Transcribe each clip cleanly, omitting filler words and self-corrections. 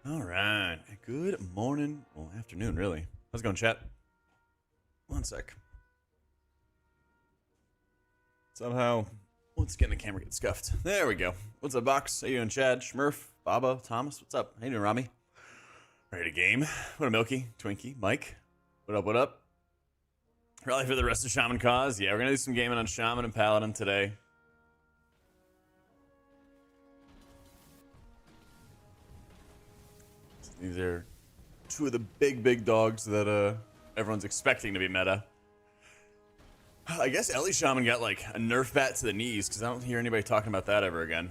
All right. Good morning. Well, afternoon, really. How's it going, chat? One sec. Somehow, once again, the camera gets scuffed. There we go. What's up, Box? How you doing, Chad? Smurf? Baba? Thomas? What's up? How you doing, Rami? Ready to game? What up, Milky? Twinkie? Mike? What up, what up? Rally for the rest of Shaman cause? Yeah, we're going to do some gaming on Shaman and Paladin today. These are two of the big dogs that everyone's expecting to be meta. I guess Ellie Shaman got like a nerf bat to the knees because I don't hear anybody talking about that ever again.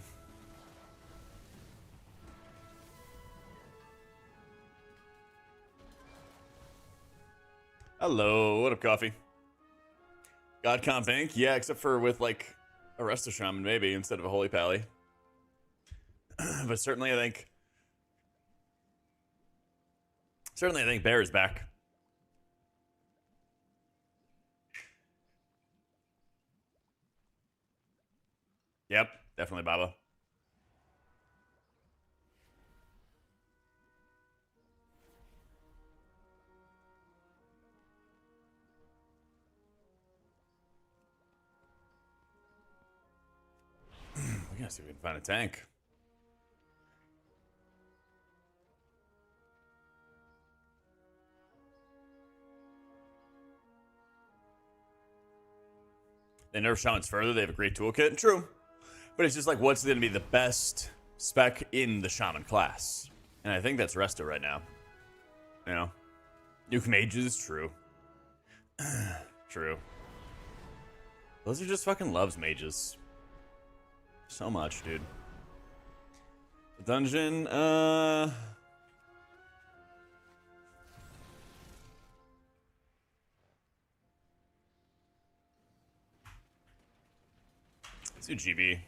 Hello, what up, Coffee? God Comp Inc? Yeah, except for with like a Resto Shaman maybe instead of a HPally. But certainly I think Bear is back. Yep, definitely Baba. We gotta see if we can find a tank. They nerf Shamans further, they have a great toolkit. True. But it's just like, what's going to be the best spec in the Shaman class? And I think that's Resto right now. You know? Nuke mages, true. True. Those are just fucking loves mages. So much, dude. The dungeon, let's do GB.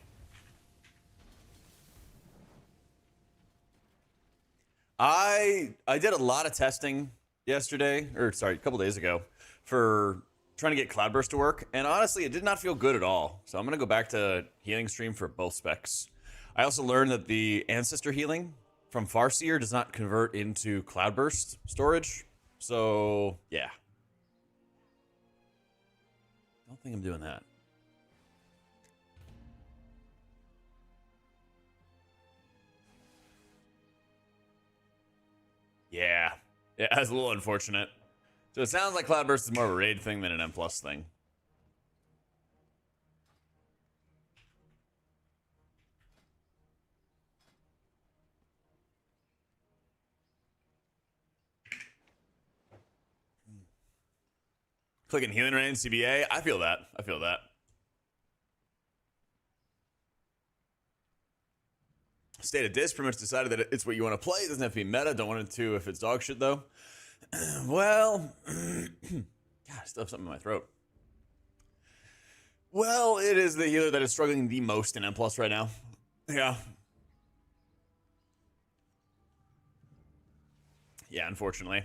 I did a lot of testing yesterday, or sorry, a couple days ago, for trying to get Cloudburst to work, and honestly, it did not feel good at all. So I'm gonna go back to healing stream for both specs. I also learned that the ancestor healing from Farseer does not convert into Cloudburst storage. So yeah, don't think I'm doing that. Yeah, that's a little unfortunate. So it sounds like Cloudburst is more of a raid thing than an M+ thing. Clicking healing range, CBA. I feel that. I feel that. State of Disc pretty much decided that it's what you want to play. It doesn't have to be meta. Don't want it to if it's dog shit, though. Well, God, I still have something in my throat. Well, it is the healer that is struggling the most in M+ right now. Yeah. Yeah, unfortunately.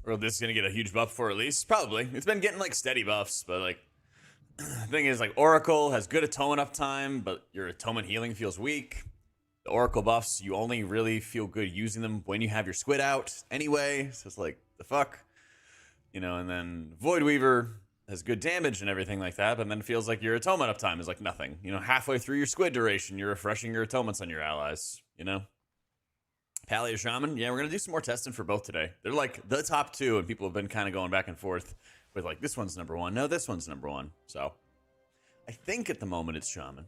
Or this is gonna get a huge buff for at least? Probably. It's been getting like steady buffs, but like the thing is, like, Oracle has good atonement uptime, but your atonement healing feels weak. The Oracle buffs, you only really feel good using them when you have your squid out anyway. So it's like, the fuck? You know, and then Void Weaver has good damage and everything like that, but then it feels like your atonement uptime is like nothing. You know, halfway through your squid duration, you're refreshing your atonements on your allies, you know? Pally or Shaman? Yeah, we're going to do some more testing for both today. They're like the top two, and people have been kind of going back and forth with like, this one's number one. No, this one's number one. So I think at the moment it's Shaman.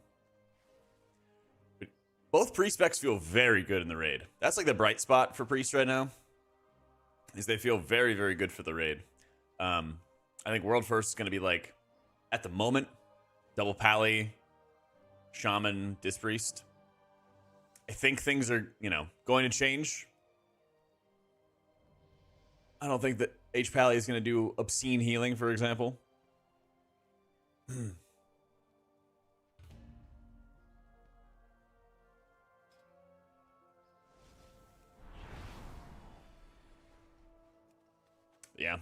But both pre-specs feel very good in the raid. That's like the bright spot for Priest right now, is they feel very good for the raid. I think World First is going to be like, at the moment, double Pally, Shaman, Disc Priest. I think things are, you know, going to change. I don't think that HPally is going to do obscene healing, for example. Yeah.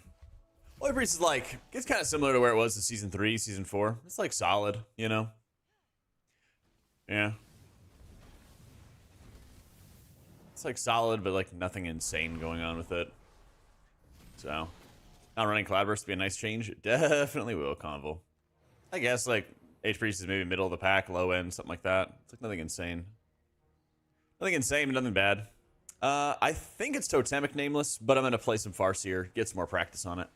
Holy Priest is like, it's kind of similar to where it was in Season 3, Season 4. It's like solid, you know? Yeah. It's like solid, but like nothing insane going on with it. So, not running Cloudburst would be a nice change. It definitely will, Convol. I guess like H Priest is maybe middle of the pack, low end, something like that. It's like nothing insane. Nothing insane, but nothing bad. I think it's Totemic nameless, but I'm going to play some Farseer, get some more practice on it.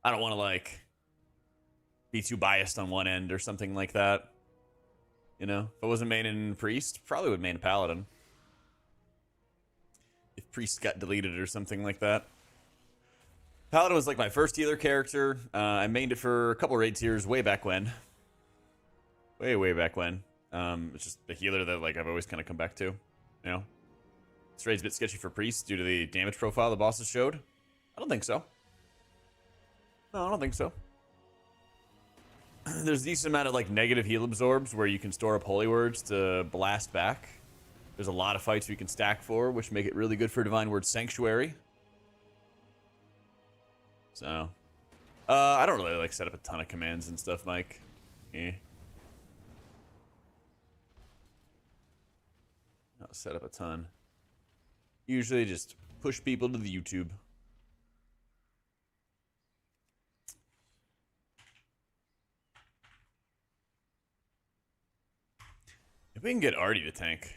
I don't want to like be too biased on one end or something like that. You know, if I wasn't maining Priest, probably would main Paladin. If Priest got deleted or something like that. Paladin was like my first healer character. I mained it for a couple raid tiers way back when. Way back when. It's just the healer that like I've always kind of come back to. You know? This raid's a bit sketchy for Priest due to the damage profile the bosses showed. I don't think so. No, I don't think so. There's a decent amount of like negative heal absorbs where you can store up holy words to blast back. There's a lot of fights you can stack for, which make it really good for Divine Word Sanctuary. So, I don't really like set up a ton of commands and stuff, Mike. Not set up a ton. Usually just push people to the YouTube. If we can get Artie to tank.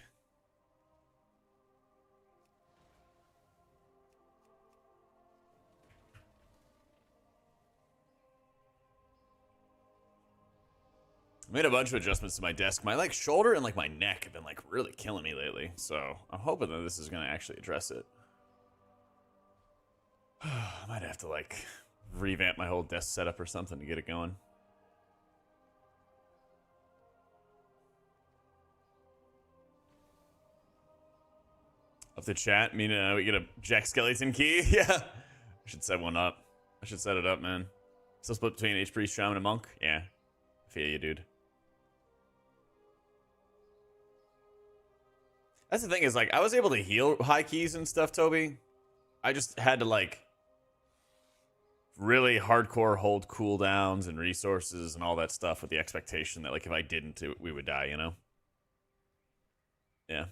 I made a bunch of adjustments to my desk. My like shoulder and like my neck have been like really killing me lately. So I'm hoping that this is going to actually address it. I might have to like revamp my whole desk setup or something to get it going. Up the chat, we get a Jack Skeleton key. Yeah, I should set one up. I should set it up, man. Still split between HPally, Shaman, and Monk. Yeah, I feel you, dude. That's the thing is like I was able to heal high keys and stuff, Toby. I just had to like really hardcore hold cooldowns and resources and all that stuff with the expectation that like if I didn't, we would die, you know? Yeah.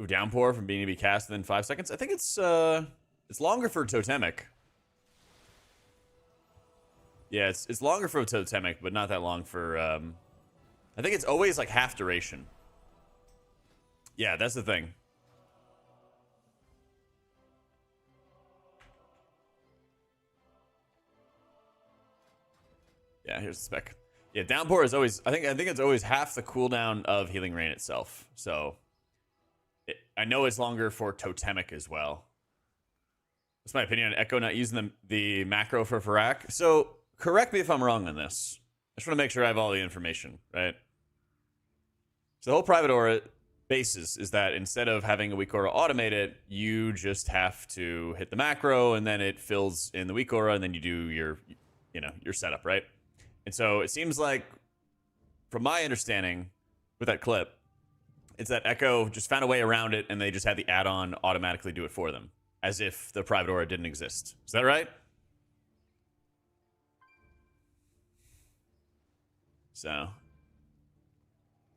Ooh, downpour from being to be cast within 5 seconds. I think it's longer for Totemic. Yeah, it's longer for Totemic, but not that long for I think it's always like half duration. Yeah, that's the thing. Yeah, here's the spec. Yeah, downpour is always I think it's always half the cooldown of healing rain itself. So I know it's longer for Totemic as well. That's my opinion on Echo not using the macro for Farak. So correct me if I'm wrong on this. I just want to make sure I have all the information, right? So the whole private aura basis is that instead of having a weak aura automate it, you just have to hit the macro and then it fills in the weak aura and then you do your, your setup, right? And so it seems like, from my understanding with that clip, it's that Echo just found a way around it and they just had the add-on automatically do it for them, as if the private aura didn't exist. Is that right? So, I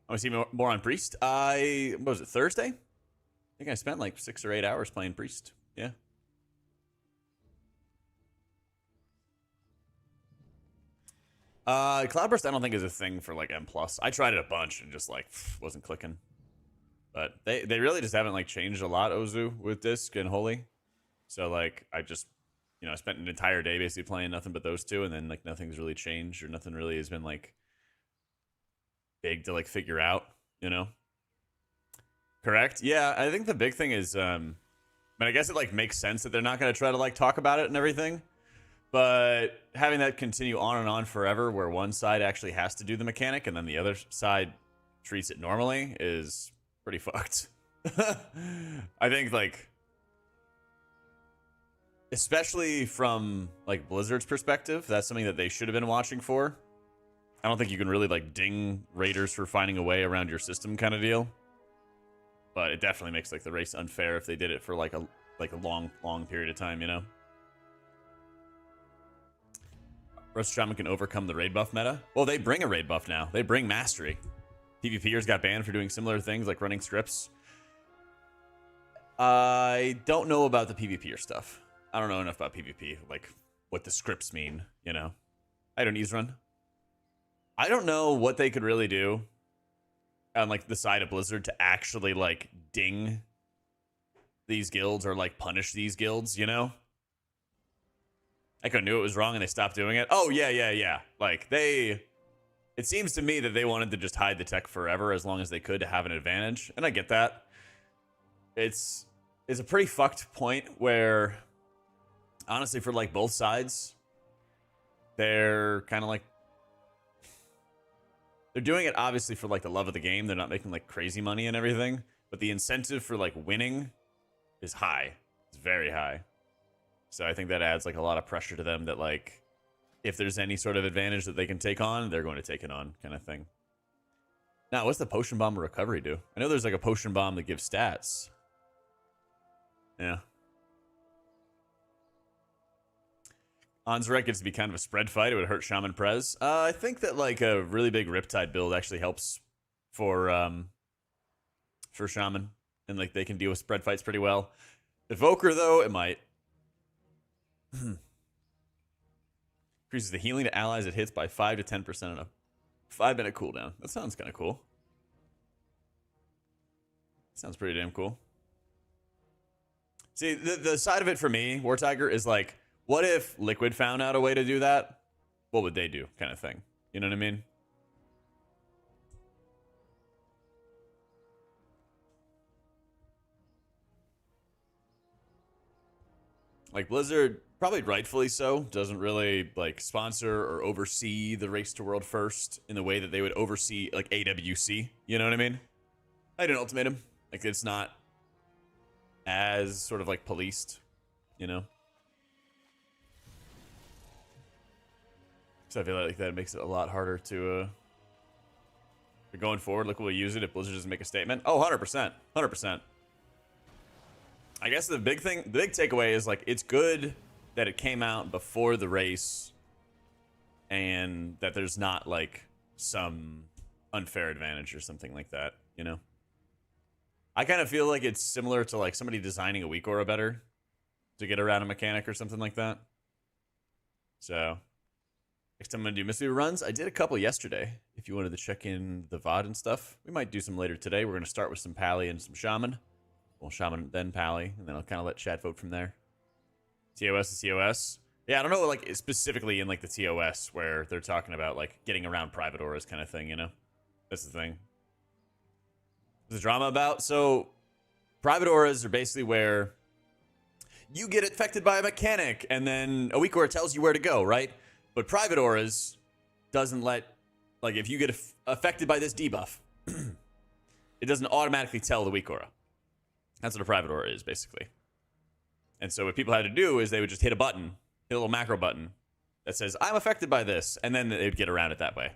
want to see more on Priest. What was it, Thursday? I think I spent like 6 or 8 hours playing Priest. Yeah. Cloudburst I don't think is a thing for like M+. I tried it a bunch and just like wasn't clicking. But they really just haven't like changed a lot, Ozu, with Disc and Holy. So like I just, I spent an entire day basically playing nothing but those two, and then like nothing's really changed or nothing really has been like big to like figure out, Correct? Yeah, I think the big thing is, I guess it like makes sense that they're not going to try to like talk about it and everything. But having that continue on and on forever where one side actually has to do the mechanic and then the other side treats it normally is pretty fucked. I think like, especially from like Blizzard's perspective, that's something that they should have been watching for. I don't think you can really like ding raiders for finding a way around your system kind of deal. But it definitely makes like the race unfair if they did it for like like a long period of time, you know? Shaman can overcome the raid buff meta. Well, they bring a raid buff now. They bring mastery. PvPers got banned for doing similar things like running scripts. I don't know about the PvPer stuff. I don't know enough about PvP, like what the scripts mean, you know? I don't ease run. I don't know what they could really do on like the side of Blizzard to actually like ding these guilds or like punish these guilds, you know? Echo knew it was wrong and they stopped doing it. Oh, yeah. Like, it seems to me that they wanted to just hide the tech forever as long as they could to have an advantage. And I get that. It's a pretty fucked point where, honestly, for, like, both sides, they're kind of like, they're doing it obviously for, like, the love of the game. They're not making, like, crazy money and everything. But the incentive for, like, winning is high. It's very high. So I think that adds like a lot of pressure to them that like if there's any sort of advantage that they can take on, they're going to take it on kind of thing. Now, what's the potion bomb recovery do? I know there's like a potion bomb that gives stats. Yeah. Onzrek gets to be kind of a spread fight. It would hurt Shaman Prez. I think that like a really big Riptide build actually helps for Shaman. And like they can deal with spread fights pretty well. Evoker though, it might. Increases the healing to allies it hits by 5 to 10% on a 5-minute cooldown. That sounds kind of cool. Sounds pretty damn cool. See, the side of it for me, War Tiger, is like, what if Liquid found out a way to do that? What would they do? Kind of thing. You know what I mean? Like Blizzard, probably rightfully so, doesn't really like sponsor or oversee the race to world first in the way that they would oversee like AWC. You know what I mean? I did an ultimatum. Like it's not as sort of like policed, you know? So I feel like that makes it a lot harder to going forward. Look, we'll use it if Blizzard doesn't make a statement. Oh, 100%. 100%. I guess the big takeaway is like it's good that it came out before the race and that there's not like some unfair advantage or something like that, you know? I kind of feel like it's similar to like somebody designing a weak aura better to get around a mechanic or something like that. So next time I'm gonna do mystery runs. I did a couple yesterday. If you wanted to check in the VOD and stuff, we might do some later today. We're gonna start with some Pally and some Shaman. Well, Shaman, then Pally, and then I'll kind of let chat vote from there. TOS is TOS. Yeah, I don't know, like, specifically in, like, the TOS where they're talking about, like, getting around private auras kind of thing, you know? That's the thing. What's the drama about? So, private auras are basically where you get affected by a mechanic, and then a weak aura tells you where to go, right? But private auras doesn't let, like, if you get affected by this debuff, it doesn't automatically tell the weak aura. That's what a private aura is, basically. And so what people had to do is they would just hit a button, hit a little macro button that says, I'm affected by this, and then they would get around it that way.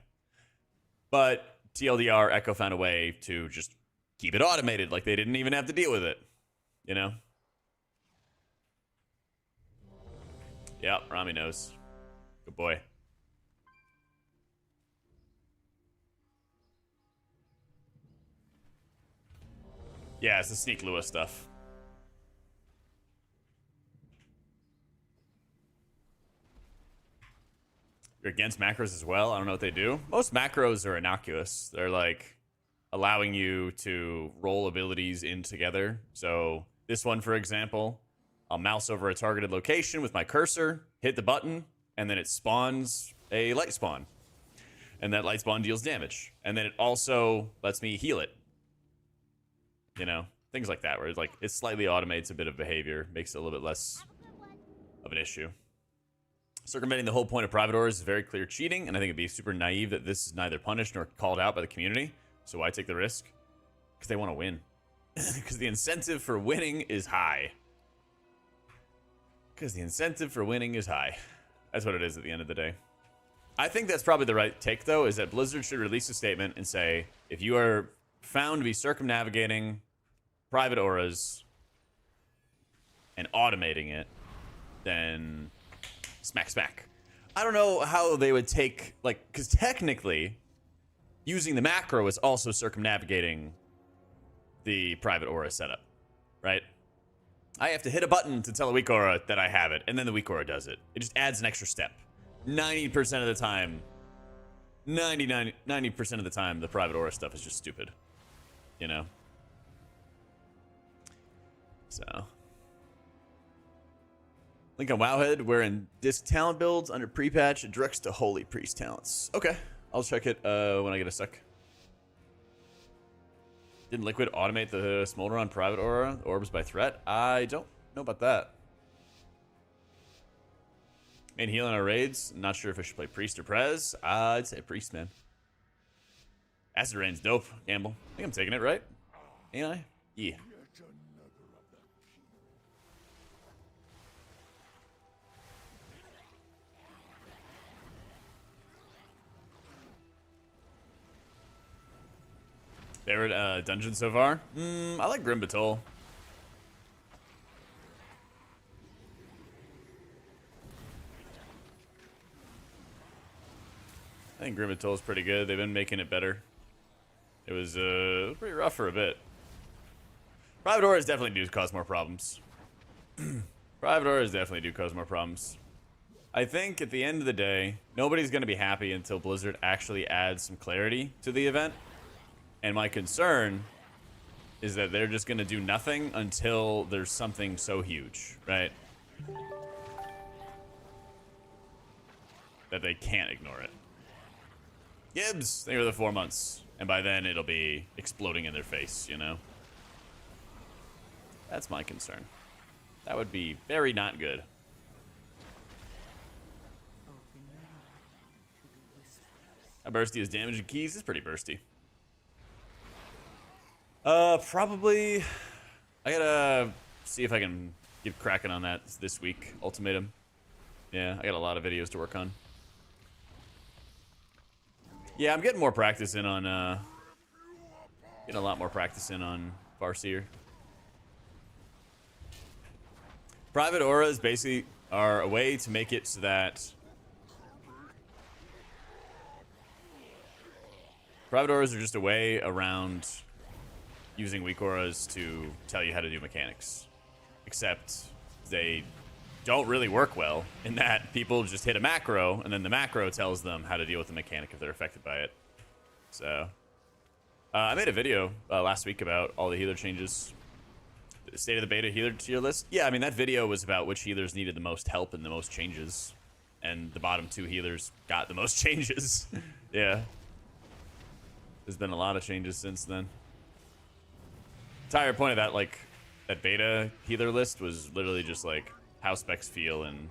But TLDR, Echo found a way to just keep it automated, like they didn't even have to deal with it, you know? Yeah, Rami knows. Good boy. Yeah, it's the Sneak Lewis stuff. You're against macros as well? I don't know what they do. Most macros are innocuous. They're like allowing you to roll abilities in together. So this one, for example, I'll mouse over a targeted location with my cursor, hit the button, and then it spawns a light spawn. And that light spawn deals damage. And then it also lets me heal it. You know, things like that, where it's like it slightly automates a bit of behavior, makes it a little bit less of an issue. Circumventing the whole point of private auras is very clear cheating, and I think it'd be super naive that this is neither punished nor called out by the community. So why take the risk? Because they want to win. Because the incentive for winning is high. Because the incentive for winning is high. That's what it is at the end of the day. I think that's probably the right take, though, is that Blizzard should release a statement and say, if you are found to be circumnavigating private auras, and automating it, then smack, smack. I don't know how they would take, like, because technically, using the macro is also circumnavigating the private aura setup, right? I have to hit a button to tell a weak aura that I have it, and then the weak aura does it. It just adds an extra step. 90% of the time, 90% of the time, the private aura stuff is just stupid, you know? So, link on Wowhead, where in disc talent builds under pre-patch, it directs to Holy Priest talents. Okay, I'll check it when I get a sec. Didn't Liquid automate the Smolder on private aura orbs by threat? I don't know about that. Main heal in our raids. Not sure if I should play Priest or Prez. I'd say Priest, man. Acid Rain's dope, Gamble. I think I'm taking it, right? Ain't I? Yeah. Favorite dungeon so far? I like Grim Batol. I think Grim Batol is pretty good. They've been making it better. It was pretty rough for a bit. Private auras definitely do cause more problems. Private auras definitely do cause more problems. I think at the end of the day, nobody's going to be happy until Blizzard actually adds some clarity to the event. And my concern is that they're just going to do nothing until there's something so huge, right? That they can't ignore it. Gibbs, thank you for the 4 months. And by then, it'll be exploding in their face, you know? That's my concern. That would be very not good. How bursty is damage and keys? It's pretty bursty. Probably. I gotta see if I can get cracking on that this week. Ultimatum. Yeah, I got a lot of videos to work on. Yeah, I'm getting more practice in on, getting a lot more practice in on Farseer. Private auras basically are a way to make it so that private auras are just a way around using weak auras to tell you how to do mechanics. Except they don't really work well in that people just hit a macro and then the macro tells them how to deal with the mechanic if they're affected by it. So I made a video last week about all the healer changes. The state of the beta healer tier list. Yeah, I mean that video was about which healers needed the most help and the most changes. And the bottom 2 healers got the most changes. Yeah. There's been a lot of changes since then. The entire point of that, like, that beta healer list was literally just like how specs feel and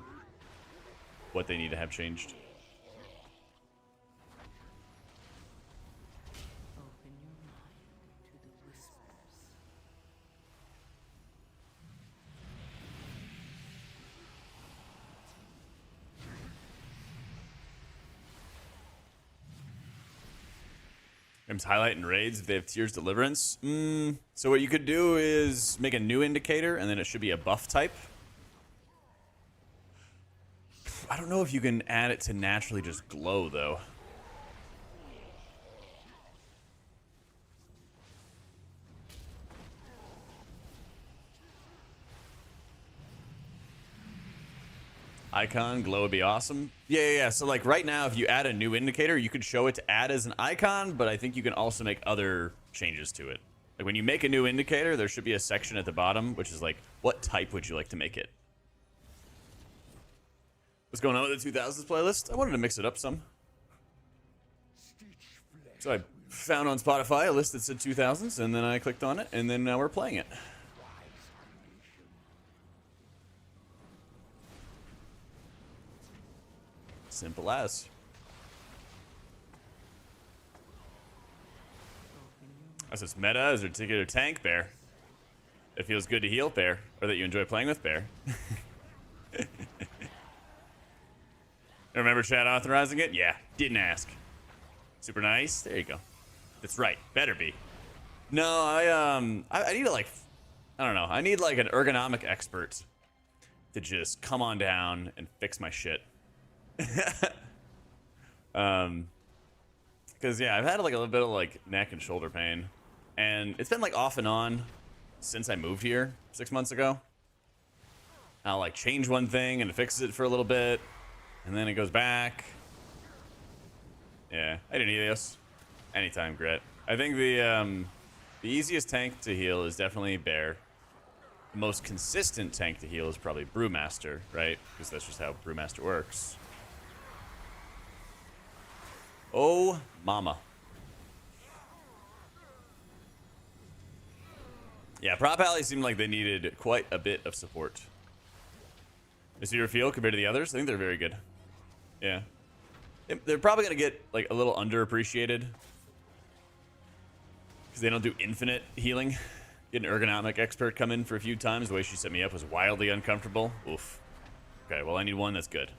what they need to have changed. Open your mind to the whispers. Games highlight and raids if they have tiers deliverance. So what you could do is make a new indicator and then it should be a buff type. I don't know if you can add it to naturally just glow though. Icon glow would be awesome. Yeah. So like right now, if you add a new indicator, you could show it to add as an icon, but I think you can also make other changes to it. Like when you make a new indicator, there should be a section at the bottom, which is like, what type would you like to make it? What's going on with the 2000s playlist? I wanted to mix it up some. So I found on Spotify a list that said 2000s, and then I clicked on it, and then now we're playing it. Simple as. That's just meta. Is there a particular tank, Bear? It feels good to heal, Bear, or that you enjoy playing with, Bear. Remember chat authorizing it? Yeah, didn't ask. Super nice. There you go. That's right. Better be. No, I need to like, I don't know. I need like an ergonomic expert to just come on down and fix my shit. Because yeah, I've had like a little bit of like neck and shoulder pain, and it's been like off and on since I moved here 6 months ago. I'll like change one thing and it fixes it for a little bit, and then it goes back. Yeah, I didn't need this. Anytime, Grit. I think the easiest tank to heal is definitely Bear. The most consistent tank to heal is probably Brewmaster, right? Because that's just how Brewmaster works. Oh, mama. Yeah, HPally seemed like they needed quite a bit of support. Is your feel compared to the others? I think they're very good. Yeah. They're probably going to get like a little underappreciated because they don't do infinite healing. Get an ergonomic expert come in for a few times. The way she set me up was wildly uncomfortable. Oof. Okay, well, I need one that's good.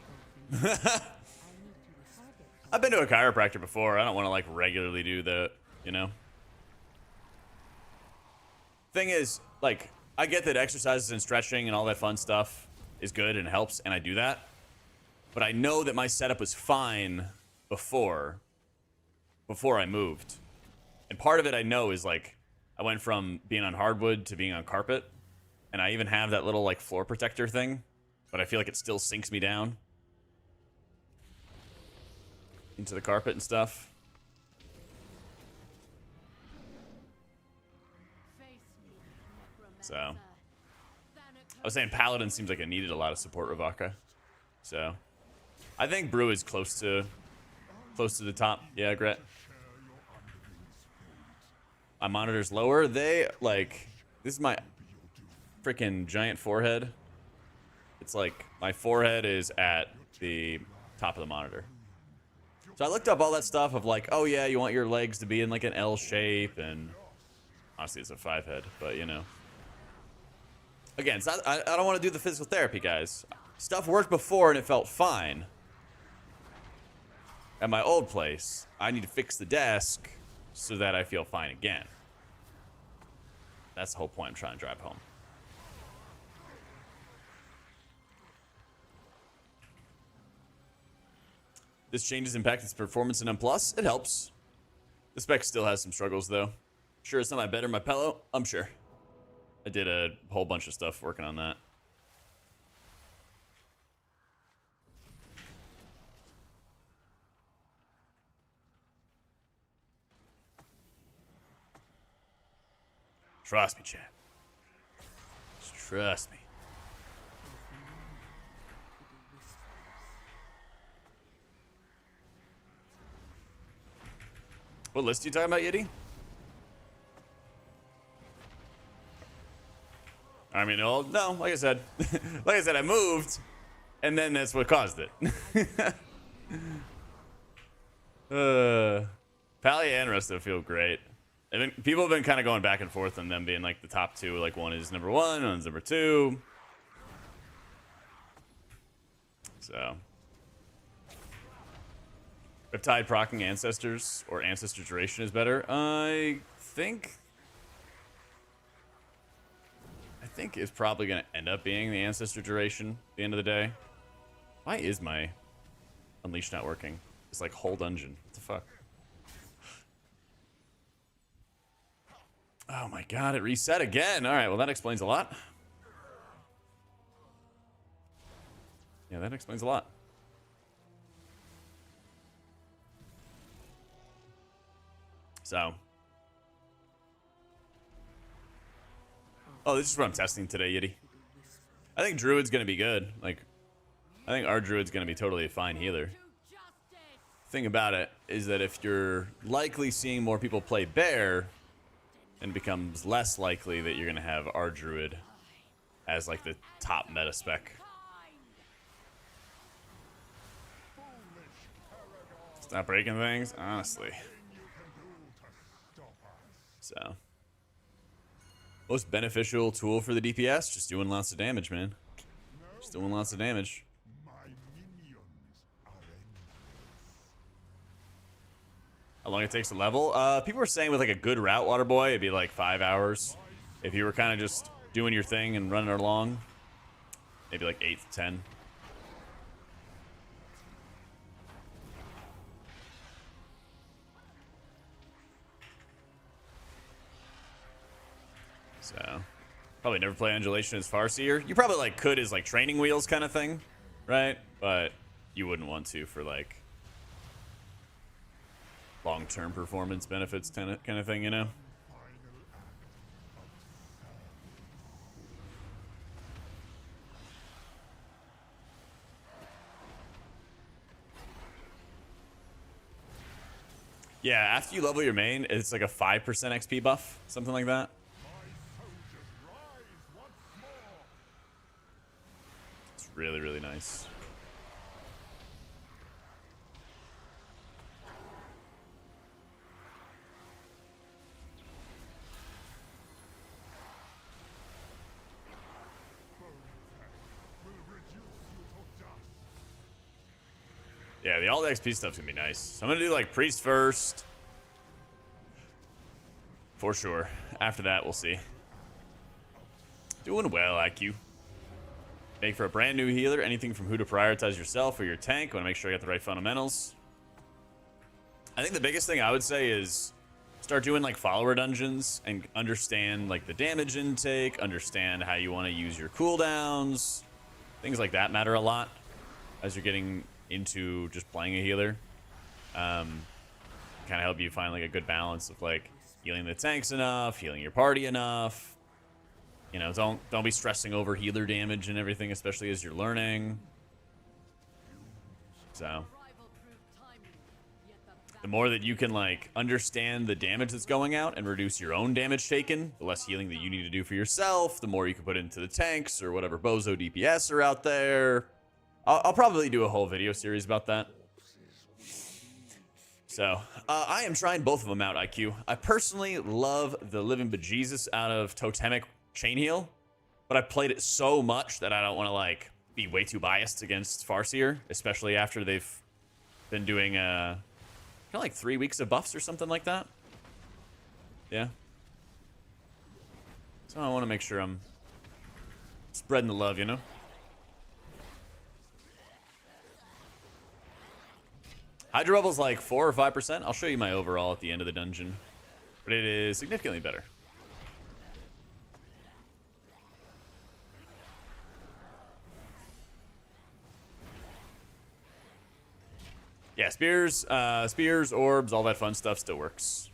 I've been to a chiropractor before. I don't want to like regularly do that, you know? Thing is, like, I get that exercises and stretching and all that fun stuff is good and helps, and I do that. But I know that my setup was fine before I moved. And part of it I know is like I went from being on hardwood to being on carpet, and I even have that little like floor protector thing, but I feel like it still sinks me down into the carpet and stuff. So I was saying Paladin seems like it needed a lot of support, Ravaka. So I think Brew is close to the top. Yeah, Gret. My monitor's lower. They like, this is my freaking giant forehead. It's like my forehead is at the top of the monitor. So I looked up all that stuff of like, oh yeah, you want your legs to be in like an L shape, and honestly it's a 5 head, but you know. Again, it's not, I don't want to do the physical therapy, guys. Stuff worked before and it felt fine. At my old place, I need to fix the desk so that I feel fine again. That's the whole point I'm trying to drive home. This changes impact its performance in M+. It helps. The spec still has some struggles, though. Sure, it's not my bed or my pillow. I'm sure. I did a whole bunch of stuff working on that. Trust me, chat. Just trust me. What list are you talking about, Yeti? I mean, no, like I said, I moved, and then that's what caused it. Pally and Resto feel great. I mean, people have been kind of going back and forth on them being like the top two. Like one is number 1, one's number 2. So, Riptide proccing Ancestors or Ancestor Duration is better. I think it's probably going to end up being the Ancestor Duration at the end of the day. Why is my Unleash not working? It's like whole dungeon. What the fuck? Oh my god, it reset again. Alright, well that explains a lot. Yeah, that explains a lot. So. Oh, this is what I'm testing today, Yeti. I think Druid's gonna be good. Like, I think our Druid's gonna be totally a fine healer. Thing about it is that if you're likely seeing more people play Bear, and it becomes less likely that you're gonna have our Druid as like the top meta spec. Stop breaking things, honestly. So, most beneficial tool for the DPS? Just doing lots of damage, man. Just doing lots of damage. How long it takes to level? People were saying with like a good route, Waterboy, it'd be like 5 hours. If you were kind of just doing your thing and running along. maybe like 8 to 10. So, probably never play Undulation as Farseer. You probably like could as like training wheels kind of thing, right? But you wouldn't want to for like long-term performance benefits kind of thing, you know? Yeah, after you level your main, it's like a 5% XP buff, something like that. It's really, really nice. Yeah, the all the XP stuff's gonna be nice. So I'm gonna do like Priest first. For sure. After that, we'll see. Doing well, IQ. Make for a brand new healer. Anything from who to prioritize yourself or your tank. Want to make sure I got the right fundamentals. I think the biggest thing I would say is start doing like follower dungeons and understand like the damage intake, understand how you want to use your cooldowns. Things like that matter a lot as you're getting into just playing a healer. Kind of help you find like a good balance of like healing the tanks enough, healing your party enough. You know, don't be stressing over healer damage and everything, especially as you're learning. So the more that you can like understand the damage that's going out and reduce your own damage taken, the less healing that you need to do for yourself, the more you can put into the tanks or whatever bozo DPS are out there. I'll probably do a whole video series about that. So, I am trying both of them out, IQ. I personally love the living bejesus out of Totemic Chain Heal, but I've played it so much that I don't want to, like, be way too biased against Farseer, especially after they've been doing, kind of like 3 weeks of buffs or something like that. Yeah. So I want to make sure I'm spreading the love, you know? Hydra Bubble's like 4 or 5%. I'll show you my overall at the end of the dungeon. But it is significantly better. Yeah, spears, orbs, all that fun stuff still works.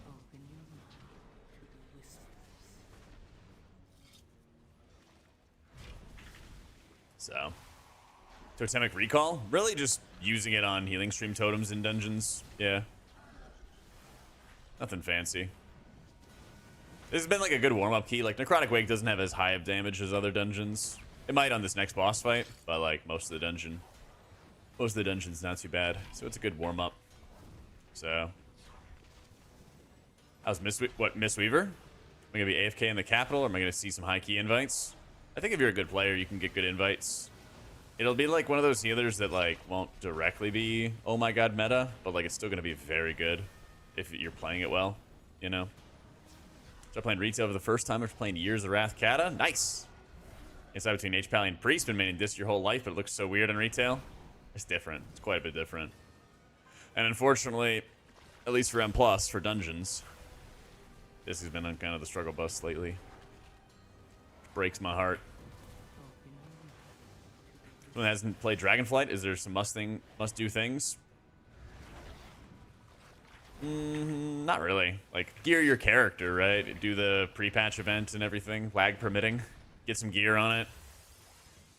Open your mind to the whispers. So, Totemic Recall, really just using it on healing stream totems in dungeons. Yeah. Nothing fancy. This has been like a good warm-up key. Like, Necrotic Wake doesn't have as high of damage as other dungeons. It might on this next boss fight, but like most of the dungeon's not too bad. So it's a good warm-up. So, how's Mistweaver? Am I gonna be AFK in the capital, or am I gonna see some high key invites? I think if you're a good player, you can get good invites. It'll be like one of those healers that like won't directly be oh my god meta, but like it's still gonna be very good if you're playing it well, you know. So playing retail for the first time after playing Years of Wrath Kata. Nice. Inside between HPally and Priest, been maining this your whole life, but it looks so weird on retail. It's different. It's quite a bit different. And unfortunately, at least for M+, for dungeons, this has been on kind of the struggle bus lately. Breaks my heart. Someone that hasn't played Dragonflight, is there some must-do things? Not really. Like, gear your character, right? Do the pre-patch event and everything, lag permitting. Get some gear on it.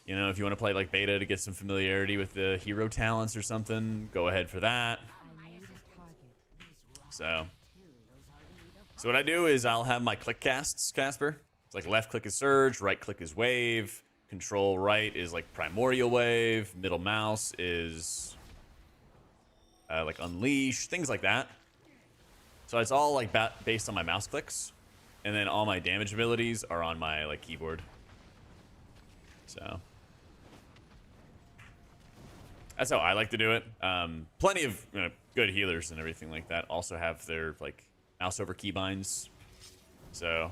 You know, if you want to play like beta to get some familiarity with the hero talents or something, go ahead for that. So what I do is I'll have my click casts, Casper. It's like left click is Surge, right click is Wave, control right is like Primordial Wave, middle mouse is like Unleash, things like that. So it's all like based on my mouse clicks, and then all my damage abilities are on my like keyboard. So that's how I like to do it. Plenty of good healers and everything like that also have their like mouse over keybinds. So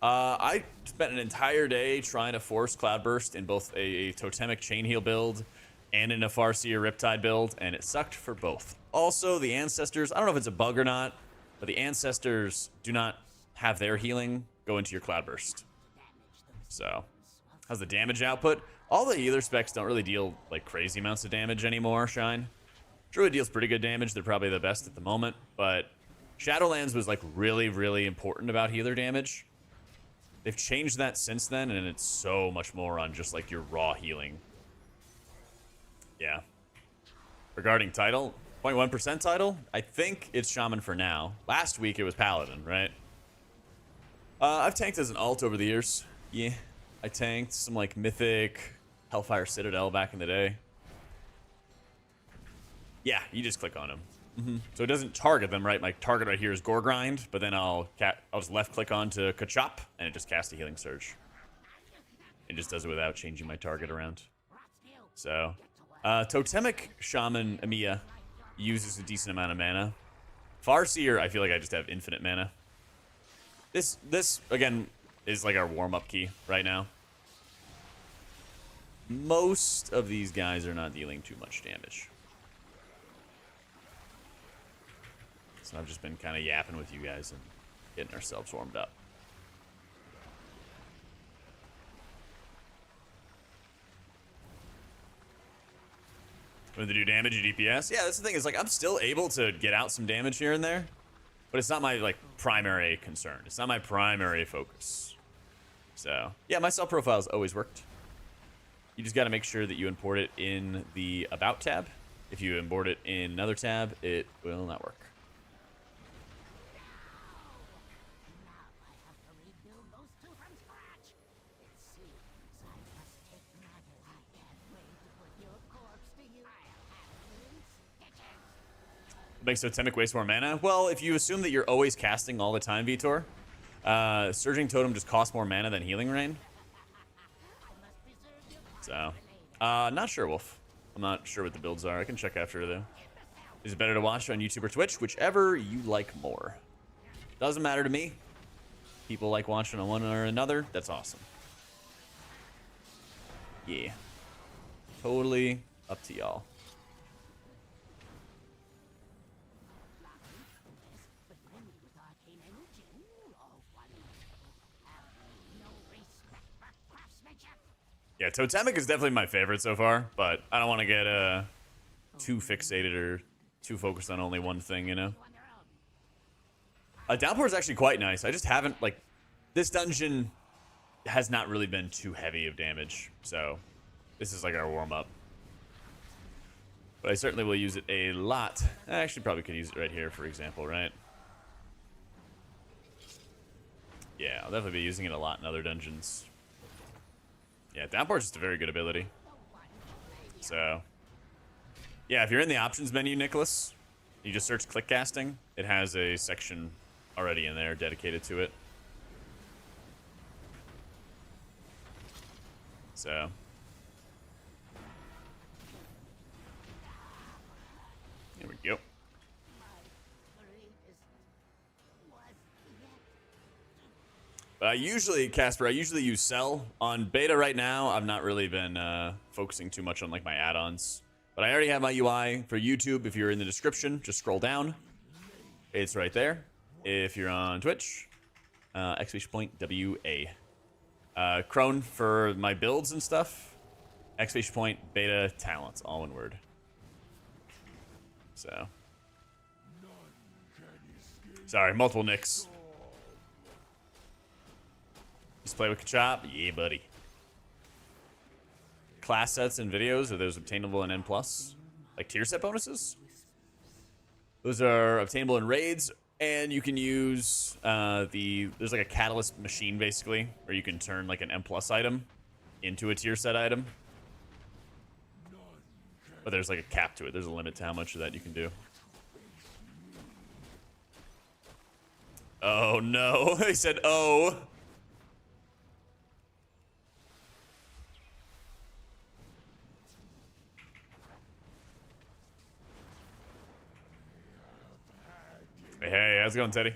I spent an entire day trying to force Cloudburst in both a Totemic Chain Heal build and in a Farseer Riptide build, and it sucked for both. Also, the Ancestors, I don't know if it's a bug or not, but the Ancestors do not have their healing go into your Cloudburst. So, how's the damage output? All the healer specs don't really deal like crazy amounts of damage anymore, Shine. Druid deals pretty good damage. They're probably the best at the moment, but Shadowlands was like really, really important about healer damage. They've changed that since then, and it's so much more on just like your raw healing. Yeah. Regarding title, 0.1% title, I think it's Shaman for now. Last week it was Paladin, right? I've tanked as an alt over the years. Yeah. I tanked some like Mythic, Hellfire Citadel back in the day. Yeah, you just click on them. So it doesn't target them, right? My target right here is Gore Grind, but then I'll just left click on to Kachop, and it just casts a Healing Surge. It just does it without changing my target around. So, Totemic Shaman Amiya uses a decent amount of mana. Farseer, I feel like I just have infinite mana. This again is like our warm-up key right now. Most of these guys are not dealing too much damage. So I've just been kind of yapping with you guys and getting ourselves warmed up. When they do damage at DPS, yeah, that's the thing. Is like I'm still able to get out some damage here and there, but it's not my like primary concern. It's not my primary focus. So yeah, my sell profile's always worked. You just got to make sure that you import it in the About tab. If you import it in another tab, it will not work. Makes Totemic waste more mana? Well, if you assume that you're always casting all the time, Vitor, Surging Totem just costs more mana than Healing Rain. So, not sure, Wolf. I'm not sure what the builds are. I can check after, though. Is it better to watch on YouTube or Twitch? Whichever you like more. Doesn't matter to me. People like watching on one or another. That's awesome. Yeah. Totally up to y'all. Yeah, Totemic is definitely my favorite so far, but I don't want to get too fixated or too focused on only one thing, you know? Downpour is actually quite nice. I just haven't, like, this dungeon has not really been too heavy of damage, so this is like our warm-up. But I certainly will use it a lot. I actually probably could use it right here, for example, right? Yeah, I'll definitely be using it a lot in other dungeons. Yeah, Downpour is just a very good ability. So, yeah, if you're in the options menu, Nicholas, you just search click casting. It has a section already in there dedicated to it. So, here we go. But I usually, Casper, I usually use Cell. On beta right now, I've not really been focusing too much on like my add-ons. But I already have my UI for YouTube. If you're in the description, just scroll down. It's right there. If you're on Twitch, !WA. Crone for my builds and stuff. !beta talents, all one word. So. Sorry, multiple nicks. Just play with Kachop? Yeah, buddy. Class sets and videos, are those obtainable in N+? Like tier set bonuses? Those are obtainable in raids, and you can use there's like a catalyst machine, basically, where you can turn like an M+ item into a tier set item. But there's like a cap to it. There's a limit to how much of that you can do. Oh, no. He said, oh. Hey, how's it going, Teddy?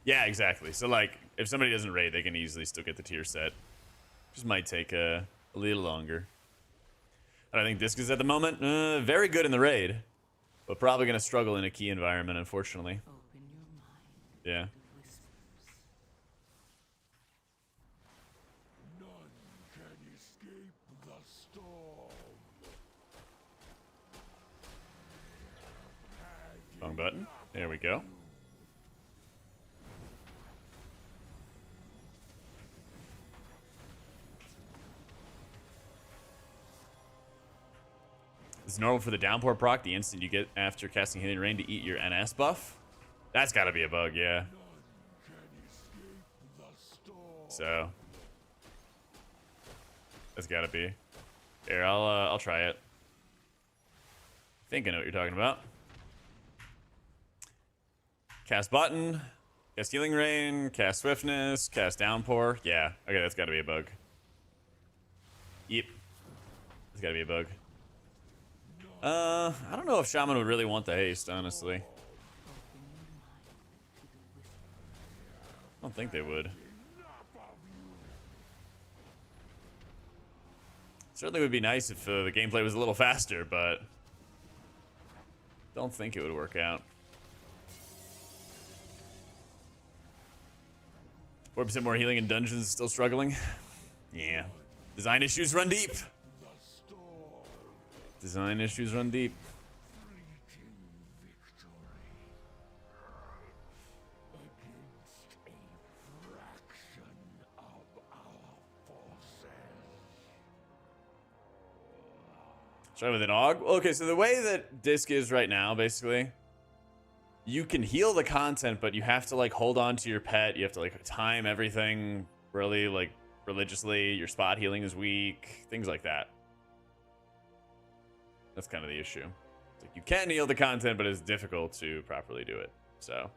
Yeah, exactly. So like, if somebody doesn't raid, they can easily still get the tier set. Just might take a little longer. And I think Disc is at the moment very good in the raid, but probably gonna struggle in a key environment, unfortunately. Open your mind Yeah. to whispers. None can escape the storm. Wrong button. There we go. It's normal for the downpour proc the instant you get after casting Healing Rain to eat your NS buff. That's gotta be a bug, yeah. So that's gotta be. Here, I'll try it. I think I know what you're talking about. Cast button, cast Healing Rain, cast Swiftness, cast Downpour. Yeah, okay, that's gotta be a bug. Yep. That's gotta be a bug. I don't know if Shaman would really want the haste, honestly. I don't think they would. Certainly would be nice if the gameplay was a little faster, but don't think it would work out. 4% more healing in dungeons, still struggling? Yeah. Design issues run deep. Design issues run deep. Try with an AUG. Okay, so the way that Disc is right now, basically, you can heal the content, but you have to like hold on to your pet. You have to like time everything really like religiously. Your spot healing is weak, things like that. That's kind of the issue. It's like you can heal the content, but it's difficult to properly do it. So,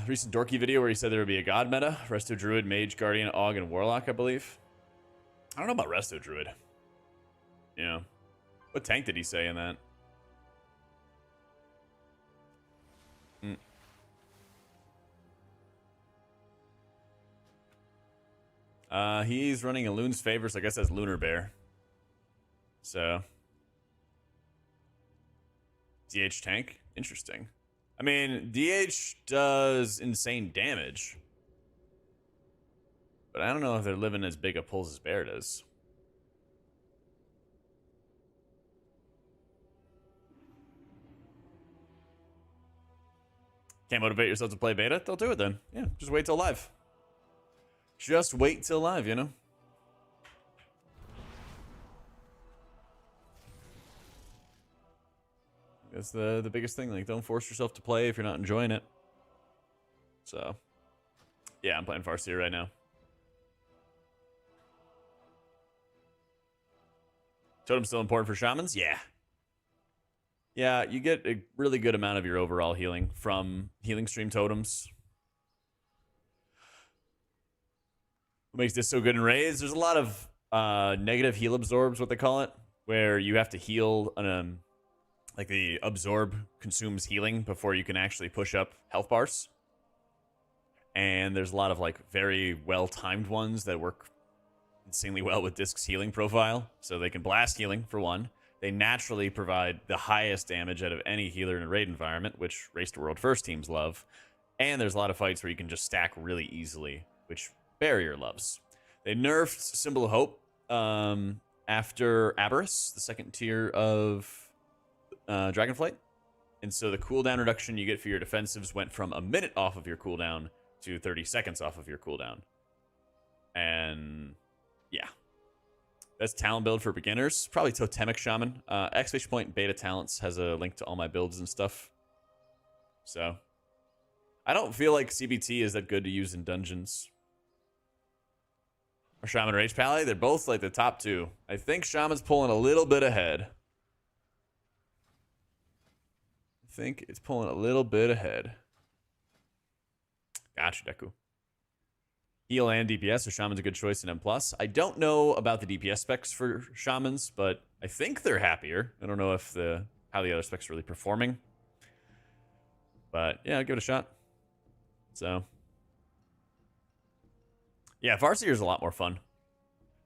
recent dorky video where he said there would be a god meta: Resto Druid, Mage, Guardian, AUG, and Warlock, I believe. I don't know about Resto Druid. Yeah. What tank did he say in that? He's running a Loon's Favor, so I guess that's Lunar Bear. So. DH tank? Interesting. I mean, DH does insane damage. But I don't know if they're living as big a pulls as Bear does. Can't motivate yourself to play beta? They'll do it then. Yeah, just wait till live. Just wait till live, you know? That's the biggest thing. Like, don't force yourself to play if you're not enjoying it. So, yeah, I'm playing Farseer right now. Totem's still important for Shamans? Yeah. Yeah, you get a really good amount of your overall healing from healing stream totems. What makes this so good in raids? There's a lot of negative heal absorbs, what they call it, where you have to heal like the absorb consumes healing before you can actually push up health bars. And there's a lot of like very well-timed ones that work insanely well with Disc's healing profile. So they can blast healing for one. They naturally provide the highest damage out of any healer in a raid environment, which Race to World First teams love. And there's a lot of fights where you can just stack really easily, which Barrier loves. They nerfed Symbol of Hope after Aberrus, the second tier of Dragonflight. And so the cooldown reduction you get for your defensives went from a minute off of your cooldown to 30 seconds off of your cooldown. And yeah. That's talent build for beginners. Probably Totemic Shaman. Exclamation point beta talents has a link to all my builds and stuff. So I don't feel like CBT is that good to use in dungeons. Or Shaman or HPally, they're both like the top two. I think Shaman's pulling a little bit ahead. I think it's pulling a little bit ahead. Gotcha, Deku. Heal and DPS, so Shaman's a good choice in M+. I don't know about the DPS specs for Shamans, but I think they're happier. I don't know if how how the other specs are really performing. But yeah, I'll give it a shot. So yeah, Farseer is a lot more fun.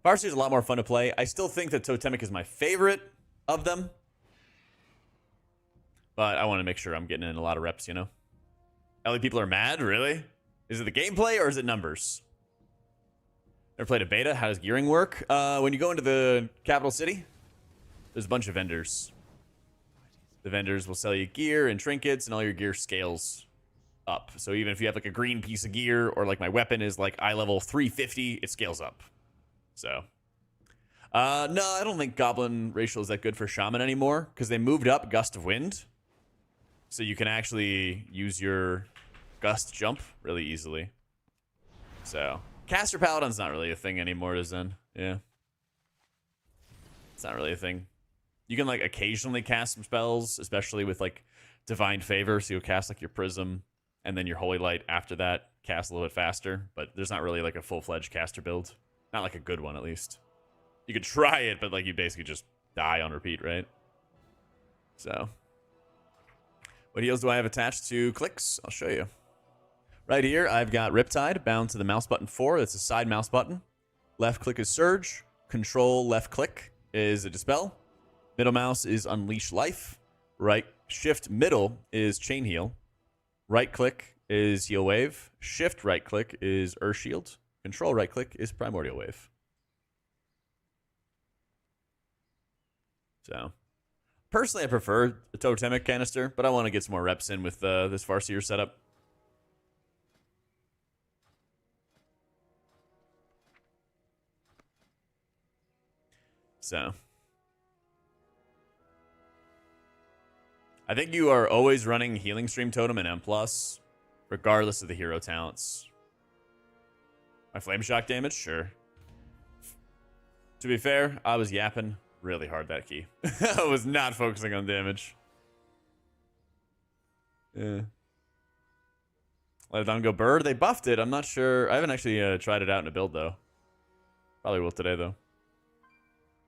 Farseer is a lot more fun to play. I still think that Totemic is my favorite of them. But I want to make sure I'm getting in a lot of reps, you know? LA people are mad? Really? Is it the gameplay or is it numbers? Never played a beta? How does gearing work? When you go into the capital city, there's a bunch of vendors. The vendors will sell you gear and trinkets, and all your gear scales up. So even if you have like a green piece of gear, or like my weapon is like eye level 350, it scales up. So no, I don't think Goblin Racial is that good for Shaman anymore, because they moved up Gust of Wind. So you can actually use your Gust jump really easily. So Caster Paladin's not really a thing anymore to Zen. Yeah. It's not really a thing. You can like occasionally cast some spells, especially with like Divine Favor. So you'll cast like your Prism and then your Holy Light after that, cast a little bit faster. But there's not really like a full-fledged caster build. Not like a good one, at least. You could try it, but like you basically just die on repeat, right? So what heals do I have attached to clicks? I'll show you. Right here, I've got Riptide bound to the mouse button 4. That's a side mouse button. Left click is Surge. Control left click is a Dispel. Middle mouse is Unleash Life. Right shift middle is Chain Heal. Right click is Heal Wave. Shift right click is Earth Shield. Control right click is Primordial Wave. So personally, I prefer the Totemic canister, but I want to get some more reps in with this Farseer setup. So I think you are always running Healing Stream Totem and M+, regardless of the hero talents. My Flame Shock damage? Sure. To be fair, I was yapping really hard that key. I was not focusing on damage. Yeah. Let it down go bird. They buffed it. I'm not sure. I haven't actually tried it out in a build, though. Probably will today, though.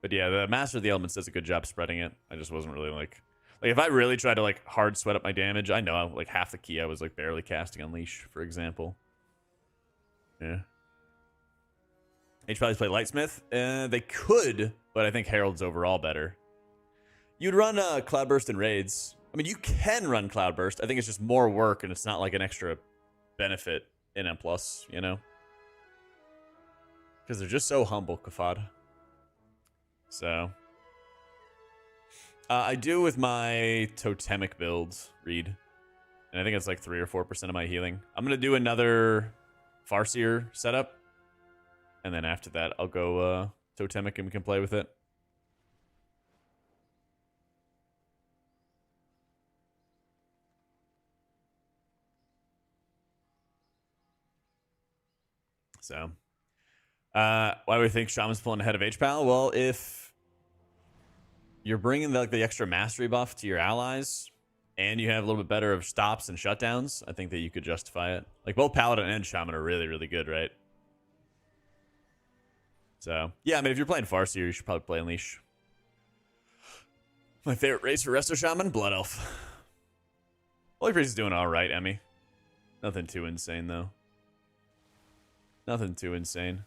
But yeah, the Master of the Elements does a good job spreading it. I just wasn't really like if I really tried to like hard sweat up my damage, I know like half the key I was like barely casting Unleash, for example. Yeah. HPally's play Lightsmith. They could, but I think Herald's overall better. You'd run Cloudburst and Raids. I mean, you can run Cloudburst. I think it's just more work, and it's not like an extra benefit in M+, you know? Because they're just so humble, Kafad. So I do with my Totemic build, Reed. And I think it's like 3 or 4% of my healing. I'm going to do another Farseer setup. And then after that, I'll go Totemic and we can play with it. So why do we think Shaman's pulling ahead of HPally? Well, if you're bringing the extra mastery buff to your allies, and you have a little bit better of stops and shutdowns, I think that you could justify it. Like, both Paladin and Shaman are really, really good, right? So, yeah, I mean, if you're playing Farseer, you should probably play Unleash. My favorite race for Resto Shaman? Blood Elf. Holy Priest is doing alright, Emmy. Nothing too insane, though. Nothing too insane.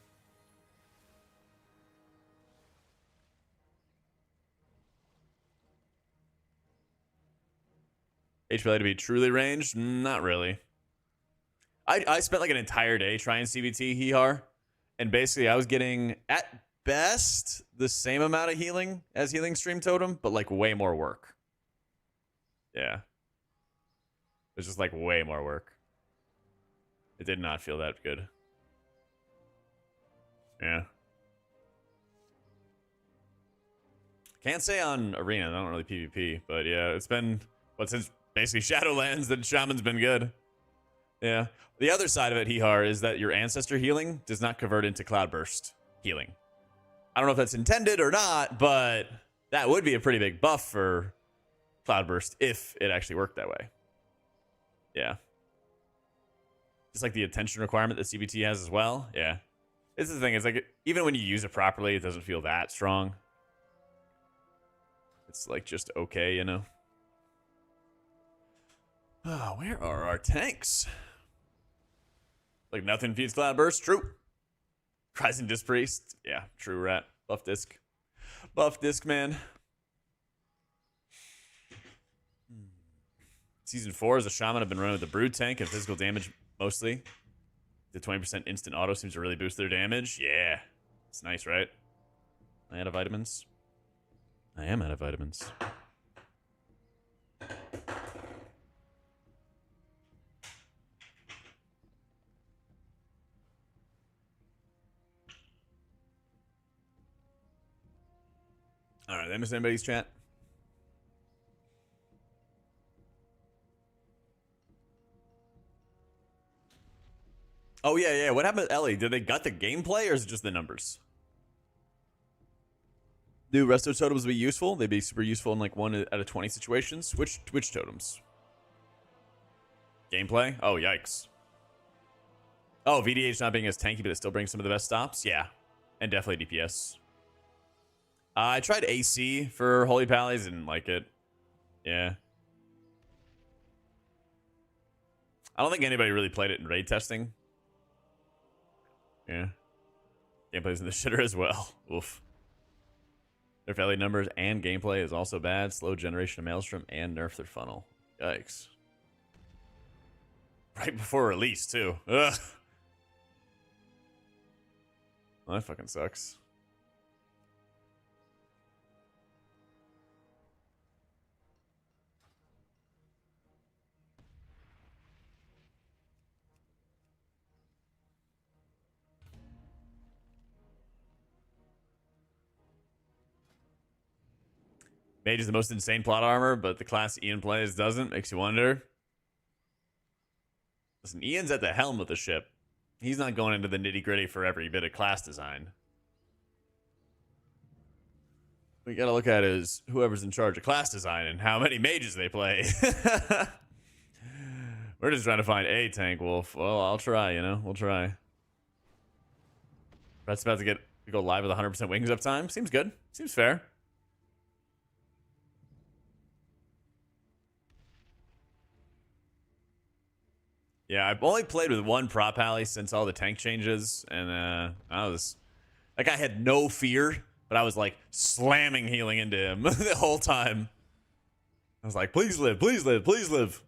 HPally to be truly ranged? Not really. I spent like an entire day trying CBT Hihar, and basically I was getting, at best, the same amount of healing as Healing Stream Totem, but like way more work. Yeah. It's just like way more work. It did not feel that good. Yeah. Can't say on Arena, I don't really PvP, but yeah, it's been, since basically Shadowlands that Shaman's been good. Yeah. The other side of it, Hihar, is that your Ancestor healing does not convert into Cloudburst healing. I don't know if that's intended or not, but that would be a pretty big buff for Cloudburst if it actually worked that way. Yeah. Just like the attention requirement that CBT has as well. Yeah. This is the thing. It's like, even when you use it properly, it doesn't feel that strong. It's like just okay, you know? Oh, where are our tanks? Like nothing feeds Cloudburst. True. Rising Disc Priest. Yeah, true rat. Buff disc. Buff disc, man. Season 4 as a Shaman, I've been running with the Brood tank and physical damage mostly. The 20% instant auto seems to really boost their damage. Yeah. It's nice, right? Am I out of vitamins? I am out of vitamins. Alright, did I miss anybody's chat? Oh, yeah. What happened with Ellie? Did they gut the gameplay or is it just the numbers? Do resto totems be useful? They'd be super useful in like 1 out of 20 situations. Which totems? Gameplay? Oh, yikes. Oh, VDH not being as tanky, but it still brings some of the best stops? Yeah. And definitely DPS. I tried AC for Holy Pallies, didn't like it. Yeah. I don't think anybody really played it in raid testing. Yeah. Gameplay's in the shitter as well. Oof. Their failure numbers and gameplay is also bad. Slow generation of Maelstrom and nerf their funnel. Yikes. Right before release, too. Ugh. Well, that fucking sucks. Mage is the most insane plot armor, but the class Ian plays doesn't. Makes you wonder. Listen, Ian's at the helm of the ship. He's not going into the nitty-gritty for every bit of class design. What you gotta look at is whoever's in charge of class design and how many mages they play. We're just trying to find a tank wolf. Well, I'll try, you know? We'll try. That's about to go live with 100% wings uptime. Seems good. Seems fair. Yeah, I've only played with one prop alley since all the tank changes, and I had no fear, but I was like slamming healing into him the whole time. I was like, please live, please live, please live.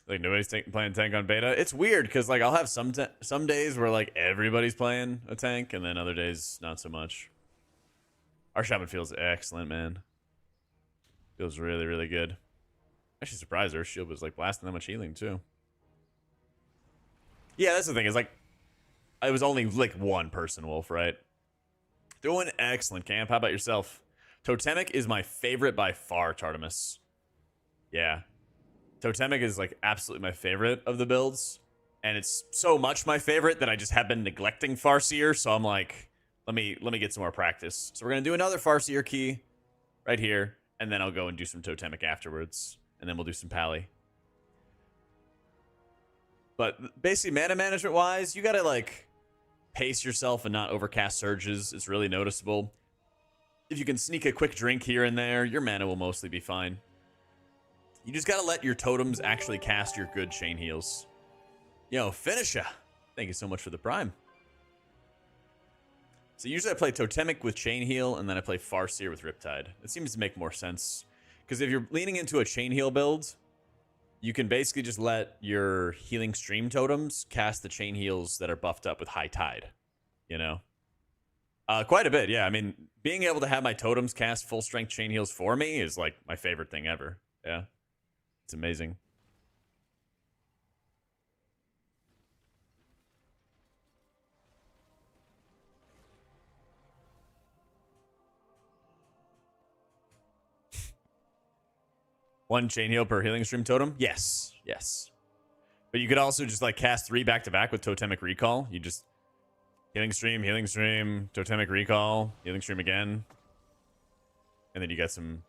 Like nobody's playing tank on beta. It's weird because like I'll have some days where like everybody's playing a tank, and then other days not so much. Our Shaman feels excellent, man. Feels really, really good. Actually surprised her shield was like blasting that much healing too. Yeah, that's the thing. Is like I was only like one person wolf, right? Doing excellent, Camp. How about yourself? Totemic is my favorite by far, Tartemis. Yeah. Totemic is like absolutely my favorite of the builds, and it's so much my favorite that I just have been neglecting Farseer. So I'm like, let me get some more practice. So we're gonna do another Farseer key right here, and then I'll go and do some Totemic afterwards, and then we'll do some Pally. But basically, mana management wise, you gotta like pace yourself and not overcast surges. It's really noticeable. If you can sneak a quick drink here and there, your mana will mostly be fine. You just gotta let your totems actually cast your good chain heals. Yo, Finisher. Thank you so much for the prime. So usually I play Totemic with chain heal, and then I play Farseer with Riptide. It seems to make more sense. Because if you're leaning into a chain heal build, you can basically just let your healing stream totems cast the chain heals that are buffed up with High Tide. You know? Quite a bit, yeah. I mean, being able to have my totems cast full strength chain heals for me is like my favorite thing ever. Yeah. It's amazing. One chain heal per healing stream totem? Yes. Yes. But you could also just like cast 3 back-to-back with Totemic Recall. You just healing stream, Totemic Recall, healing stream again. And then you got some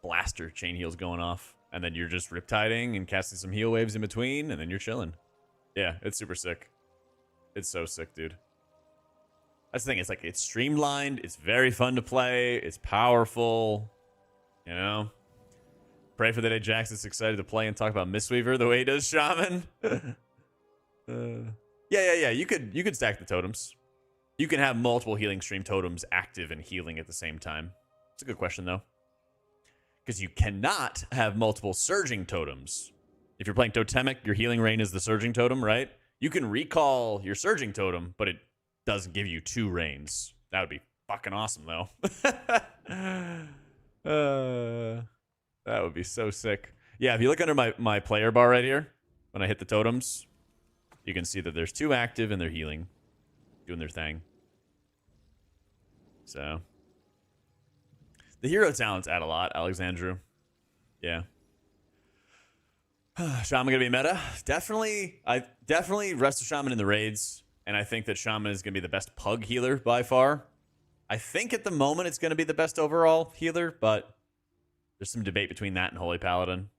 blaster chain heals going off. And then you're just riptiding and casting some heal waves in between, and then you're chilling. Yeah, it's super sick. It's so sick, dude. That's the thing. It's like, it's streamlined. It's very fun to play. It's powerful. You know? Pray for the day Jax is excited to play and talk about Mistweaver the way he does Shaman. Yeah. You could stack the totems. You can have multiple healing stream totems active and healing at the same time. It's a good question, though. Because you cannot have multiple surging totems. If you're playing Totemic, your healing rain is the surging totem, right? You can recall your surging totem, but it doesn't give you 2 rains. That would be fucking awesome, though. That would be so sick. Yeah, if you look under my player bar right here, when I hit the totems, you can see that there's 2 active and they're healing, doing their thing. So, the hero talents add a lot, Alexandru. Yeah. Shaman gonna be meta? Definitely. I definitely rest of Shaman in the raids, and I think that Shaman is gonna be the best pug healer by far. I think at the moment it's gonna be the best overall healer, but there's some debate between that and Holy Paladin.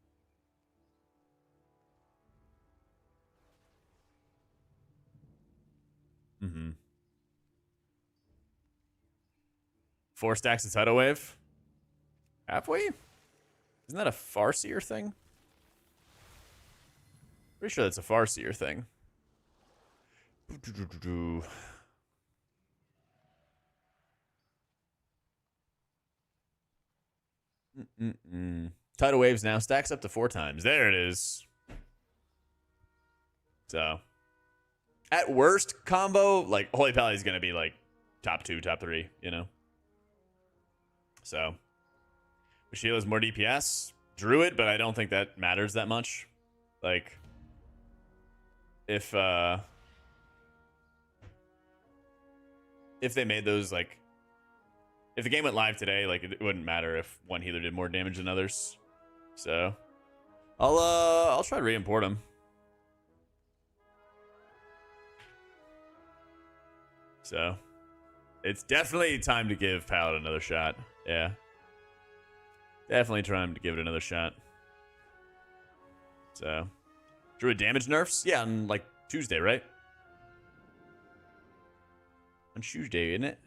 Mm-hmm. 4 stacks of Tidal Wave? Have we? Isn't that a Farseer thing? Pretty sure that's a Farseer thing. Tidal Waves now stacks up to 4 times. There it is. So, at worst combo, like Holy Pally is gonna be like top 2, top 3, you know. So, Sheila's more DPS, Druid, but I don't think that matters that much. Like, if they made those, like, if the game went live today, like, it wouldn't matter if one healer did more damage than others. So, I'll try to re-import him. So, it's definitely time to give Paladin another shot. Yeah. Definitely trying to give it another shot. So, Druid damage nerfs? Yeah, on, like, Tuesday, right? On Tuesday, isn't it?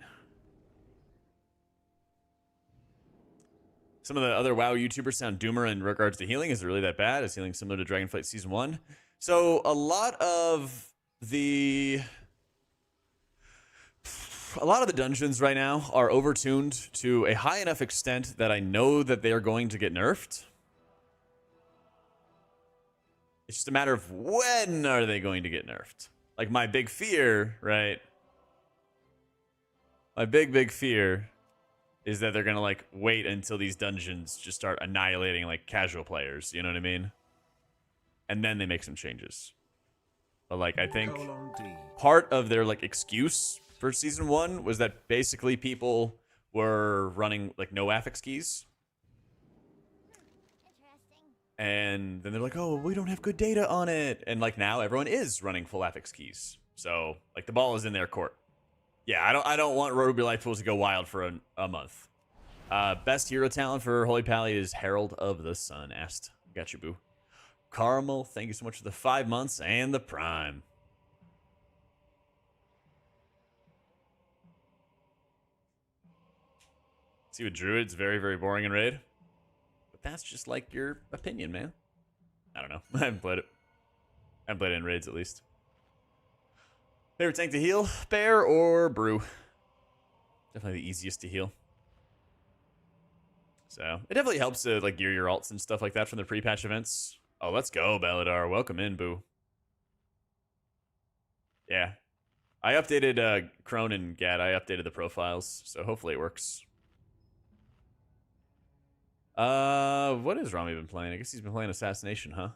Some of the other WoW YouTubers sound doomer in regards to healing. Is it really that bad? Is healing similar to Dragonflight Season 1? So, a lot of the dungeons right now are overtuned to a high enough extent that I know that they are going to get nerfed. It's just a matter of when are they going to get nerfed. Like, my big fear, right? My big fear is that they're going to, like, wait until these dungeons just start annihilating, like, casual players. You know what I mean? And then they make some changes. But, like, I think part of their, like, excuse for Season 1 was that basically people were running, like, no affix keys. And then they're like, oh, we don't have good data on it. And, like, now everyone is running full affix keys. So, like, the ball is in their court. Yeah, I don't want Ruby Life Pools to go wild for a month. Best hero talent for Holy Pally is Herald of the Sun. Asked. Got you, boo. Caramel, thank you so much for the 5 months and the Prime. See, with Druid's very, very boring in raid. But that's just like your opinion, man. I don't know. I haven't played it. I haven't played it in raids, at least. Favorite tank to heal? Bear or Brew? Definitely the easiest to heal. So, it definitely helps to, like, gear your alts and stuff like that from the pre-patch events. Oh, let's go, Baladar. Welcome in, boo. Yeah. I updated Crone and Gad. I updated the profiles, so hopefully it works. What has Rami been playing? I guess he's been playing Assassination, huh?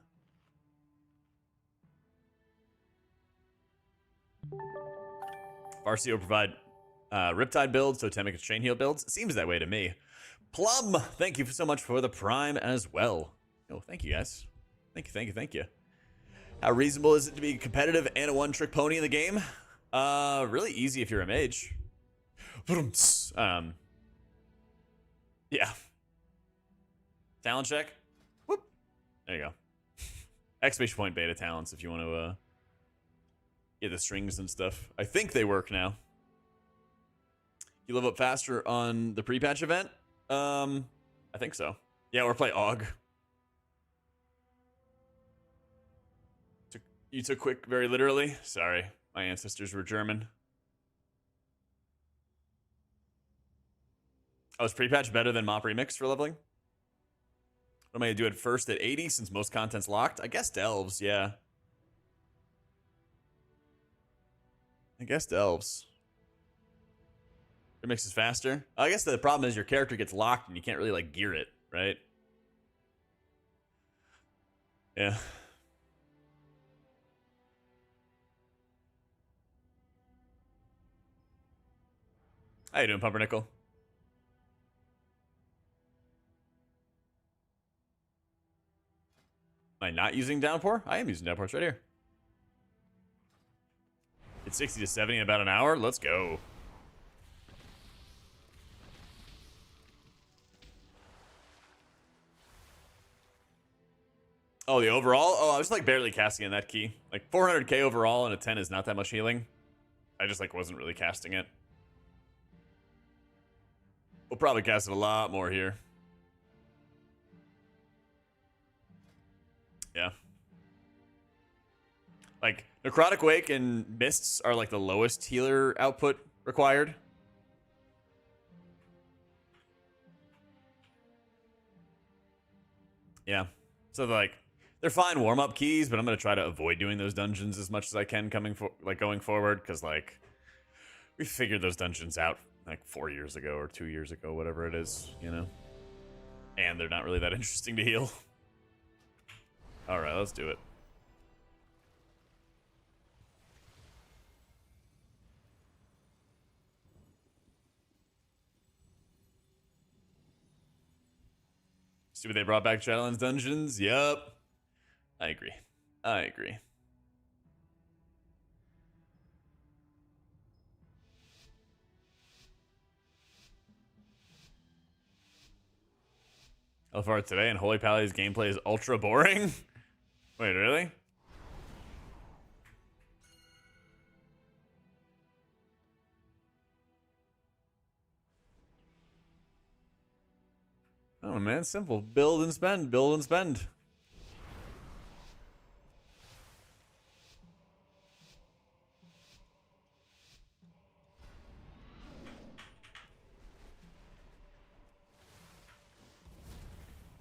Farseer will provide Riptide builds, Totemic and Chain Heal builds. It seems that way to me. Plum, thank you so much for the Prime as well. Oh, thank you, guys. Thank you. How reasonable is it to be competitive and a one-trick pony in the game? Really easy if you're a mage. Yeah. Talent check. Whoop. There you go. Exclamation point beta talents if you want to get the strings and stuff. I think they work now. You level up faster on the pre-patch event? I think so. Yeah, or play Aug. You took quick very literally? Sorry, my ancestors were German. Oh, is pre-patch better than Mop Remix for leveling? What am I going to do at first at 80 since most content's locked? I guess Delves, yeah. I guess Delves. Remix is faster. I guess the problem is your character gets locked and you can't really like gear it, right? Yeah. How you doing, Pumpernickel? Am I not using Downpour? I am using Downpour. It's right here. It's 60 to 70 in about an hour. Let's go. Oh, the overall? Oh, I was like barely casting in that key. Like 400k overall and a 10 is not that much healing. I just like wasn't really casting it. We'll probably cast it a lot more here. Yeah. Like, Necrotic Wake and Mists are like the lowest healer output required. Yeah. So they're fine warm-up keys, but I'm gonna try to avoid doing those dungeons as much as I can going forward, because like we figured those dungeons out like 4 years ago or 2 years ago, whatever it is, you know. And they're not really that interesting to heal. All right, let's do it. See what they brought back Shadowlands dungeons? Yup. I agree. I agree. How far today and HPally's gameplay is ultra boring? Wait, really? Oh man, simple. Build and spend, build and spend.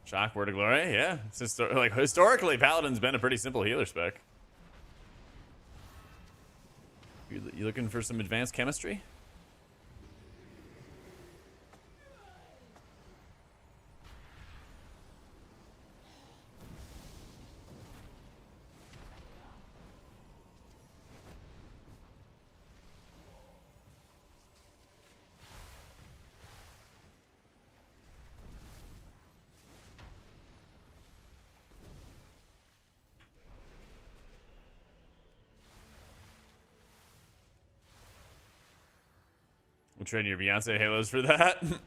Shock, Word of Glory, yeah. It's just, like historically, Paladin's been a pretty simple healer spec. You looking for some advanced chemistry? We'll trade your Beyonce Halos for that. And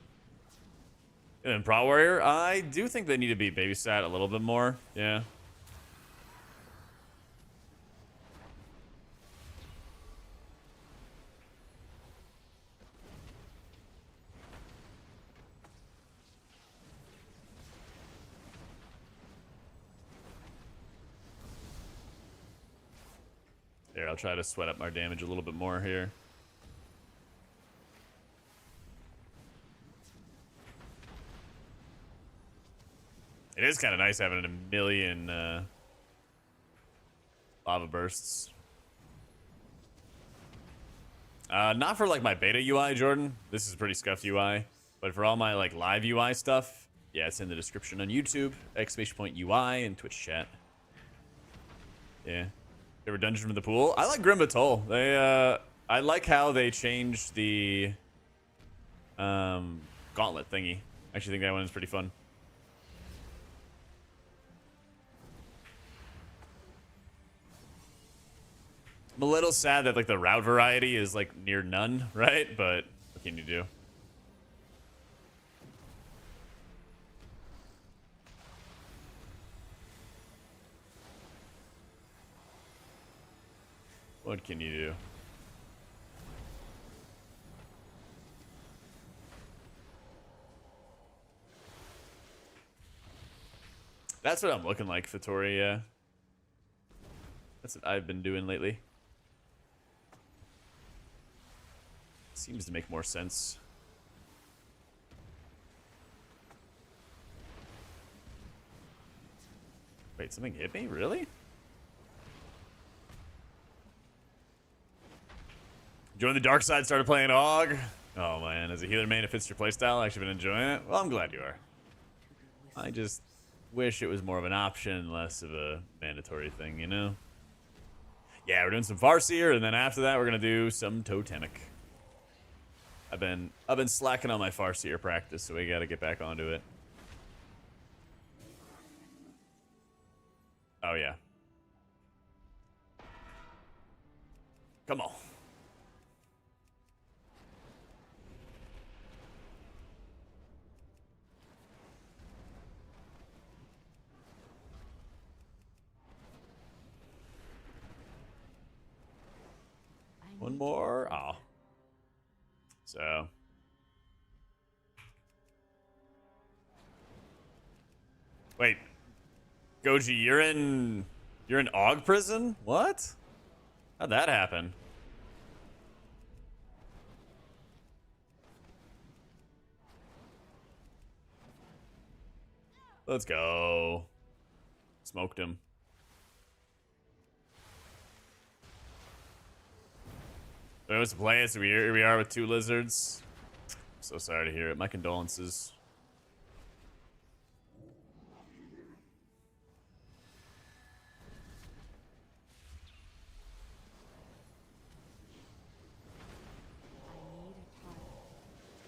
then Pro Warrior, I do think they need to be babysat a little bit more. Yeah. There, I'll try to sweat up our damage a little bit more here. It is kind of nice having a million lava bursts. Not for like my beta UI, Jordan. This is pretty scuffed UI. But for all my like live UI stuff, yeah, it's in the description on YouTube, !UI, and Twitch chat. Yeah. Favorite dungeon from the pool? I like Grim Atoll. I like how they changed the gauntlet thingy. I actually think that one is pretty fun. I'm a little sad that like the route variety is like near none, right? But what can you do? What can you do? That's what I'm looking like, Fattori, yeah. That's what I've been doing lately. Seems to make more sense. Wait, something hit me? Really? Joined the dark side, started playing Aug. Oh man, as a healer main, it fits your playstyle. I've actually been enjoying it. Well, I'm glad you are. I just wish it was more of an option, less of a mandatory thing, you know? Yeah, we're doing some Farseer, and then after that, we're gonna do some Totemic. I've been slacking on my Farseer practice, so we gotta get back onto it. Oh yeah. Come on. One more. Oh. So. Wait. Goji, you're in Aug prison? What? How'd that happen? Let's go. Smoked him. It was to play it, so here we are with 2 lizards. So sorry to hear it. My condolences.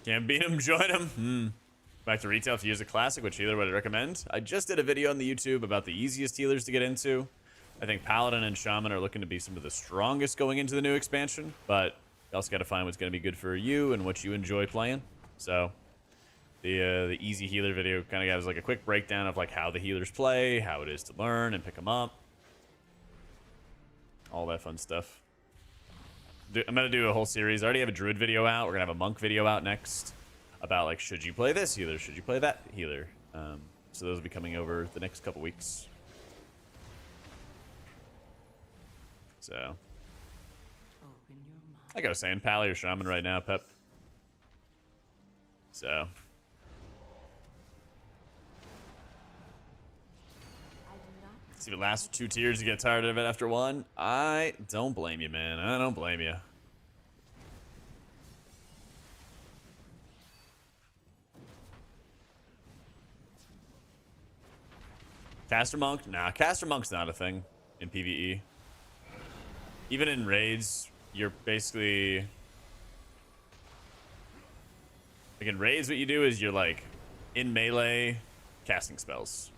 Can't beat him, join him. Back to retail if you use a classic, which healer would I recommend? I just did a video on the YouTube about the easiest healers to get into. I think Paladin and Shaman are looking to be some of the strongest going into the new expansion, but you also got to find what's going to be good for you and what you enjoy playing. So the easy healer video kind of gives like a quick breakdown of like how the healers play, how it is to learn and pick them up, all that fun stuff. I'm gonna do a whole series. I already have a Druid video out. We're gonna have a Monk video out next about like, should you play this healer? Should you play that healer? So those will be coming over the next couple weeks. So, like I was saying, Pally or Shaman right now, Pep. So. See, if it lasts 2 tiers, you get tired of it after 1. I don't blame you, man. I don't blame you. Caster Monk? Nah, Caster Monk's not a thing in PvE. Even in raids, you're basically... Like in raids, what you do is you're like in melee casting spells.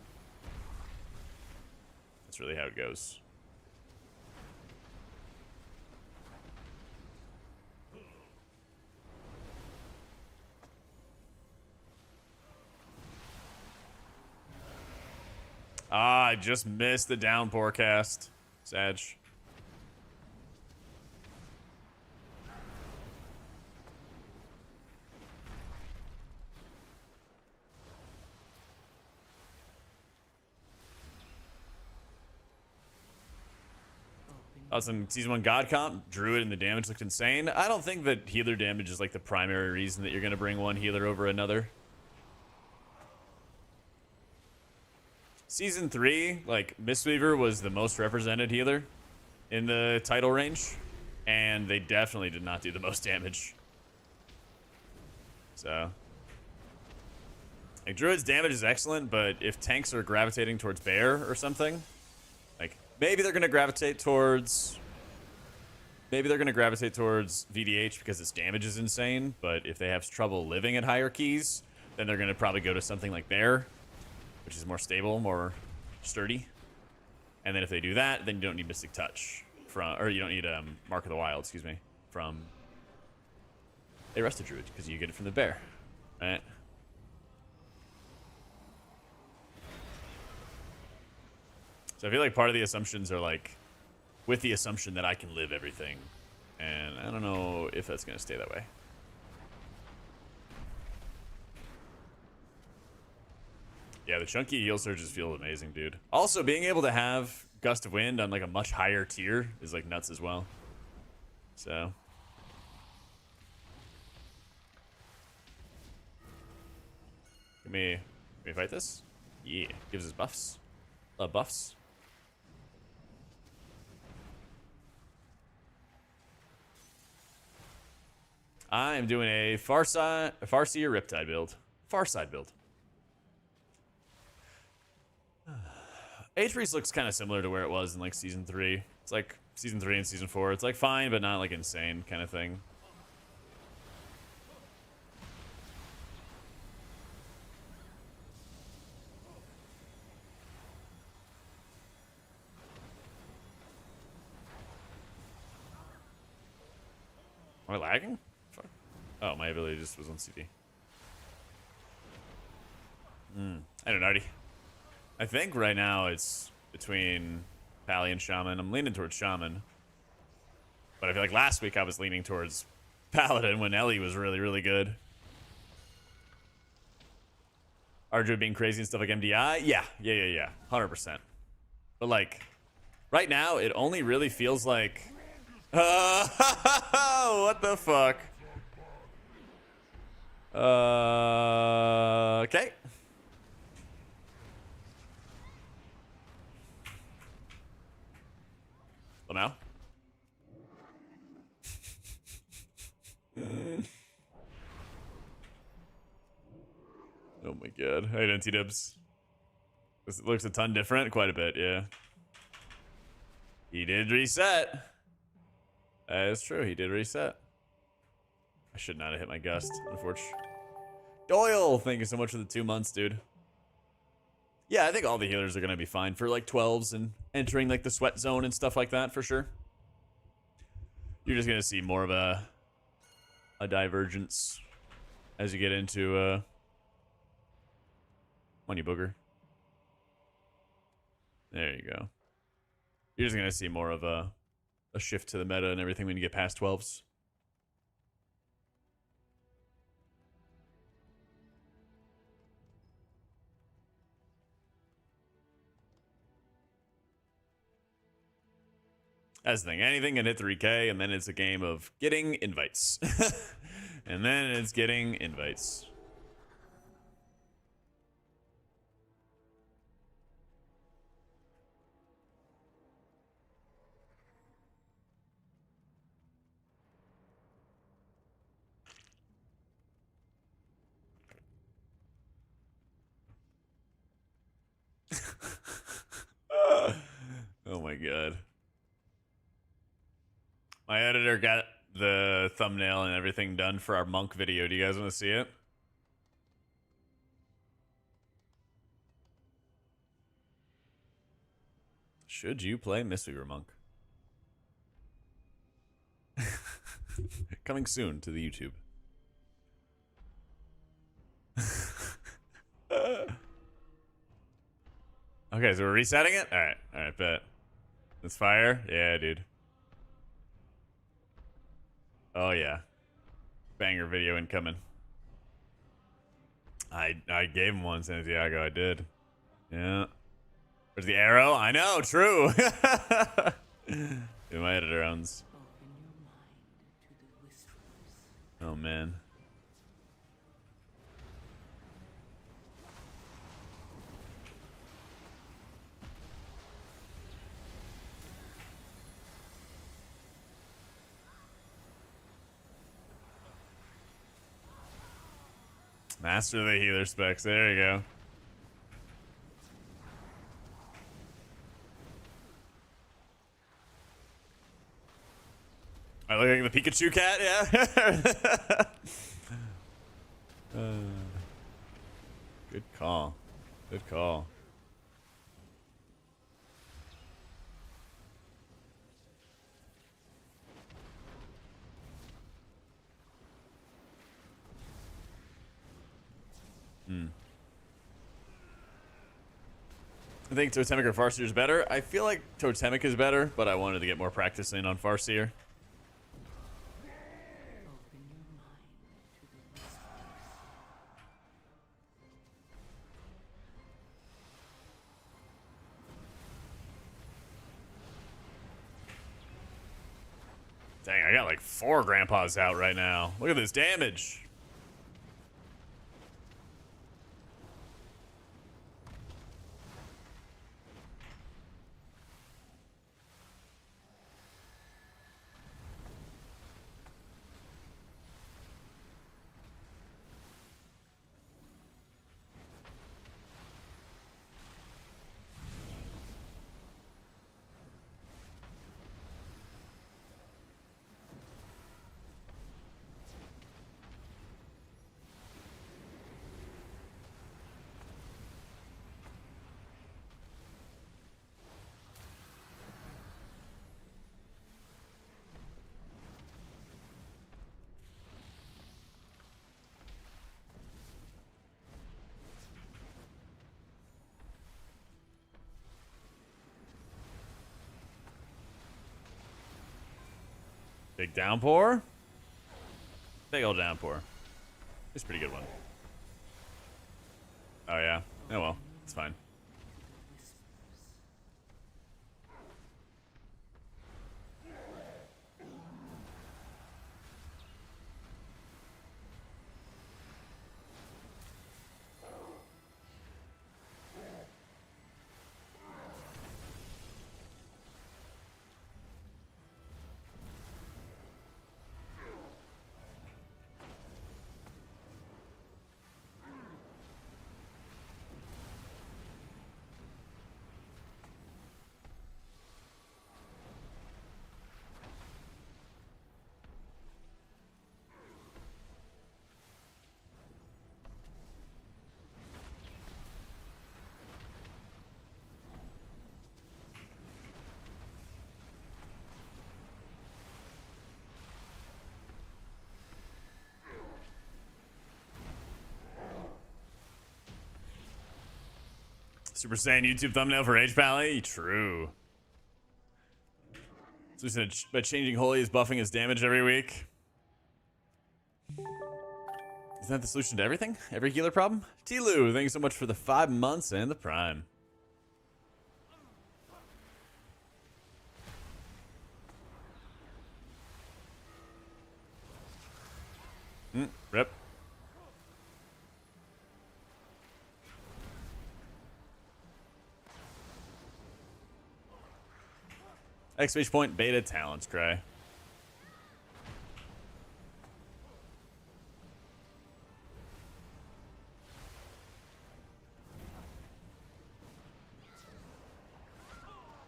That's really how it goes. Ah, I just missed the downpour cast. Sag. Awesome. Season 1 God comp, Druid, and the damage looked insane. I don't think that healer damage is like the primary reason that you're going to bring one healer over another. Season 3, like, Mistweaver was the most represented healer in the title range, and they definitely did not do the most damage. So, like, Druid's damage is excellent, but if tanks are gravitating towards Bear or something, like, maybe they're going to gravitate towards VDH because its damage is insane, but if they have trouble living at higher keys, then they're going to probably go to something like Bear, which is more stable, more sturdy. And then if they do that, then you don't need Mystic Touch from, or you don't need Mark of the Wild, excuse me, from a Rusted Druid, because you get it from the Bear, right? So I feel like part of the assumptions are like, with the assumption that I can live everything. And I don't know if that's going to stay that way. Yeah, the chunky heal surges feel amazing, dude. Also, being able to have Gust of Wind on like a much higher tier is like nuts as well. So. Can we fight this? Yeah, gives us buffs. Buffs. I am doing a Farseer Riptide build. Farside build. H-Priest looks kind of similar to where it was in like season 3. It's like season 3 and season 4. It's like fine, but not like insane kind of thing. Am I lagging? Fuck. Oh, my ability just was on CD. I don't know, Artie. I think right now it's between Pally and Shaman. I'm leaning towards Shaman. But I feel like last week I was leaning towards Paladin when Ellie was really, really good. Druid being crazy and stuff like MDI? Yeah. 100%. But like, right now, it only really feels like... what the fuck? Okay. Well, now. Oh my god. Hey, NT-dubs. This looks a ton different. Quite a bit, yeah. He did reset. That is true. He did reset. I should not have hit my gust, unfortunately. Doyle, thank you so much for the 2 months, dude. Yeah, I think all the healers are going to be fine for like 12s and entering like the sweat zone and stuff like that for sure. You're just going to see more of a divergence as you get into money booger. There you go. You're just going to see more of a shift to the meta and everything when you get past 12s. That's the thing. Anything can hit 3K, and then it's a game of getting invites. And then it's getting invites. Oh my god. My editor got the thumbnail and everything done for our monk video. Do you guys want to see it? Should you play Mistweaver Monk? Coming soon to the YouTube. Okay, so we're resetting it? Alright, bet. Let's fire? Yeah, dude. Oh, yeah. Banger video incoming. I gave him one, Santiago. I did. Yeah. Where's the arrow? I know, true. Dude, my editor owns. Oh, man. Master the healer specs. There you go. I look like the Pikachu cat, yeah. Good call. Good call. I think Totemic or Farseer is better. I feel like Totemic is better, but I wanted to get more practice in on Farseer. Open your mind to the whispers. Dang, I got like 4 grandpas out right now. Look at this damage. Big downpour. Big old downpour. It's a pretty good one. Oh yeah. Oh well. It's fine. Super Saiyan YouTube thumbnail for HPally? True. So he said by changing Holy is buffing his damage every week. Isn't that the solution to everything? Every healer problem? Tilu, thank you so much for the 5 months and the Prime. Rip. Exclamation point beta talents, Cray.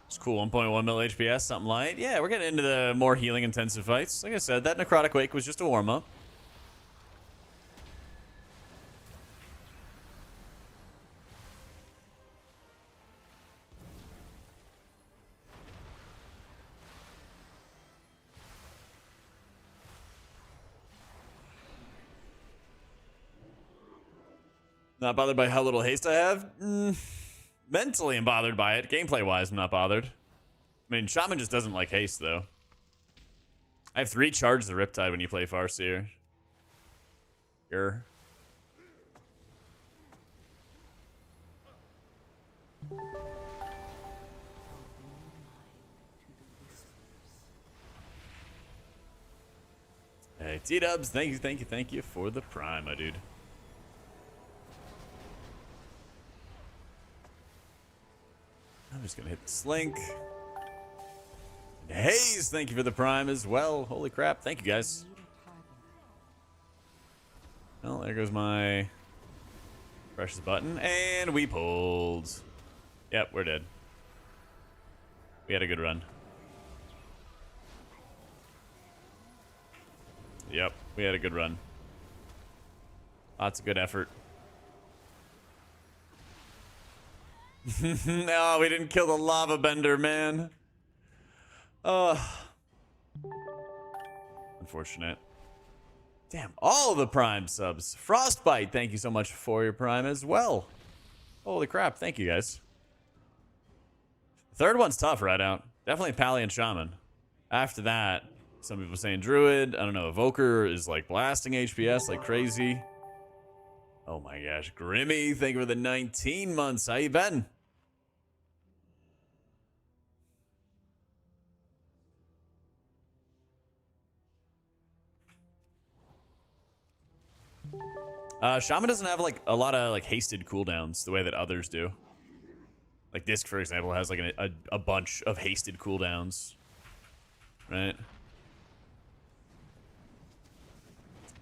It's cool. 1.1 mil HPS, something light. Yeah, we're getting into the more healing intensive fights. Like I said, that Necrotic Wake was just a warm up. Not bothered by how little haste I have? Mentally I'm bothered by it. Gameplay-wise, I'm not bothered. I mean, Shaman just doesn't like haste, though. I have 3 charges of Riptide when you play Farseer. Grr. Hey, T-Dubs, thank you for the Prime, my dude. I'm just gonna hit the slink. And Hayes, thank you for the Prime as well. Holy crap, thank you guys. Well, there goes my precious button, and we pulled. Yep, we're dead. We had a good run. Yep, we had a good run. Lots of good effort. No, we didn't kill the lava bender, man. Unfortunate. Damn, all the Prime subs. Frostbite, thank you so much for your Prime as well. Holy crap, thank you guys. Third one's tough right out. Definitely Pally and Shaman. After that, some people saying Druid. I don't know. Evoker is like blasting HPS like crazy. Oh my gosh. Grimmy, thank you for the 19 months. How you been? Shaman doesn't have like a lot of like hasted cooldowns the way that others do. Like Disc, for example, has like a bunch of hasted cooldowns. Right?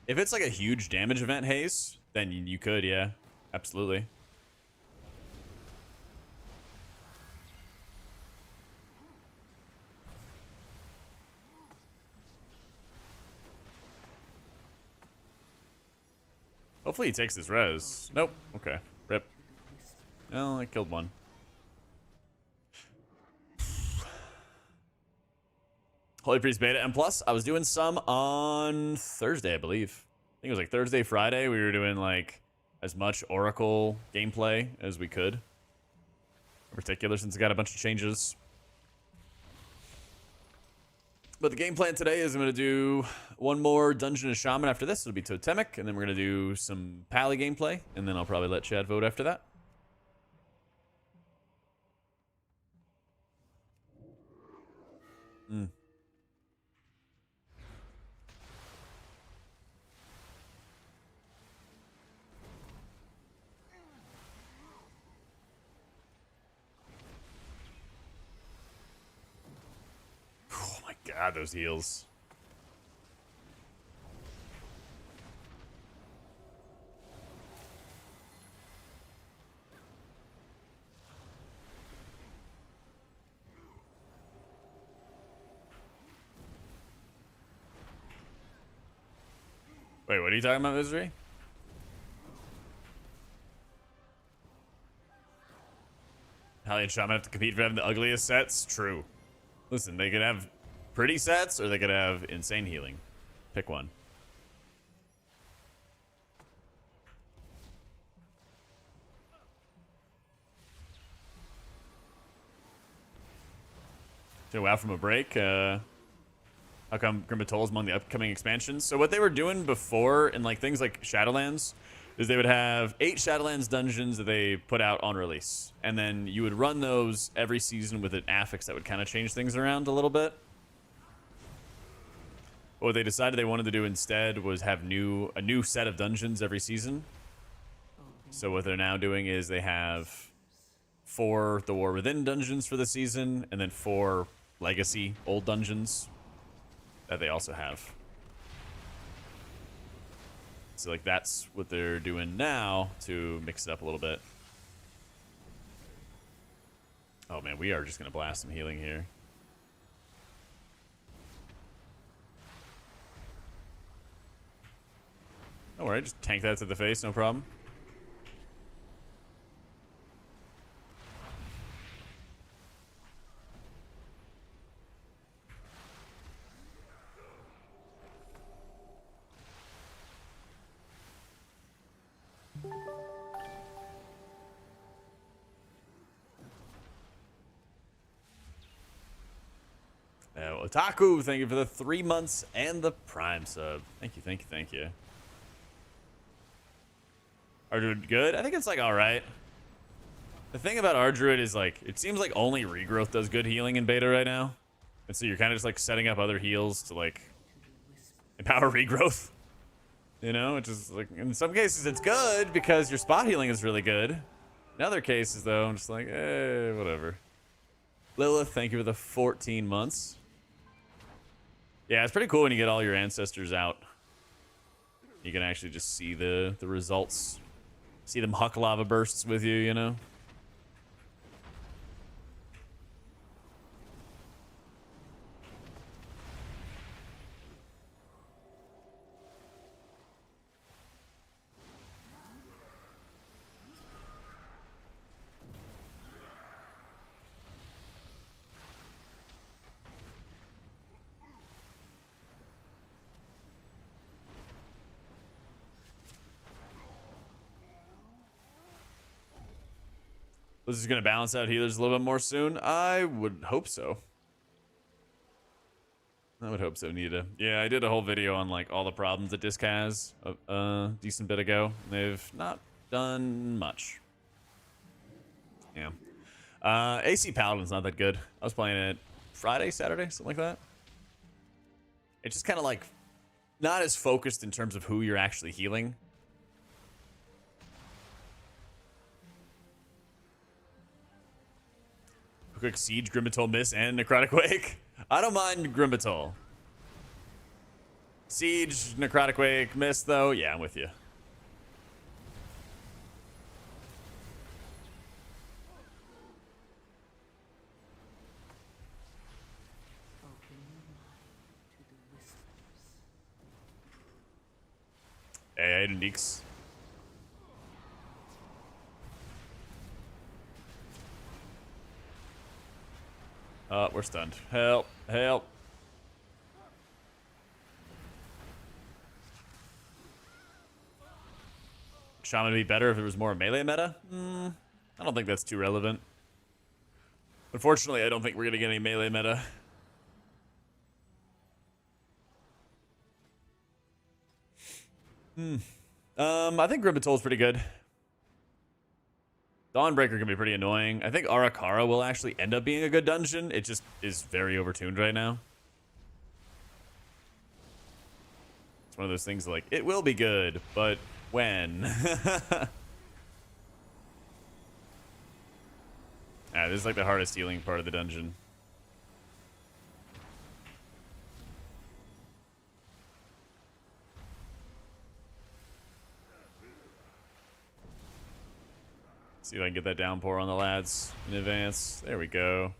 If it's like a huge damage event haste, then you could, yeah. Absolutely. Hopefully he takes this res. Nope. Okay. Rip. Well, I killed one. Holy Priest beta. And plus, I was doing some on Thursday, I believe. I think it was like Thursday, Friday. We were doing like as much Oracle gameplay as we could. In particular, since it got a bunch of changes. But the game plan today is I'm going to do one more Dungeon of Shaman after this. It'll be Totemic. And then we're going to do some Pally gameplay. And then I'll probably let Chad vote after that. Oh my god, those heals. Wait, what are you talking about, Misery? Pally and Shaman have to compete for having the ugliest sets? True. Listen, they could have pretty sets or they could have insane healing. Pick one. So wow from a break. How come Grimatoll is among the upcoming expansions? So what they were doing before in like things like Shadowlands is they would have 8 Shadowlands dungeons that they put out on release. And then you would run those every season with an affix that would kind of change things around a little bit. But what they decided they wanted to do instead was have a new set of dungeons every season. So what they're now doing is they have 4 The War Within dungeons for the season, and then 4 Legacy old dungeons that they also have. So like that's what they're doing now to mix it up a little bit. Oh man, we are just gonna blast some healing here. Don't worry, just tank that to the face, no problem. Otaku, thank you for the 3 months and the Prime sub. Thank you, thank you, thank you. Our Druid good? I think it's like alright. The thing about our Druid is like, it seems like only regrowth does good healing in beta right now. And so you're kind of just like setting up other heals to like empower regrowth. You know, which is like, in some cases it's good because your spot healing is really good. In other cases though, I'm just like, whatever. Lilith, thank you for the 14 months. Yeah, it's pretty cool when you get all your ancestors out. You can actually just see the results. See them huck lava bursts with you, you know? Was this going to balance out healers a little bit more soon? I would hope so. I would hope so, Nita. Yeah, I did a whole video on like all the problems that Disc has a decent bit ago. They've not done much. Yeah. AC Paladin's not that good. I was playing it Friday, Saturday, something like that. It's just kind of like not as focused in terms of who you're actually healing. Quick Siege, Grimbatol Miss, and Necrotic Wake. I don't mind Grimbatol. Siege, Necrotic Wake, Miss, though. Yeah, I'm with you. Open your mind to the whispers. Hey, Neeks. We're stunned. Help, help. Shaman would be better if it was more melee meta? I don't think that's too relevant. Unfortunately, I don't think we're going to get any melee meta. I think Grimbatol's pretty good. Dawnbreaker can be pretty annoying. I think Arakara will actually end up being a good dungeon. It just is very overtuned right now. It's one of those things like, it will be good, but when? This is like the hardest healing part of the dungeon. See if I can get that downpour on the lads in advance. There we go.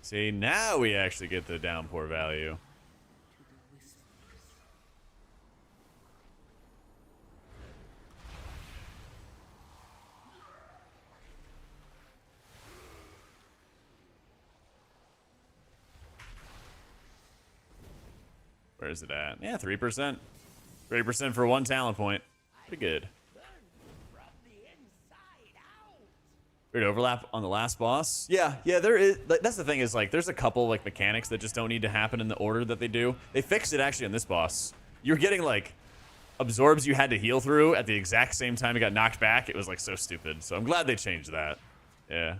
See, now we actually get the downpour value. Where is it at? Yeah, 3%. 3% for one talent point. Pretty good. Weird overlap on the last boss. Yeah, there is. That's the thing is, like, there's a couple, like, mechanics that just don't need to happen in the order that they do. They fixed it, actually, on this boss. You're getting, like, absorbs you had to heal through at the exact same time you got knocked back. It was, like, so stupid. So I'm glad they changed that. Yeah.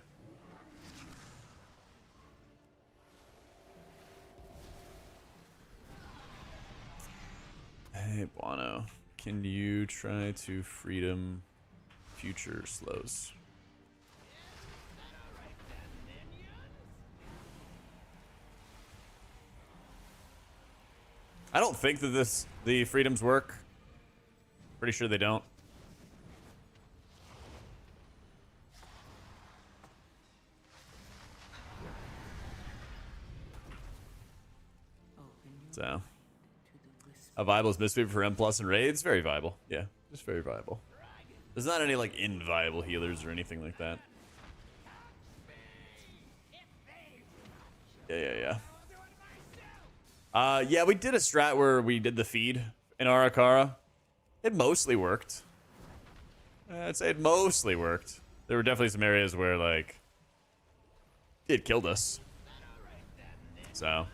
Hey, Buono. Can you try to freedom future slows? I don't think that the freedoms work. Pretty sure they don't. So, a viable is misfit for M+ and raids. Very viable. Yeah, just very viable. There's not any like inviable healers or anything like that. Yeah. Yeah, we did a strat where we did the feed in Arakara. It mostly worked. I'd say it mostly worked. There were definitely some areas where, like, it killed us. So.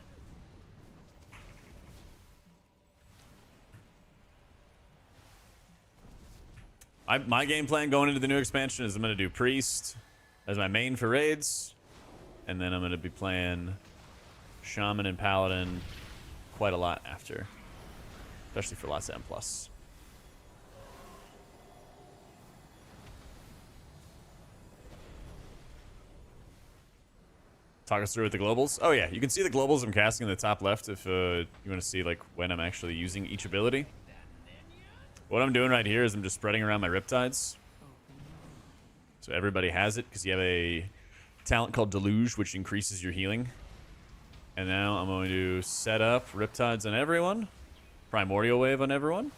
My game plan going into the new expansion is I'm going to do Priest as my main for raids. And then I'm going to be playing Shaman and Paladin quite a lot after. Especially for lots of M+. Talk us through with the globals. Oh yeah, you can see the globals I'm casting in the top left if you want to see like when I'm actually using each ability. What I'm doing right here is I'm just spreading around my Riptides. So everybody has it because you have a talent called Deluge, which increases your healing. And now I'm going to set up Riptides on everyone, Primordial Wave on everyone,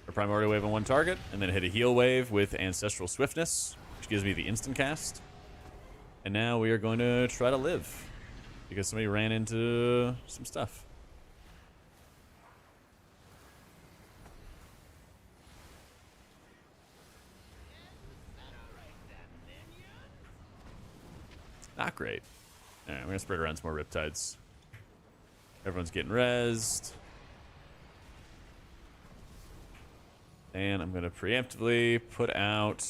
or Primordial Wave on one target, and then hit a heal wave with Ancestral Swiftness, which gives me the instant cast. And now we are going to try to live. because somebody ran into some stuff. Not great. All right, we're gonna spread around some more Riptides. Everyone's getting rezzed. And I'm gonna preemptively put out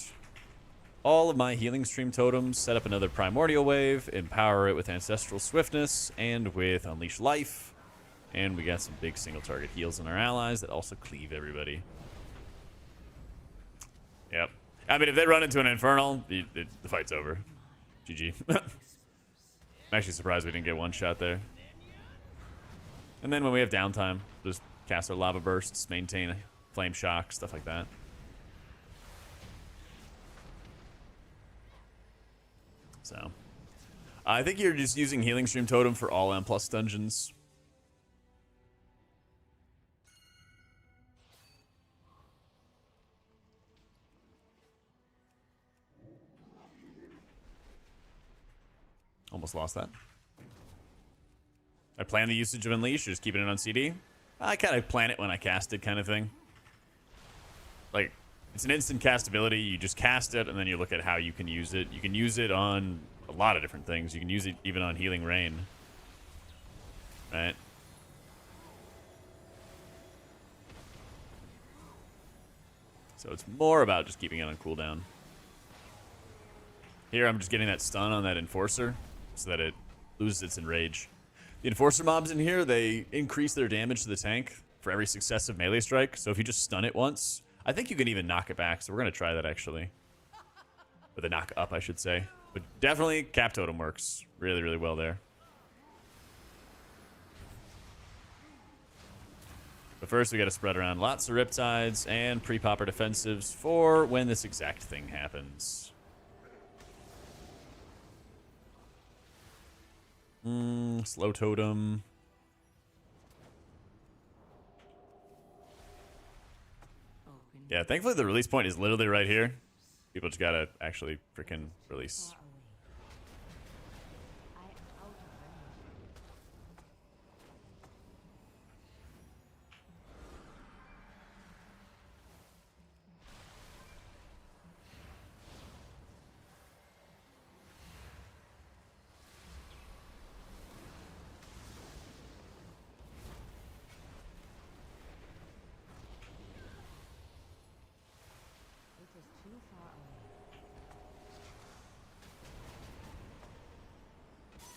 all of my healing stream totems, set up another primordial wave, empower it with ancestral swiftness and with unleash life. And we got some big single target heals on our allies that also cleave everybody. Yep. I mean, if they run into an infernal, the fight's over. GG. I'm actually surprised we didn't get one shot there. And then when we have downtime, just cast our lava bursts, maintain flame shock, stuff like that. So, I think you're just using healing stream totem for all M+ dungeons. Almost lost that. I plan the usage of Unleash, or just keeping it on CD. I kind of plan it when I cast it, kind of thing. Like, it's an instant cast ability. You just cast it, and then you look at how you can use it. You can use it on a lot of different things. You can use it even on Healing Rain. Right? So it's more about just keeping it on cooldown. Here, I'm just getting that stun on that Enforcer so that it loses its enrage. The Enforcer mobs in here, they increase their damage to the tank for every successive melee strike. So if you just stun it once, I think you can even knock it back. So we're going to try that, actually. Or the knock up, I should say. But definitely, Cap Totem works really, really well there. But first, we got to spread around lots of Riptides and pre-popper defensives for when this exact thing happens. Slow Totem. Yeah, thankfully the release point is literally right here. People just gotta actually freaking release.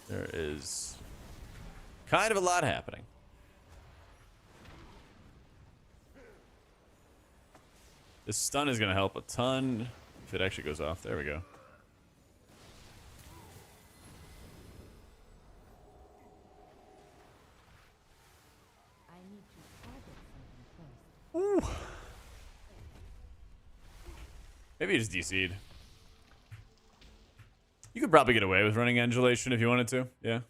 There is kind of a lot happening. This stun is going to help a ton if it actually goes off. There we go. Ooh. Maybe you just DC'd. You could probably get away with running Angulation if you wanted to. Yeah.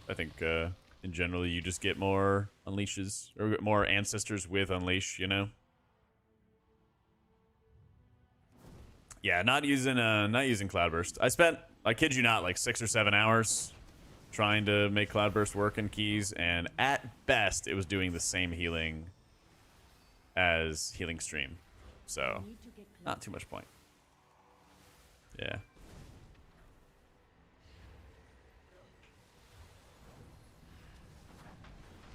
I think in general you just get more Unleashes or more Ancestors with Unleash, you know? Yeah, not using Cloudburst. I spent, I kid you not, like 6 or 7 hours trying to make Cloudburst work in keys, and at best it was doing the same healing as Healing Stream. So, not too much point. Yeah.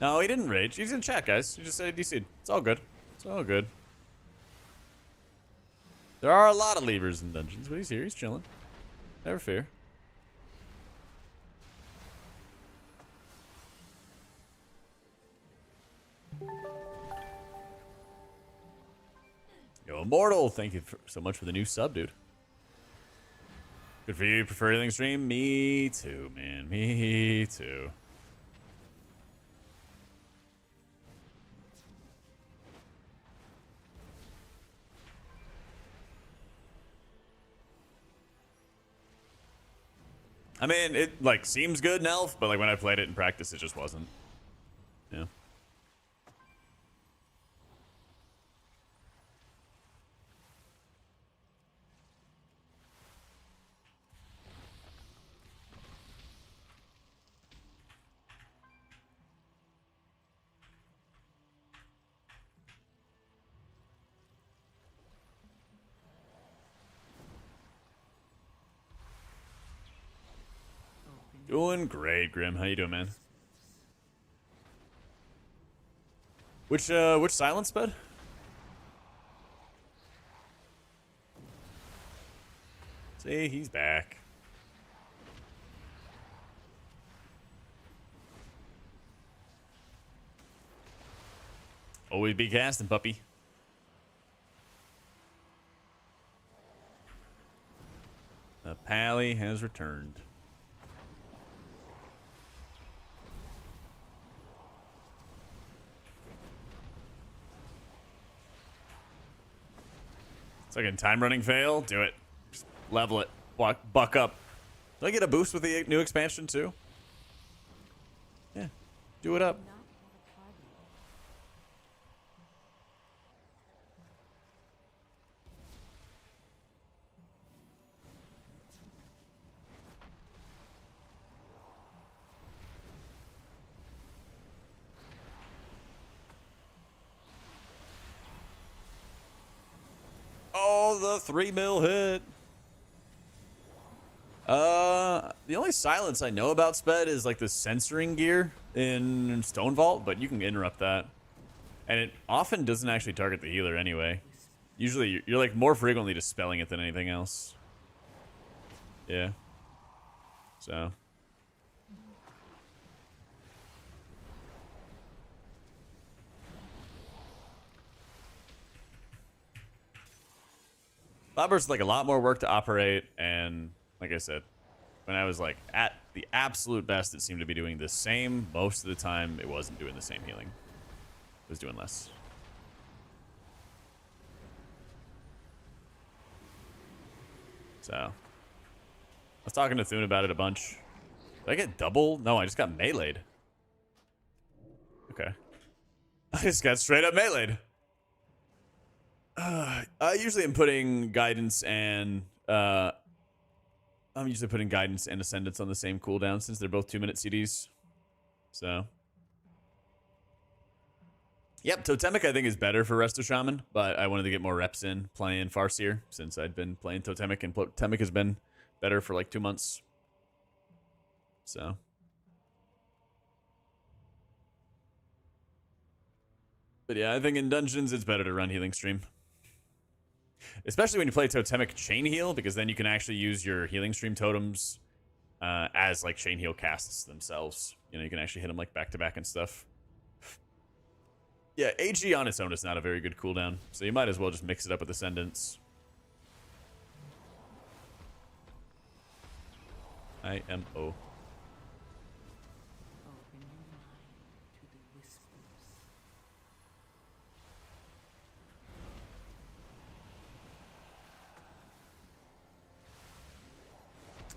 No, he didn't rage. He's in chat, guys. He just said he DC'd. It's all good. It's all good. There are a lot of levers in dungeons, but he's here. He's chilling. Never fear. Yo, Immortal, thank you so much for the new sub, dude. Good for you. You prefer Healing Stream? Me too, man. Me too. I mean, it, like, seems good in Elf, but, like, when I played it in practice, it just wasn't. Yeah. Doing great, Grim. How you doing, man? Which silence, bud? See, he's back. Always be casting, puppy. The Pally has returned. Second time running fail. Do it. Just level it. Buck up. Do I get a boost with the new expansion too? Yeah. Do it up. Oh, the 3 mil hit. The only silence I know about Sped is like the censoring gear in Stone Vault, but you can interrupt that. And it often doesn't actually target the healer anyway. Usually you're like more frequently dispelling it than anything else. Yeah. So. Cloudburst is like a lot more work to operate, and like I said, when I was like at the absolute best, it seemed to be doing the same. Most of the time, it wasn't doing the same healing. It was doing less. So, I was talking to Thune about it a bunch. Did I get double? No, I just got meleeed. Okay. I just got straight up meleeed. I usually am putting guidance and ascendance on the same cooldown since they're both 2-minute CDs. So, yep, Totemic I think is better for Resto Shaman, but I wanted to get more reps in playing Farseer since I'd been playing Totemic, and Totemic has been better for like 2 months. So. But yeah, I think in dungeons it's better to run healing stream. Especially when you play Totemic Chain Heal, because then you can actually use your healing stream totems as like Chain Heal casts themselves. You know, you can actually hit them like back to back and stuff. Yeah, AG on its own is not a very good cooldown, so you might as well just mix it up with Ascendance. IMO.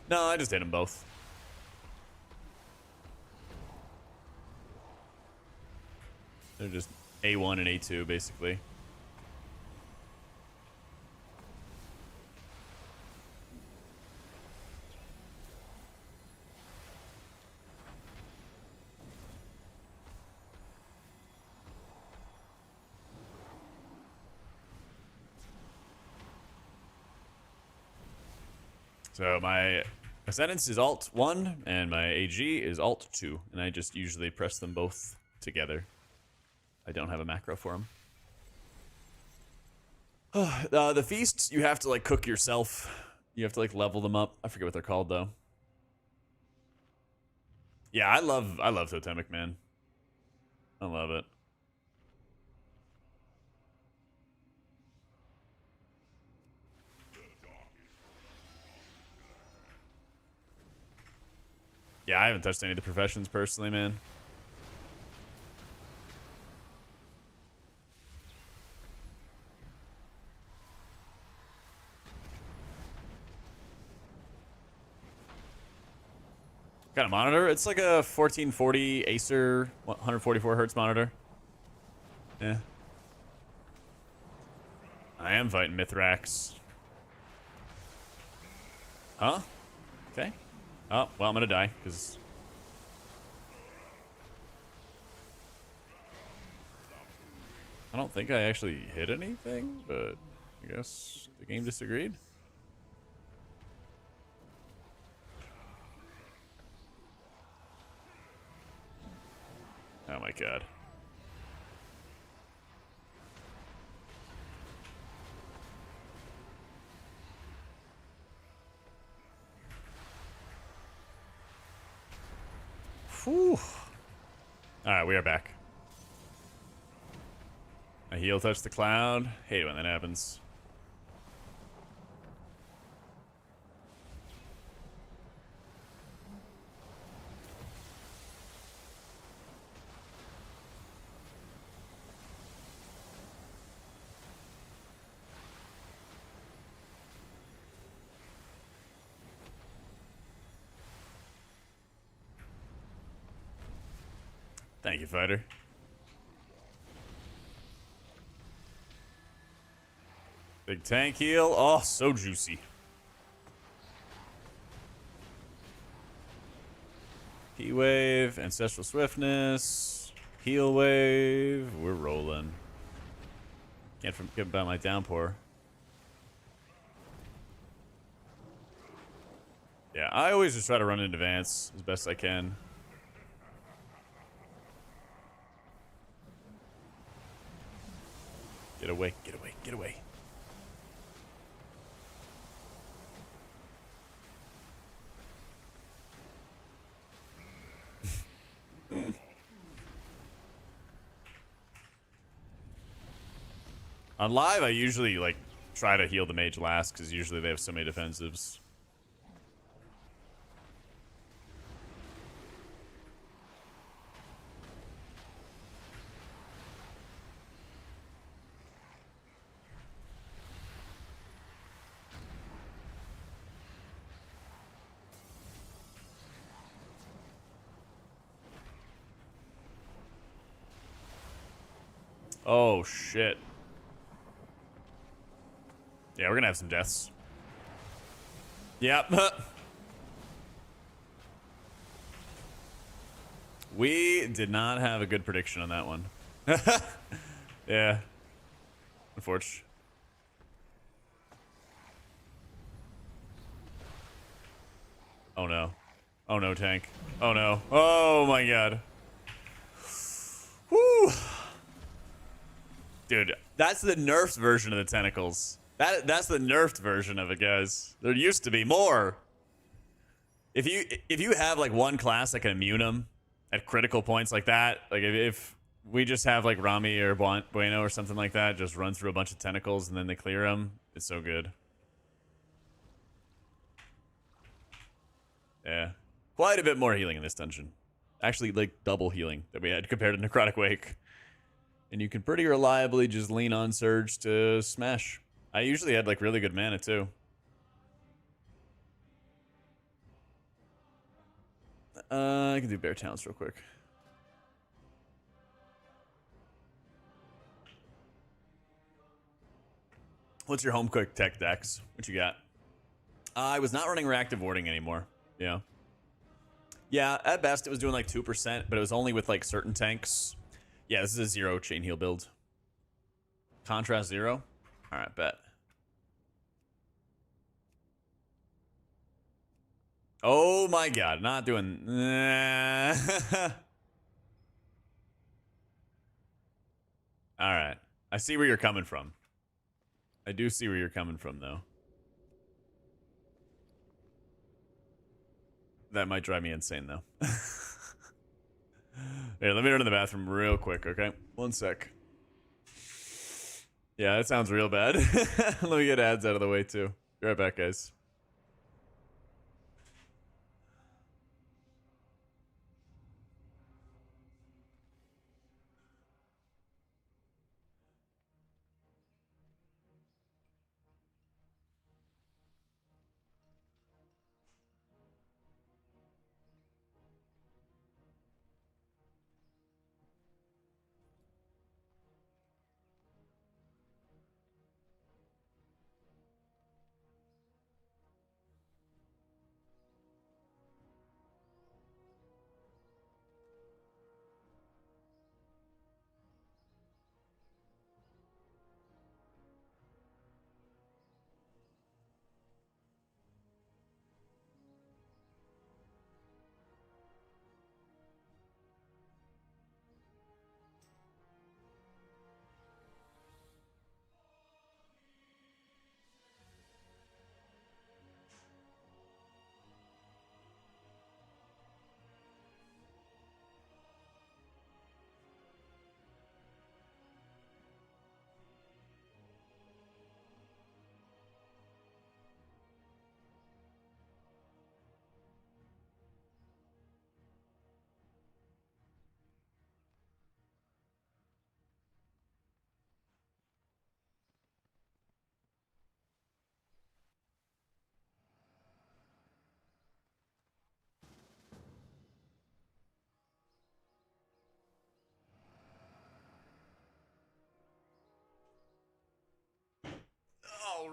No, I just hit them both. They're just A1 and A2, basically. So my Ascendance is Alt 1, and my AG is Alt 2, and I just usually press them both together. I don't have a macro for them. The feasts, you have to like cook yourself. You have to like level them up. I forget what they're called though. Yeah, I love Totemic, man. I love it. Yeah, I haven't touched any of the professions personally, man. Got a monitor? It's like a 1440 Acer 144 hertz monitor. Yeah. I am fighting Mithrax. Huh? Okay. Oh, well, I'm gonna die, because... I don't think I actually hit anything, but I guess the game disagreed. Oh my god. Whew. Alright, we are back. A heal touch the cloud. Hate it when that happens. Thank you, fighter. Big tank heal. Oh, so juicy. Heat wave, ancestral swiftness, heal wave. We're rolling. Can't forget about my downpour. Yeah, I always just try to run in advance as best I can. Get away, get away, get away. On live, I usually like try to heal the mage last because usually they have so many defensives. Oh shit. Yeah, we're gonna have some deaths. Yep. We did not have a good prediction on that one. Yeah. Unfortunate. Oh no. Oh no, tank. Oh no. Oh my god. Whew. Dude, that's the nerfed version of the tentacles. That's the nerfed version of it, guys. There used to be more. If you have like one class that can immune them at critical points like that, like if we just have like Rami or Bueno or something like that, just run through a bunch of tentacles and then they clear them, it's so good. Yeah, quite a bit more healing in this dungeon. Actually, like double healing that we had compared to Necrotic Wake. And you can pretty reliably just lean on Surge to smash. I usually had like really good mana too. I can do Bear Talents real quick. What's your home cook tech, Dex? What you got? I was not running reactive warding anymore. Yeah. Yeah, at best it was doing like 2%, but it was only with like certain tanks. Yeah, this is a 0 chain heal build. Contrast 0? Alright, bet. Oh my god, not doing... Alright. I see where you're coming from. I do see where you're coming from, though. That might drive me insane, though. Here, let me run to the bathroom real quick, okay? One sec. Yeah, that sounds real bad. Let me get ads out of the way, too. Be right back, guys.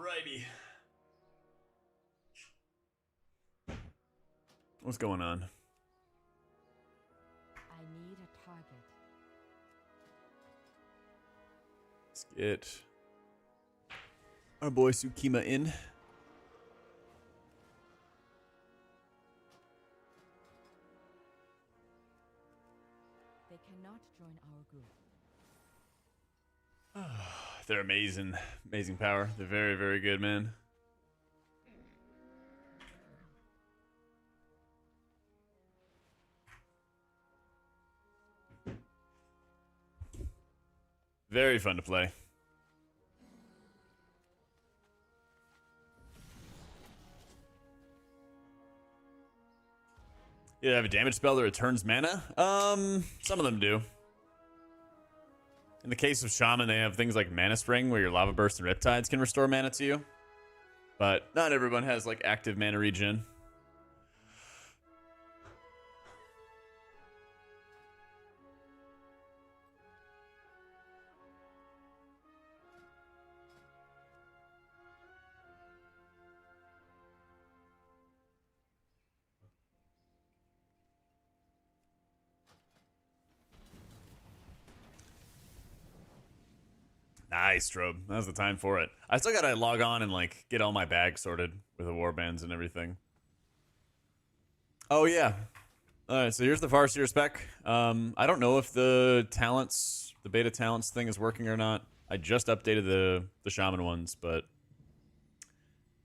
Alrighty. What's going on? I need a target. Let's get our boy Tsukima in. They cannot join our group. They're amazing. Amazing power. They're very, very good, man. Very fun to play. Yeah, they have a damage spell that returns mana. Some of them do. In the case of Shaman, they have things like Mana Spring, where your Lava Burst and Riptides can restore mana to you. But not everyone has like active mana regen. Nice, Strobe. Now's the time for it. I still gotta log on and like get all my bags sorted with the warbands and everything. Oh yeah. Alright, so here's the Farseer spec. I don't know if the talents, the beta talents thing is working or not. I just updated the Shaman ones, but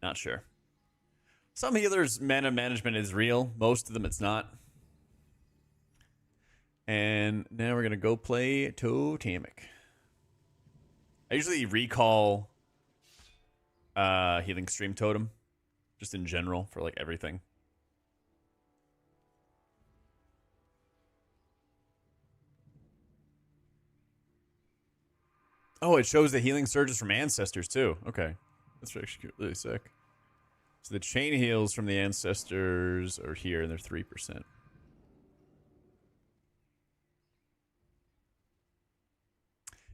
not sure. Some healers' mana management is real. Most of them it's not. And now we're gonna go play Totemic. I usually recall Healing Stream Totem, just in general, for like everything. Oh, it shows the healing surges from ancestors too. Okay, that's actually really sick. So the chain heals from the ancestors are here, and they're 3%.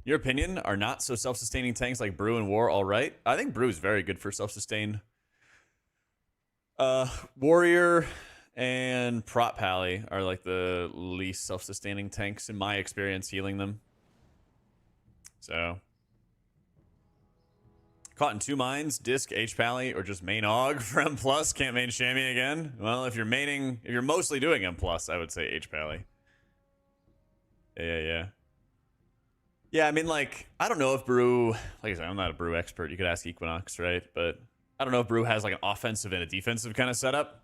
Your opinion, are not so self-sustaining tanks like Brew and War all right? I think Brew is very good for self-sustain. Warrior and HPally are like the least self-sustaining tanks in my experience healing them. So. Caught in two minds, Disc, HPally, or just main Aug for M+, can't main Chamois again? Well, if you're mostly doing M+, I would say HPally. Yeah. Yeah, I mean, like, I don't know if Brew, like I said, I'm not a Brew expert. You could ask Equinox, right? But I don't know if Brew has like an offensive and a defensive kind of setup.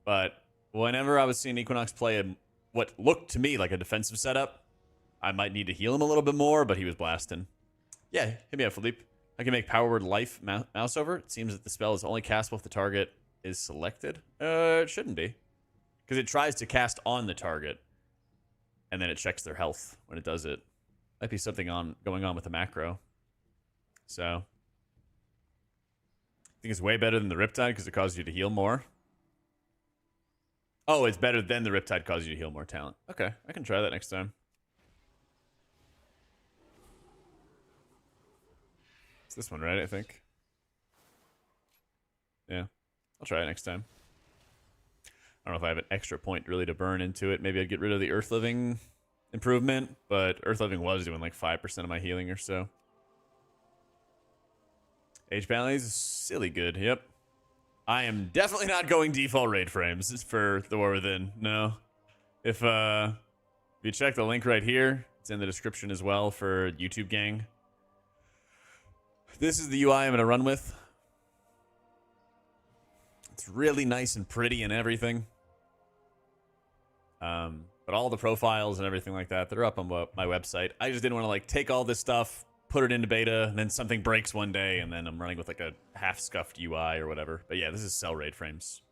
But whenever I was seeing Equinox play what looked to me like a defensive setup, I might need to heal him a little bit more, but he was blasting. Yeah, hit me up, Philippe. I can make Power Word Life mouse over. It seems that the spell is only castable if the target is selected. It shouldn't be. Because it tries to cast on the target. And then it checks their health when it does it. Might be something going on with the macro. So. I think it's way better than the Riptide because it causes you to heal more. Oh, it's better than the Riptide causes you to heal more talent. Okay, I can try that next time. It's this one, right? I think. Yeah, I'll try it next time. I don't know if I have an extra point really to burn into it. Maybe I'd get rid of the Earth Living improvement, but Earth Living was doing like 5% of my healing or so. HPally is silly good. Yep. I am definitely not going default raid frames for the War Within. No. If you check the link right here, it's in the description as well for YouTube gang. This is the UI I'm going to run with. It's really nice and pretty and everything. But all the profiles and everything like that, they're up on my website. I just didn't want to like take all this stuff, put it into beta, and then something breaks one day, and then I'm running with like a half-scuffed UI or whatever. But yeah, this is cell raid frames.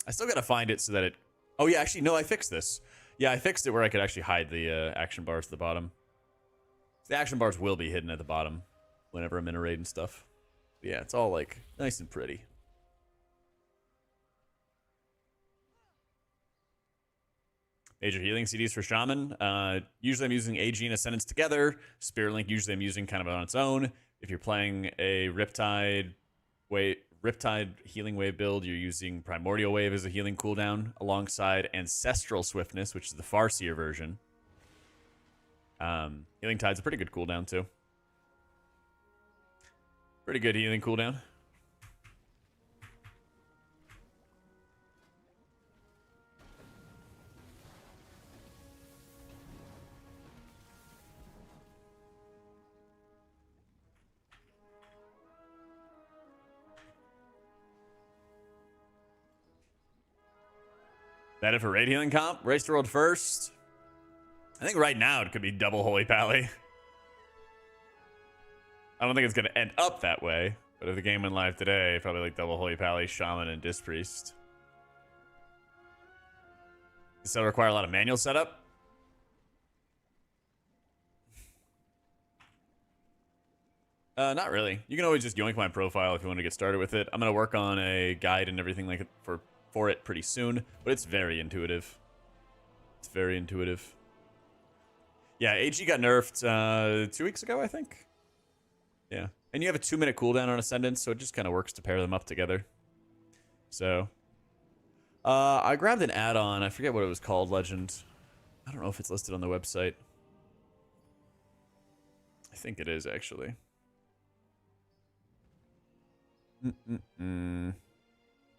I still gotta find it so that it... Oh yeah, actually, no, I fixed this. Yeah, I fixed it where I could actually hide the action bars at the bottom. The action bars will be hidden at the bottom whenever I'm in a raid and stuff. But yeah, it's all like nice and pretty. Major healing CDs for Shaman. Usually I'm using AG and Ascendance together. Spirit Link usually I'm using kind of on its own. If you're playing a Riptide healing wave build, you're using Primordial Wave as a healing cooldown alongside Ancestral Swiftness, which is the Farseer version. Healing Tide's a pretty good cooldown too. Pretty good healing cooldown. That it for raid healing comp? Race to world first? I think right now it could be double HPally. I don't think it's going to end up that way, but if the game went live today, probably like double HPally, Shaman, and Disc Priest. Does that require a lot of manual setup? Not really. You can always just yoink my profile if you want to get started with it. I'm going to work on a guide and everything like it for it pretty soon, but it's very intuitive. It's very intuitive. Yeah, AG got nerfed 2 weeks ago, I think. Yeah. And you have a 2-minute cooldown on Ascendance, so it just kind of works to pair them up together. So, I grabbed an add-on. I forget what it was called, Legend. I don't know if it's listed on the website. I think it is, actually.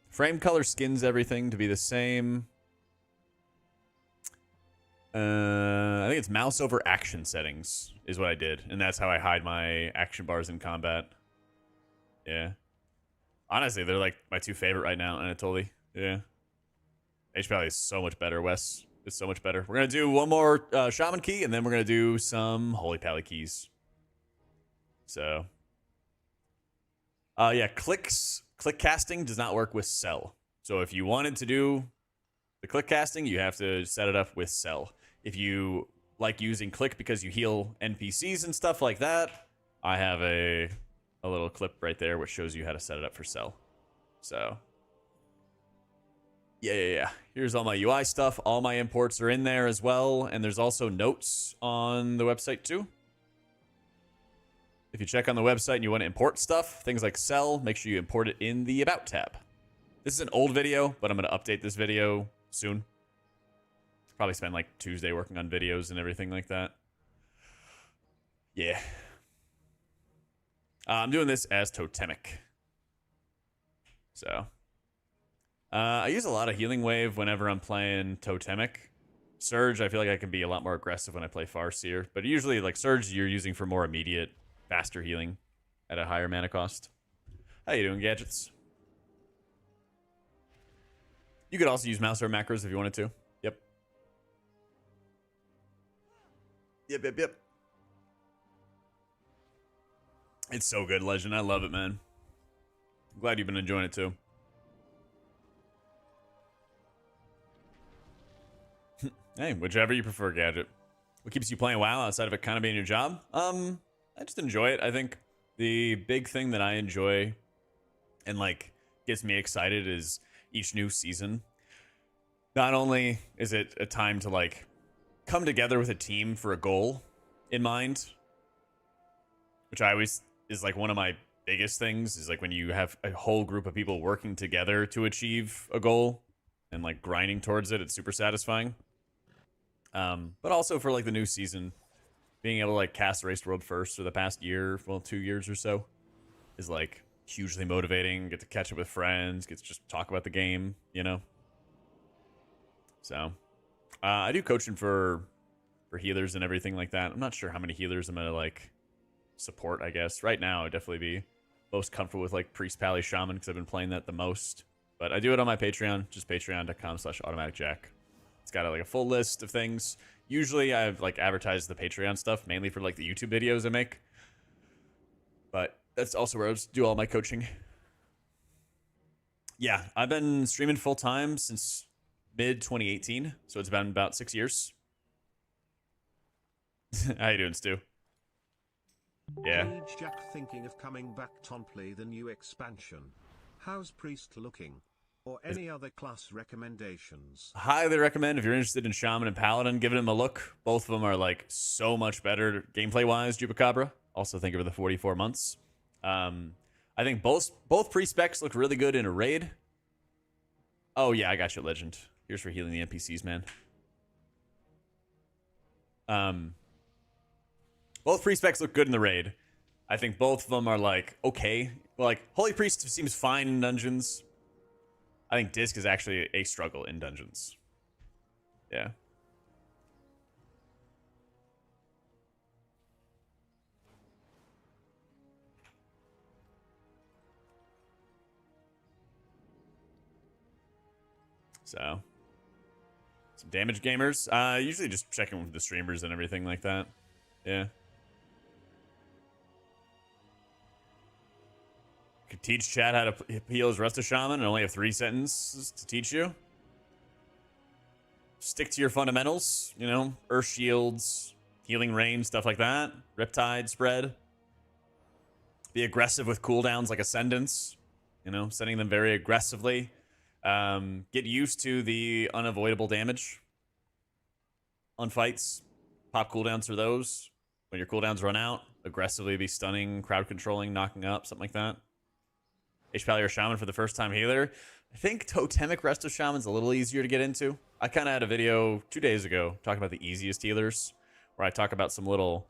Frame color skins everything to be the same. I think it's mouse over action settings is what I did, and that's how I hide my action bars in combat. Yeah. Honestly, they're like my two favorite right now, Anatoly. Yeah. HPally is so much better, Wes. It's so much better. We're going to do one more Shaman key, and then we're going to do some HPally keys. So. Yeah, click casting does not work with Cell. So if you wanted to do the click casting, you have to set it up with Cell. If you like using click because you heal NPCs and stuff like that, I have a little clip right there which shows you how to set it up for Cell. So, yeah. Here's all my UI stuff. All my imports are in there as well, and there's also notes on the website too. If you check on the website and you want to import stuff, things like Cell, make sure you import it in the About tab. This is an old video, but I'm going to update this video soon. Probably spend like Tuesday working on videos and everything like that. Yeah. I'm doing this as Totemic. So. I use a lot of Healing Wave whenever I'm playing Totemic. Surge, I feel like I can be a lot more aggressive when I play Farseer. But usually, like, Surge you're using for more immediate, faster healing at a higher mana cost. How you doing, Gadgets? You could also use mouse or macros if you wanted to. Yep. It's so good, Legend. I love it, man. I'm glad you've been enjoying it too. Hey, whichever you prefer, Gadget. What keeps you playing WoW outside of it kind of being your job? I just enjoy it. I think the big thing that I enjoy and like gets me excited is each new season. Not only is it a time to like come together with a team for a goal in mind, which I always is like one of my biggest things is like when you have a whole group of people working together to achieve a goal and like grinding towards it. It's super satisfying. But also for like the new season, being able to like cast Race World first for the past year, well, 2 years or so, is like hugely motivating. Get to catch up with friends, get to just talk about the game, you know? So I do coaching for healers and everything like that. I'm not sure how many healers I'm gonna like support. I guess right now I'd definitely be most comfortable with like Priest, Pally, Shaman because I've been playing that the most. But I do it on my Patreon, just patreon.com/AutomaticJak. It's got like a full list of things. Usually I've like advertised the Patreon stuff mainly for like the YouTube videos I make. But that's also where I do all my coaching. Yeah, I've been streaming full time since mid 2018, so it's been about 6 years. How you doing, Stu? Yeah. Jack thinking of coming back to play the new expansion. How's Priest looking? Or any other class recommendations? Highly recommend if you're interested in Shaman and Paladin, giving them a look. Both of them are like so much better gameplay wise, Chupacabra. Also think of the 44 months. I think both pre-specs look really good in a raid. Oh yeah, I got you, Legend. Here's for healing the NPCs, man. Both pre-specs look good in the raid. I think both of them are like okay. Well, like Holy Priest seems fine in dungeons. I think Disc is actually a struggle in dungeons. Yeah. So, some damage gamers. Usually just checking with the streamers and everything like that. Yeah. Could teach chat how to heal as Resto Shaman and only have 3 sentences to teach you. Stick to your fundamentals, you know, Earth Shields, Healing Rain, stuff like that. Riptide spread. Be aggressive with cooldowns like Ascendance, you know, setting them very aggressively. Get used to the unavoidable damage on fights. Pop cooldowns for those. When your cooldowns run out, aggressively be stunning, crowd controlling, knocking up, something like that. HPally or Shaman for the first time healer. I think Totemic Resto Shaman's a little easier to get into. I kind of had a video 2 days ago talking about the easiest healers, where I talk about some little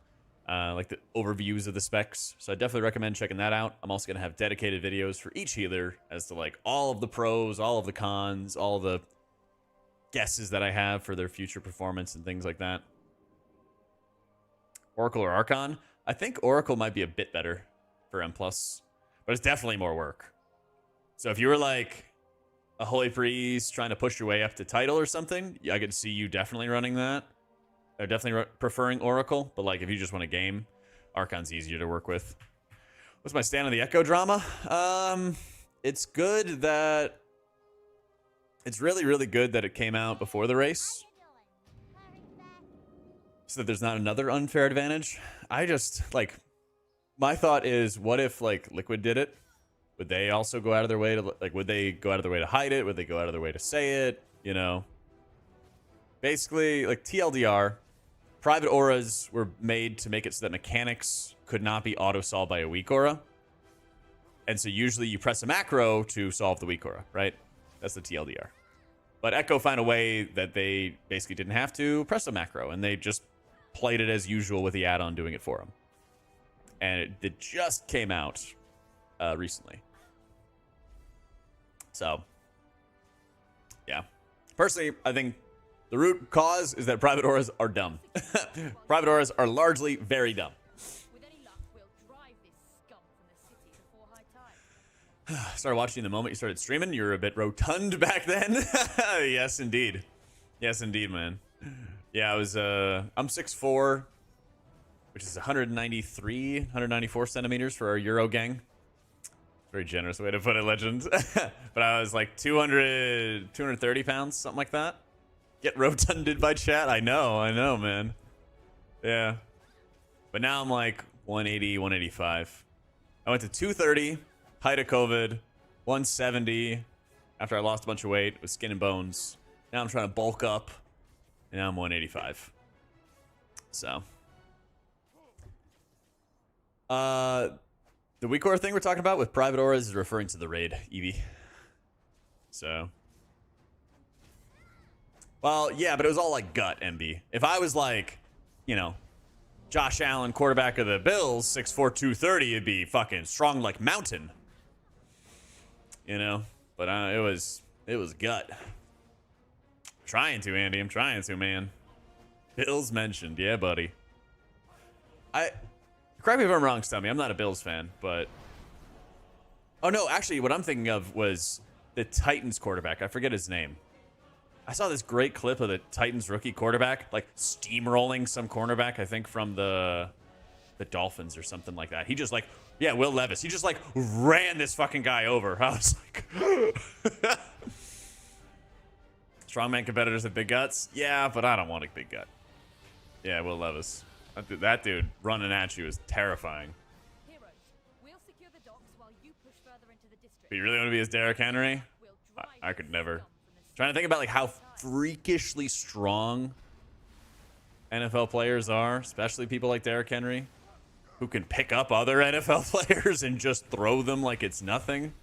like the overviews of the specs. So I definitely recommend checking that out. I'm also going to have dedicated videos for each healer as to like all of the pros, all of the cons, all the guesses that I have for their future performance and things like that. Oracle or Archon? I think Oracle might be a bit better for M+, but it's definitely more work. So if you were like a Holy Priest trying to push your way up to title or something, I could see you definitely running that. Or definitely preferring Oracle, but like if you just want a game, Archon's easier to work with. What's my stand on the Echo drama? It's good that... It's really, really good that it came out before the race, so that there's not another unfair advantage. I just, like... My thought is, what if, like, Liquid did it? Would they also go out of their way to, like, would they go out of their way to hide it? Would they go out of their way to say it? You know? Basically, like, TLDR, private auras were made to make it so that mechanics could not be auto-solved by a weak aura. And so usually you press a macro to solve the weak aura, right? That's the TLDR. But Echo found a way that they basically didn't have to press a macro, and they just played it as usual with the add-on doing it for them. And it just came out recently. So, yeah. Personally, I think the root cause is that private auras are dumb. Private auras are largely very dumb. With any luck, we'll drive this scum from the city before high tide. Started watching the moment you started streaming. You were a bit rotund back then. Yes, indeed. Yes, indeed, man. Yeah, I was, I'm 6'4", which is 194 centimeters for our Euro gang. Very generous way to put it, Legend. But I was like 230 pounds, something like that. Get rotunded by chat. I know, man. Yeah. But now I'm like 180, 185. I went to 230, height of COVID, 170 after I lost a bunch of weight with skin and bones. Now I'm trying to bulk up, and now I'm 185. So. The weak aura thing we're talking about with private auras is referring to the raid, Eevee. So. Well, yeah, but it was all like gut, MB. If I was like, you know, Josh Allen, quarterback of the Bills, 6'4", 230, it'd be fucking strong like mountain. You know? But it was gut. Trying to, Andy. I'm trying to, man. Bills mentioned. Yeah, buddy. Correct me if I'm wrong, Stummy. I'm not a Bills fan, but... Oh, no. Actually, what I'm thinking of was the Titans quarterback. I forget his name. I saw this great clip of the Titans rookie quarterback, like, steamrolling some cornerback, I think, from the Dolphins or something like that. He just, like... Yeah, Will Levis. He just, like, ran this fucking guy over. I was like... Strongman competitors with big guts? Yeah, but I don't want a big gut. Yeah, Will Levis. That dude running at you is terrifying. Heroes, we'll secure the docks while you push further into the district. But you really want to be as Derrick Henry? I could never. Trying to think about like how freakishly strong NFL players are, especially people like Derrick Henry. who can pick up other NFL players and just throw them like it's nothing.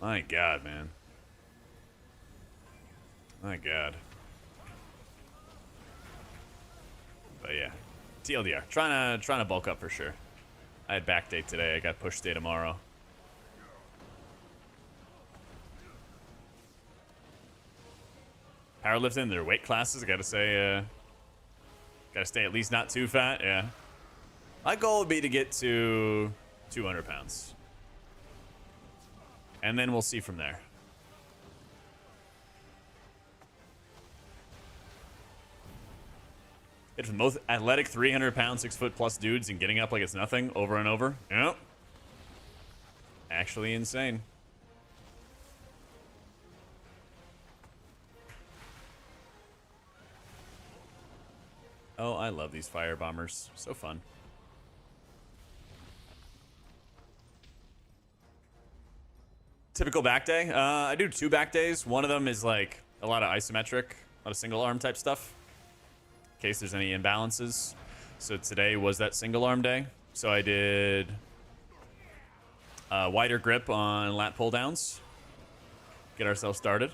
My God, man. My God. But yeah, TLDR. Trying to bulk up for sure. I had back day today. I got push day tomorrow. Powerlifting, their weight classes. I gotta say, gotta stay at least not too fat. Yeah. My goal would be to get to 200 pounds, and then we'll see from there. It's the most athletic 300-pound, 6-foot plus dudes and getting up like it's nothing over and over. Yep. Actually insane. Oh, I love these fire bombers. So fun. Typical back day. I do 2 back days. One of them is like a lot of isometric, a lot of single arm type stuff, in case there's any imbalances. So today was that single arm day. So I did wider grip on lat pull downs. Get ourselves started.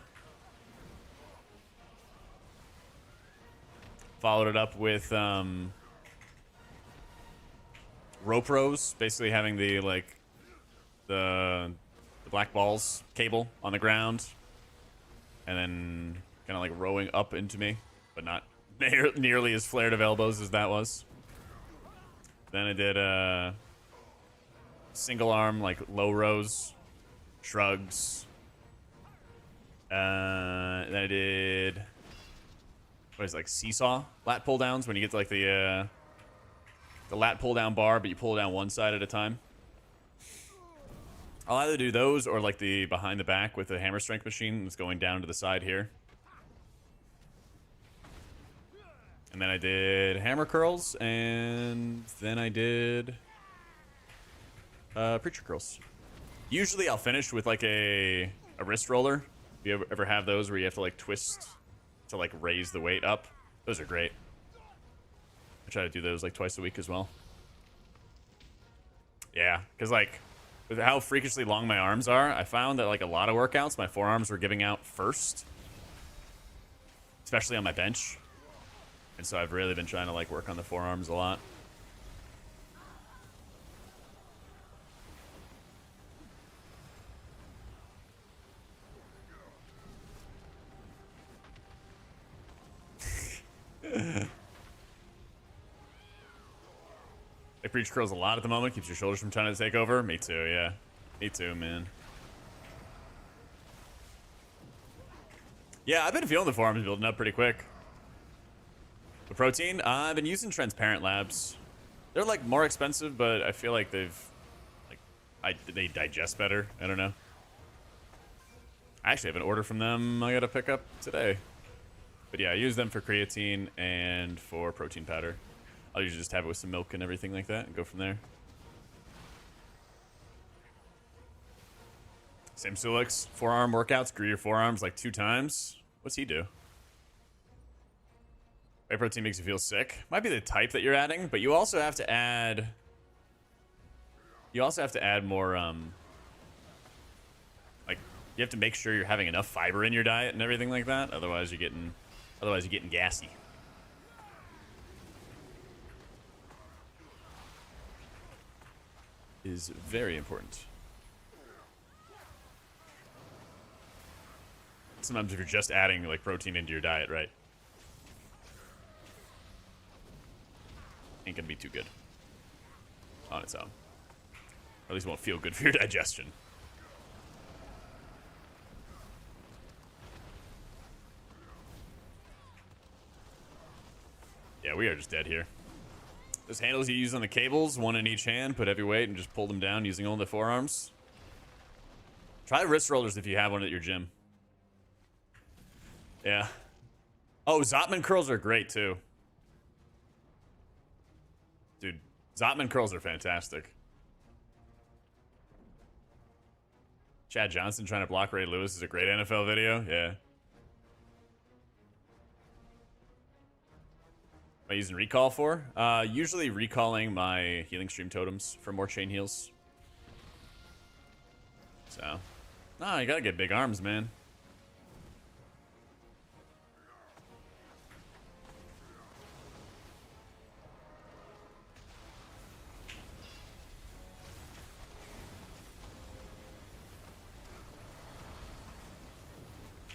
Followed it up with rope rows, basically having the the black balls cable on the ground, and then kind of like rowing up into me, but not nearly as flared of elbows as that was. Then I did single arm, like low rows, shrugs. Then I did, what is it, like seesaw lat pull downs, when you get to like the lat pull down bar, but you pull down one side at a time. I'll either do those or like the behind the back with the hammer strength machine that's going down to the side here. And then I did hammer curls, and then I did preacher curls. Usually I'll finish with like a wrist roller. If you ever have those where you have to like twist to like raise the weight up, those are great. I try to do those like twice a week as well. Yeah, because like with how freakishly long my arms are, I found that like a lot of workouts, my forearms were giving out first, especially on my bench. And so I've really been trying to like work on the forearms a lot. I preach curls a lot at the moment. Keeps your shoulders from trying to take over. Me too, yeah. Me too, man. Yeah, I've been feeling the forearms building up pretty quick. The protein, I've been using Transparent Labs. They're like more expensive, but I feel like they've they digest better. I don't know. I actually have an order from them I gotta pick up today. But yeah, I use them for creatine and for protein powder. I'll usually just have it with some milk and everything like that and go from there. Sam Sulix, forearm workouts, grew your forearms like 2 times. What's he do? Whey protein makes you feel sick. Might be the type that you're adding, but you also have to add. You also have to add more. Like you have to make sure you're having enough fiber in your diet and everything like that. Otherwise, you're getting gassy. Is very important. Sometimes if you're just adding like protein into your diet, right? Ain't gonna be too good on its own. Or at least won't feel good for your digestion. Yeah, we are just dead here. Those handles you use on the cables, one in each hand, put heavy weight and just pull them down using only the forearms. Try wrist rollers if you have one at your gym. Yeah. Oh, Zotman curls are great too. Dude, Zotman curls are fantastic. Chad Johnson trying to block Ray Lewis is a great NFL video. Yeah. I using recall for? Usually recalling my healing stream totems for more chain heals. So, you gotta get big arms, man.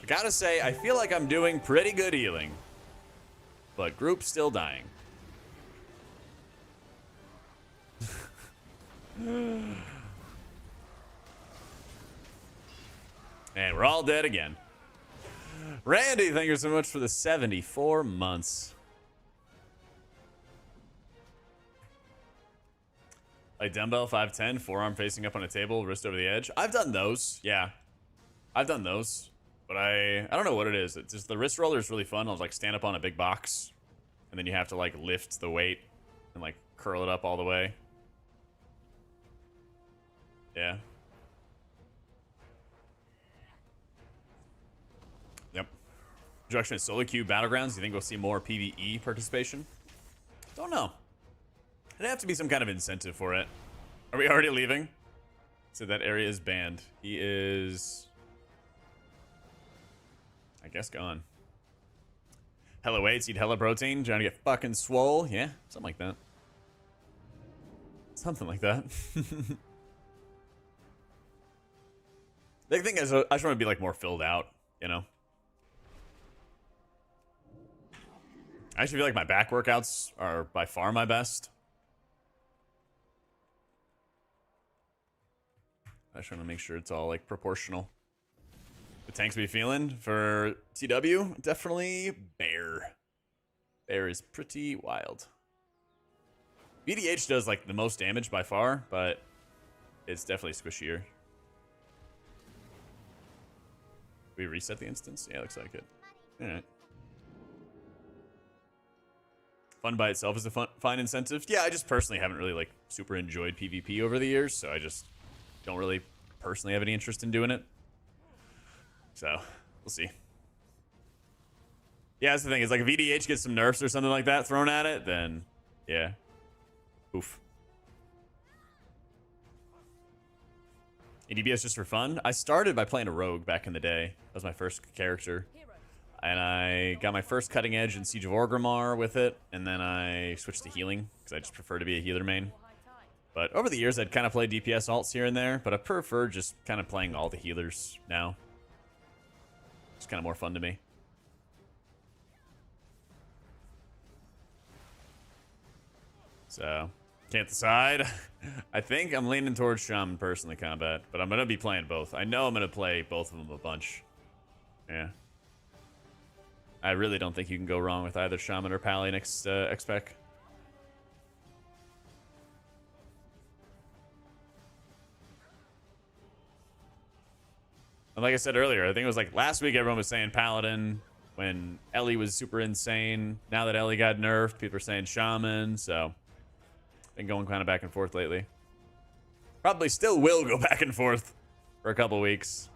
I gotta say, I feel like I'm doing pretty good healing. But group still dying. And we're all dead again. Randy, thank you so much for the 74 months. Like dumbbell 5'10", forearm facing up on a table, wrist over the edge. I've done those, yeah. I've done those. But I don't know what it is. It's just the wrist roller is really fun. I'll like stand up on a big box, and then you have to like lift the weight and like curl it up all the way. Yeah. Yep. Introduction to solo queue battlegrounds. You think we'll see more PvE participation? Don't know. It'd have to be some kind of incentive for it. Are we already leaving? So that area is banned. He is, I guess, gone. Hella weights, eat hella protein, trying to get fucking swole. Yeah, something like that. Something like that. The thing is, I just want to be like more filled out, you know? I actually feel like my back workouts are by far my best. I just want to make sure it's all like proportional. The tanks we feeling for TW? Definitely Bear. Bear is pretty wild. BDH does like the most damage by far, but it's definitely squishier. We reset the instance? Yeah, looks like it. Alright. Fun by itself is a fine incentive. Yeah, I just personally haven't really like super enjoyed PvP over the years, so I just don't really personally have any interest in doing it. So, we'll see. Yeah, that's the thing. Is like if VDH gets some nerfs or something like that thrown at it, then yeah. Oof. ADBS just for fun? I started by playing a rogue back in the day. That was my first character. And I got my first cutting edge in Siege of Orgrimmar with it, and then I switched to healing, because I just prefer to be a healer main. But over the years, I'd kind of play DPS alts here and there, but I prefer just kind of playing all the healers now. It's kind of more fun to me. So, can't decide. I think I'm leaning towards Shaman personally combat, but I'm going to be playing both. I know I'm going to play both of them a bunch. Yeah. I really don't think you can go wrong with either Shaman or Pally next XPEC. And like I said earlier, I think it was like last week everyone was saying Paladin when Ellie was super insane. Now that Ellie got nerfed, people are saying Shaman, so been going kind of back and forth lately. Probably still will go back and forth for a couple weeks.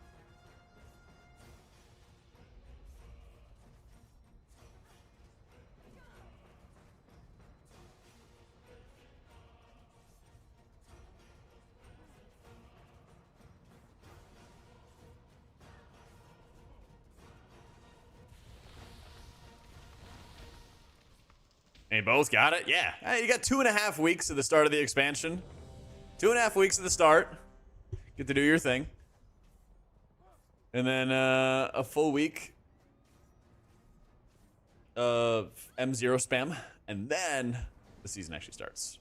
They both got it? Yeah. Hey, you got 2.5 weeks at the start of the expansion. 2.5 weeks at the start. Get to do your thing. And then a full week of M0 spam. And then the season actually starts.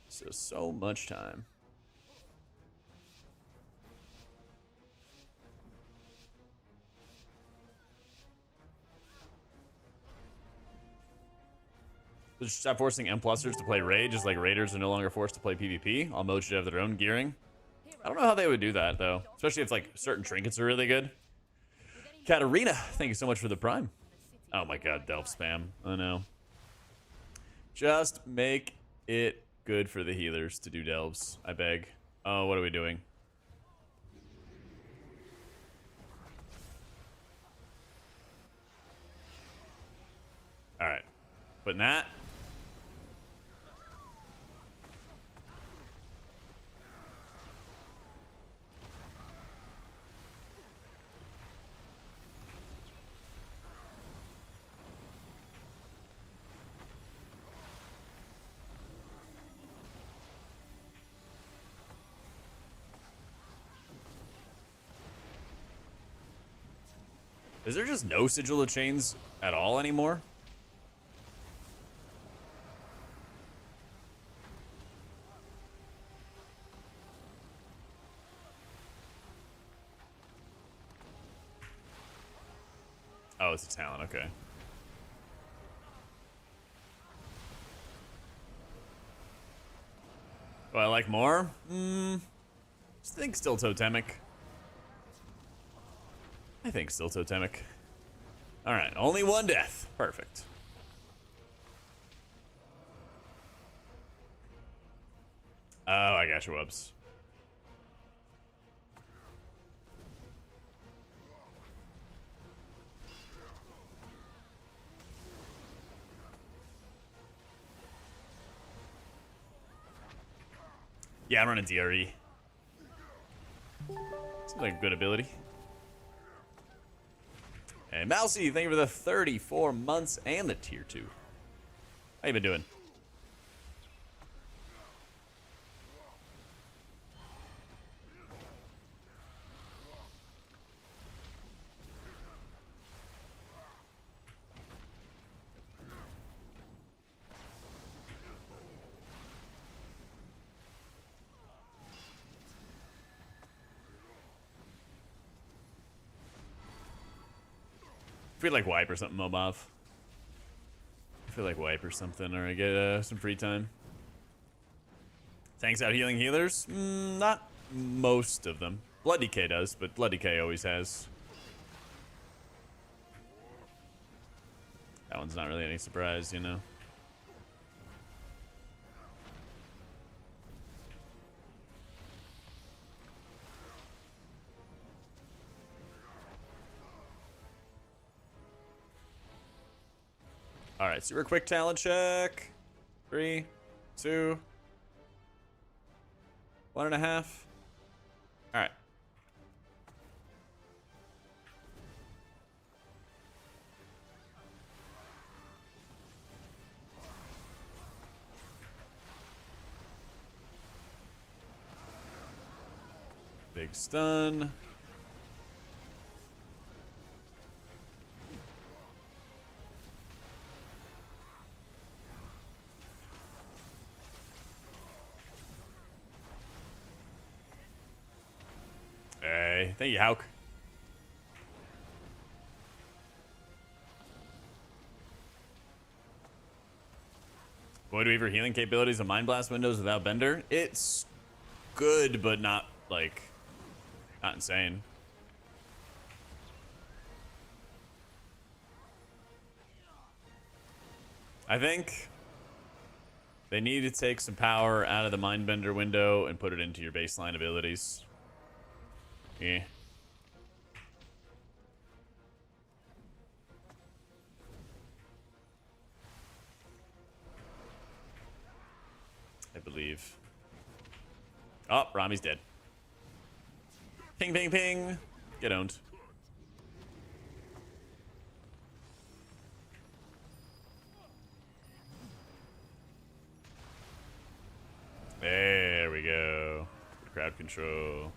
So much time. Just stop forcing M+ers to play Raid, just like Raiders are no longer forced to play PvP. All modes should have their own gearing. I don't know how they would do that, though. Especially if, like, certain trinkets are really good. Katarina, thank you so much for the Prime. Oh my god, Delph spam. I know. Just make it good for the healers to do Delves, I beg. Oh, what are we doing? Alright. Putting that. Is there just no Sigil of Chains at all anymore? Oh, it's a talent, okay. Do I like more? I think still Totemic. I think still Totemic. Alright, only one death. Perfect. Oh, I got you, whoops. Yeah, I'm running DRE. Seems like a good ability. And Mousy, thank you for the 34 months and the tier 2. How you been doing? I feel like wipe or something, Mobov. I feel like wipe or something, or I get some free time. Tanks out healing healers? Not most of them. Blood Decay does, but Blood Decay always has. That one's not really any surprise, you know. All right, super quick talent check. 3, 2, 1.5. All right. Big stun. Hey, thank you, Hauk. Void Weaver healing capabilities of Mind Blast windows without Bender. It's good, but not, like, not insane. I think they need to take some power out of the Mindbender window and put it into your baseline abilities. Yeah. I believe. Oh, Rami's dead. Ping, ping, ping. Get owned. There we go. Crowd control.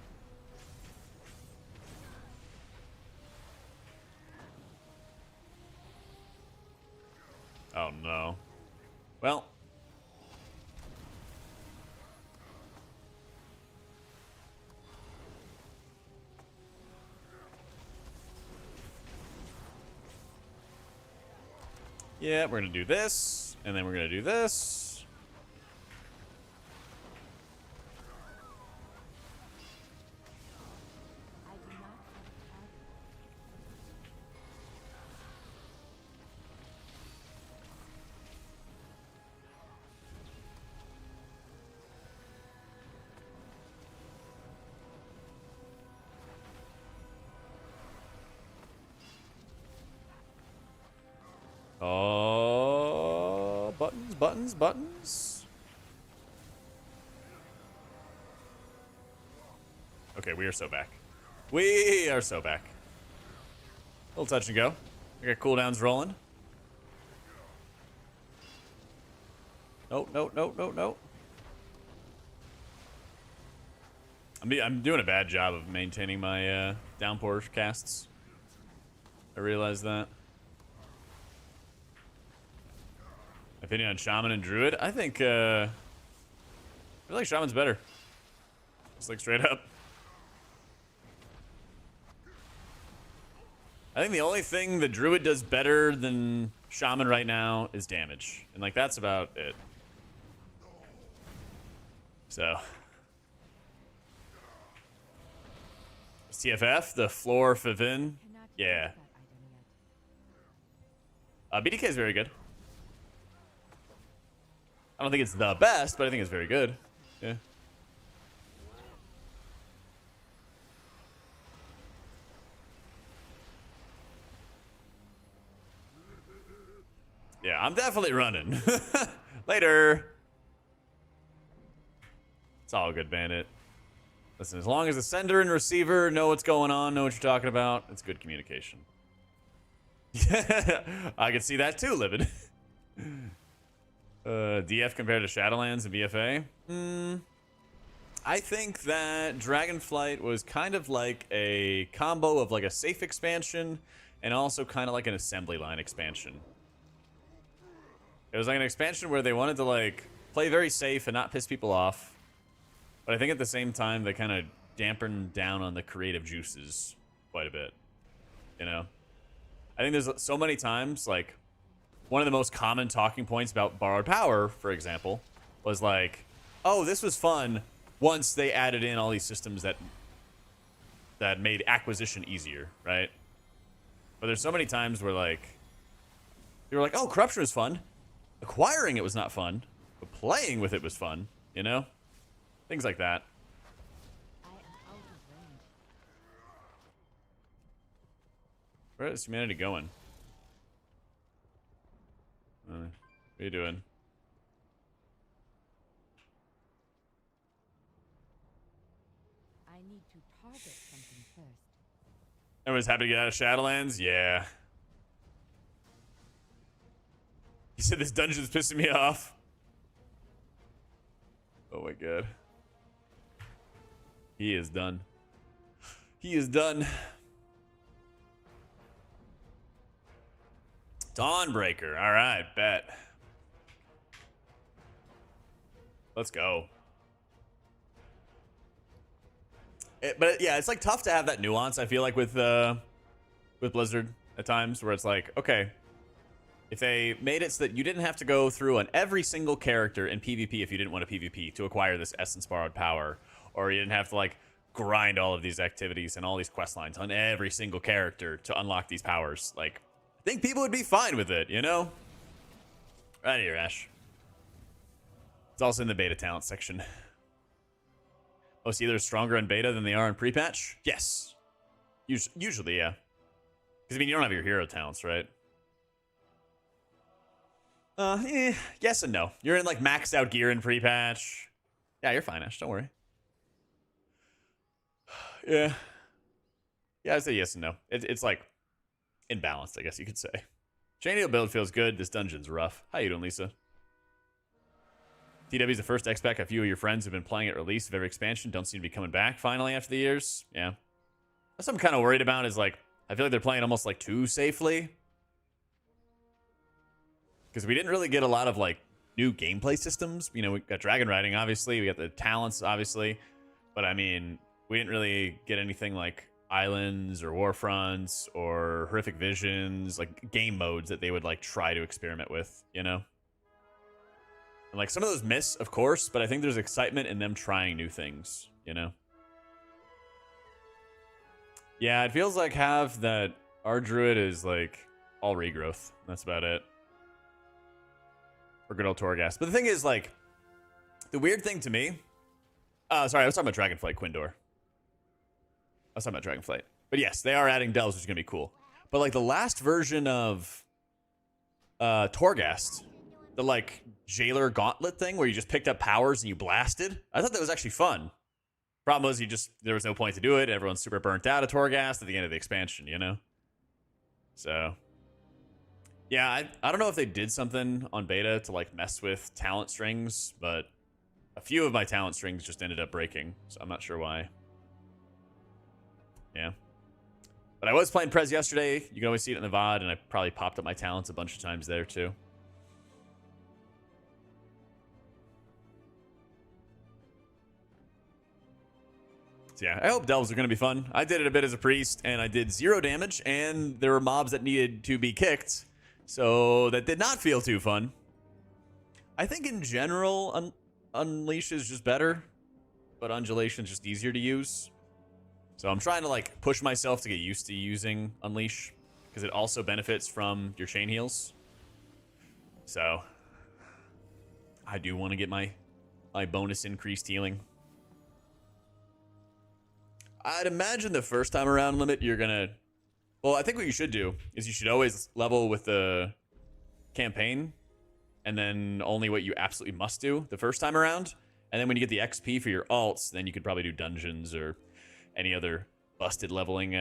Oh no. Well. Yeah, we're gonna do this, and then we're gonna do this. buttons. Okay, we are so back. We are so back. A little touch and go. I got cooldowns rolling. Nope, nope, nope, nope, nope. I'm doing a bad job of maintaining my downpour casts. I realize that. Opinion on Shaman and Druid? I think I feel like Shaman's better. Just like straight up. I think the only thing the Druid does better than Shaman right now is damage. And like that's about it. So TFF, the floor Favin. Yeah. BDK is very good. I don't think it's the best, but I think it's very good. Yeah. Yeah, I'm definitely running. Later. It's all good, Bandit. Listen, as long as the sender and receiver know what's going on, know what you're talking about, it's good communication. I can see that too, Livid. DF compared to Shadowlands and BFA? I think that Dragonflight was kind of like a combo of like a safe expansion and also kind of like an assembly line expansion. It was like an expansion where they wanted to like play very safe and not piss people off. But I think at the same time, they kind of dampened down on the creative juices quite a bit. You know? I think there's so many times, like, one of the most common talking points about borrowed power, for example, was like, oh, this was fun once they added in all these systems that made acquisition easier, right? But there's so many times where, like, you were like, oh, corruption was fun. Acquiring it was not fun. But playing with it was fun, you know? Things like that. Where is humanity going? What are you doing? I need to target something first. Everyone's happy to get out of Shadowlands? Yeah. He said this dungeon's pissing me off. Oh my god. He is done. He is done. Dawnbreaker. All right, bet. Let's go. But yeah, it's like tough to have that nuance. I feel like with Blizzard at times, where it's like, okay, if they made it so that you didn't have to go through on every single character in PvP if you didn't want to PvP to acquire this essence borrowed power, or you didn't have to like grind all of these activities and all these quest lines on every single character to unlock these powers, like, I think people would be fine with it, you know? Right here, Ash. It's also in the beta talent section. Most either stronger in beta than they are in pre-patch? Yes. Usually, yeah. Because, I mean, you don't have your hero talents, right? Yes and no. You're in, like, maxed out gear in pre-patch. Yeah, you're fine, Ash. Don't worry. Yeah. Yeah, I'd say yes and no. It's like, imbalanced, I guess you could say. Chainmail build feels good. This dungeon's rough. How you doing, Lisa? TW's the first X-Pack. A few of your friends have been playing at release of every expansion. Don't seem to be coming back finally after the years. Yeah. That's what I'm kind of worried about is, like, I feel like they're playing almost, like, too safely. Because we didn't really get a lot of, like, new gameplay systems. You know, we got dragon riding, obviously. We got the talents, obviously. But, I mean, we didn't really get anything like islands or warfronts or horrific visions, like game modes that they would like try to experiment with, you know? And like some of those miss, of course, but I think there's excitement in them trying new things, you know? Yeah, it feels like half that our druid is like all regrowth. That's about it. Or good old Torghast. But the thing is, like, the weird thing to me. Sorry, I was talking about Dragonflight Quindor. I was talking about Dragonflight. But yes, they are adding delves, which is going to be cool. But like the last version of Torghast the like jailer gauntlet thing where you just picked up powers and you blasted. I thought that was actually fun. Problem was there was no point to do it. Everyone's super burnt out of Torghast at the end of the expansion, you know? So yeah, I don't know if they did something on beta to like mess with talent strings, but a few of my talent strings just ended up breaking, so I'm not sure why. Yeah. But I was playing Prez yesterday. You can always see it in the VOD, and I probably popped up my talents a bunch of times there too. So yeah, I hope delves are going to be fun. I did it a bit as a priest, and I did 0 damage, and there were mobs that needed to be kicked, so that did not feel too fun. I think in general, Unleash is just better, but Undulation is just easier to use. So I'm trying to like push myself to get used to using Unleash, because it also benefits from your chain heals. So I do want to get my bonus increased healing. I'd imagine the first time around limit, you're gonna... Well, I think what you should do is you should always level with the campaign, and then only what you absolutely must do the first time around. And then when you get the XP for your alts, then you could probably do dungeons or any other busted leveling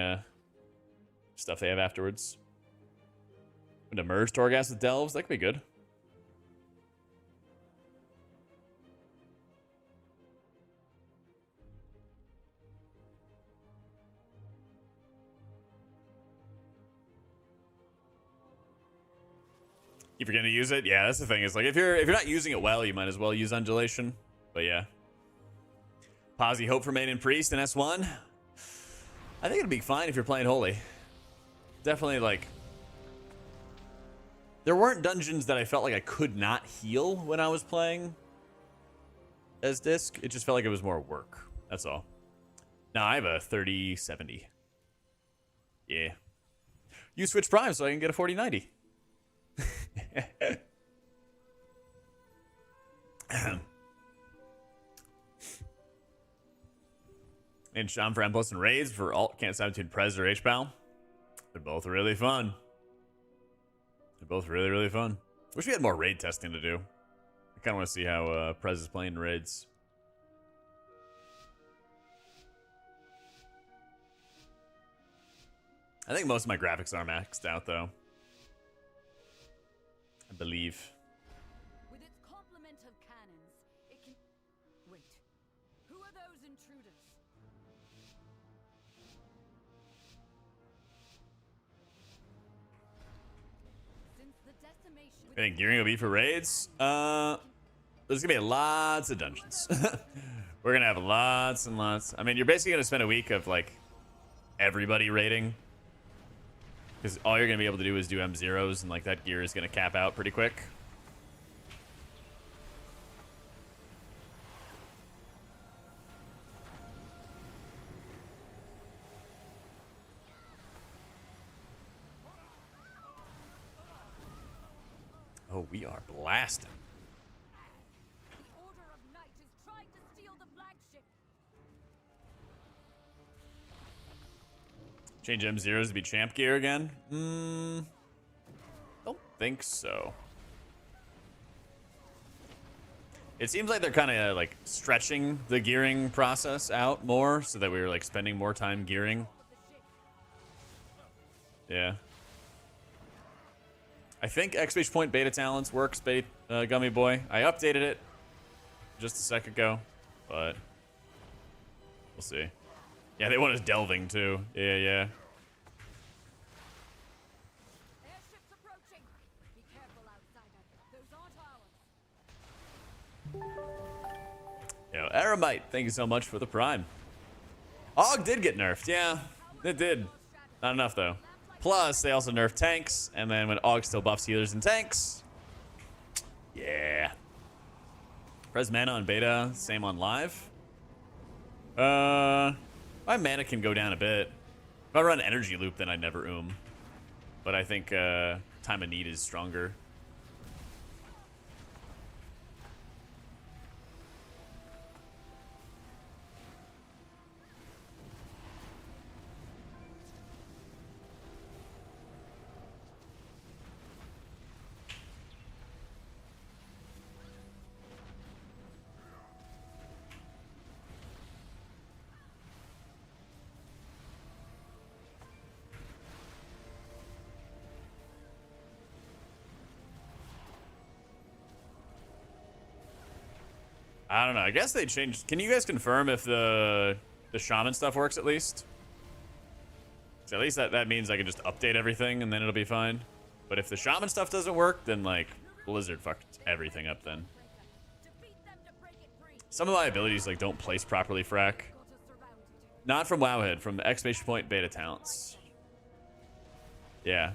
stuff they have afterwards. And to merge Torghast with Delves, that could be good. If you're gonna use it, yeah, that's the thing. Is like if you're not using it well, you might as well use Undulation. But yeah. Posse Hope for Maiden Priest in S1. I think it'd be fine if you're playing Holy. Definitely like... There weren't dungeons that I felt like I could not heal when I was playing as Disc. It just felt like it was more work. That's all. Now I have a 3070. Yeah. Use Switch Prime so I can get a 4090. And Shaman for Endless and Raids for alt can't substitute Prez or HPally. They're both really fun. They're both really, really fun. Wish we had more raid testing to do. I kind of want to see how Prez is playing in raids. I think most of my graphics are maxed out though. I believe. With its complement of cannons, it can... Wait. Who are those intruders? Since the decimation... I think gearing will be for raids. There's gonna be lots of dungeons. We're gonna have lots and lots. I mean, you're basically gonna spend a week of like everybody raiding, because all you're gonna be able to do is do M0s, and like that gear is gonna cap out pretty quick. Oh, we are blasting. The Order of Night is trying to steal the flagship. Change M0s to be champ gear again? Don't think so. It seems like they're kind of like stretching the gearing process out more so that we were like spending more time gearing. Yeah. I think exclamation point beta talents works, Gummy Boy. I updated it just a sec ago, but we'll see. Yeah, they want us delving too. Yeah, yeah. Airships approaching. Be careful, outsider. Those aren't ours. Yo, Aramite, thank you so much for the prime. Aug did get nerfed, yeah, it did. Not enough though. Plus, they also nerfed tanks, and then when Aug still buffs healers and tanks, yeah. Pres mana on beta, same on live. My mana can go down a bit. If I run energy loop, then I'd never but I think time of need is stronger. I don't know. I guess they changed. Can you guys confirm if the shaman stuff works at least? So at least that means I can just update everything and then it'll be fine. But if the shaman stuff doesn't work, then like Blizzard fucked everything up then. Some of my abilities like don't place properly, frack. Not from Wowhead, from the exclamation point beta talents. Yeah.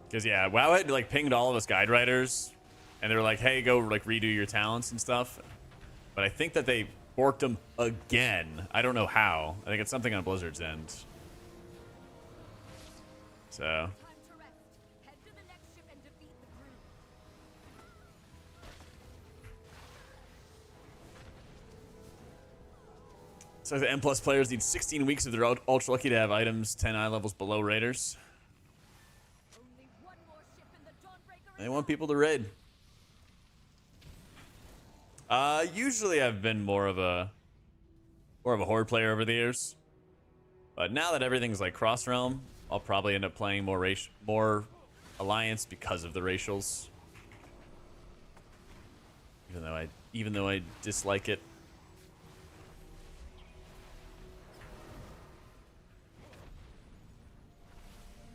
Because yeah, Wowhead like pinged all of us guide writers, and they were like, "Hey, go like redo your talents and stuff." But I think that they borked them again. I don't know how. I think it's something on Blizzard's end. So. So the M+ players need 16 weeks if they're ultra lucky to have items 10 eye levels below raiders. They want people to raid. Usually I've been more of a horde player over the years, but now that everything's like cross realm, I'll probably end up playing more alliance because of the racials. Even though I dislike it.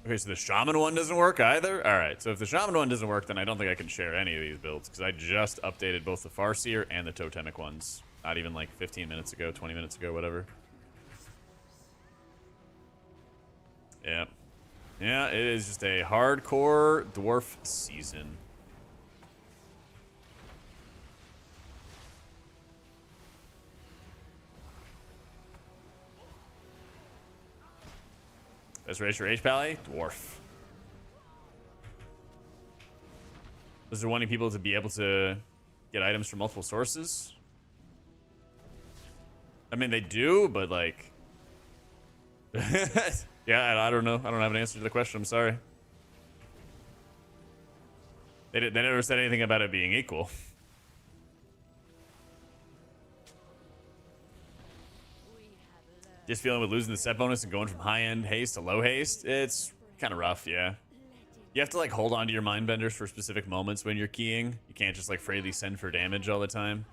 Okay, so the Shaman one doesn't work either? Alright, so if the Shaman one doesn't work, then I don't think I can share any of these builds, because I just updated both the Farseer and the Totemic ones. Not even like 15 minutes ago, 20 minutes ago, whatever. Yeah. Yeah, it is just a hardcore dwarf season. Best race for HPally? Dwarf. Was there wanting people to be able to get items from multiple sources? I mean, they do, but like... yeah, I don't know. I don't have an answer to the question. I'm sorry. They never said anything about it being equal. Just feeling with losing the set bonus and going from high-end haste to low haste, it's kind of rough, yeah. You have to like hold on to your mind benders for specific moments when you're keying. You can't just like freely send for damage all the time.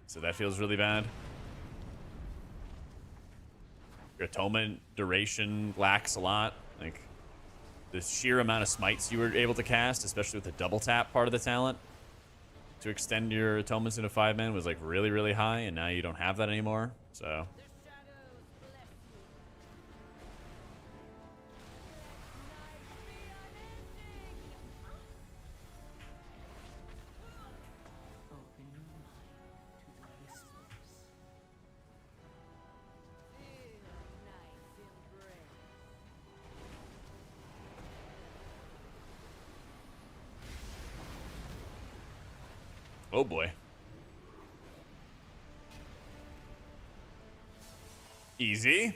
So that feels really bad. Your atonement duration lacks a lot. Like the sheer amount of smites you were able to cast, especially with the double tap part of the talent, to extend your atonements into 5-man was like really, really high, and now you don't have that anymore. So oh boy. Easy.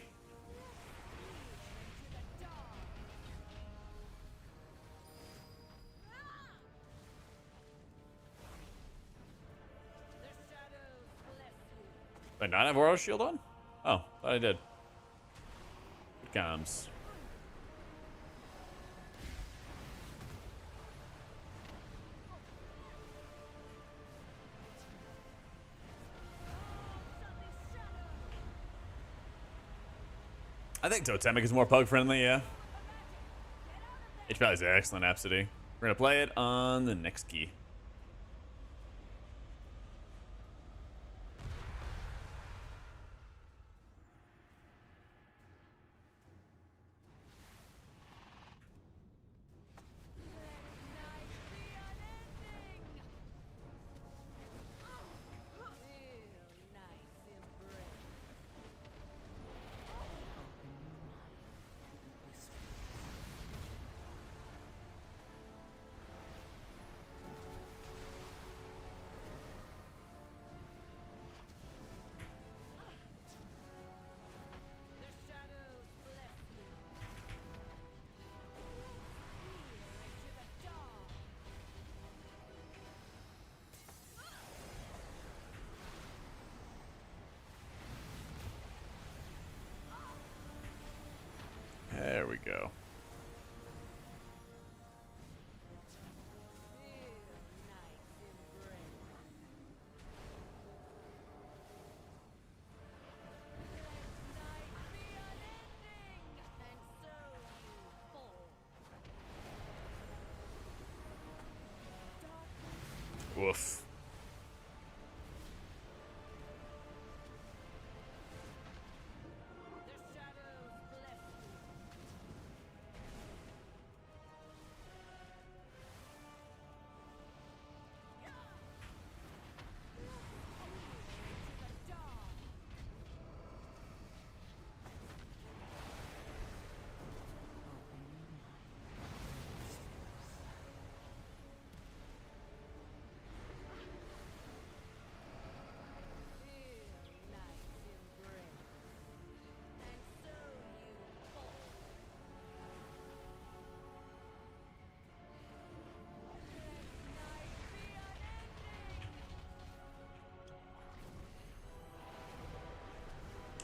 Did I not have Aura Shield on? Oh, thought I did. Good comms. I think Totemic is more pug friendly, yeah. HPally is an excellent app city. We're gonna play it on the next key. go. Woof.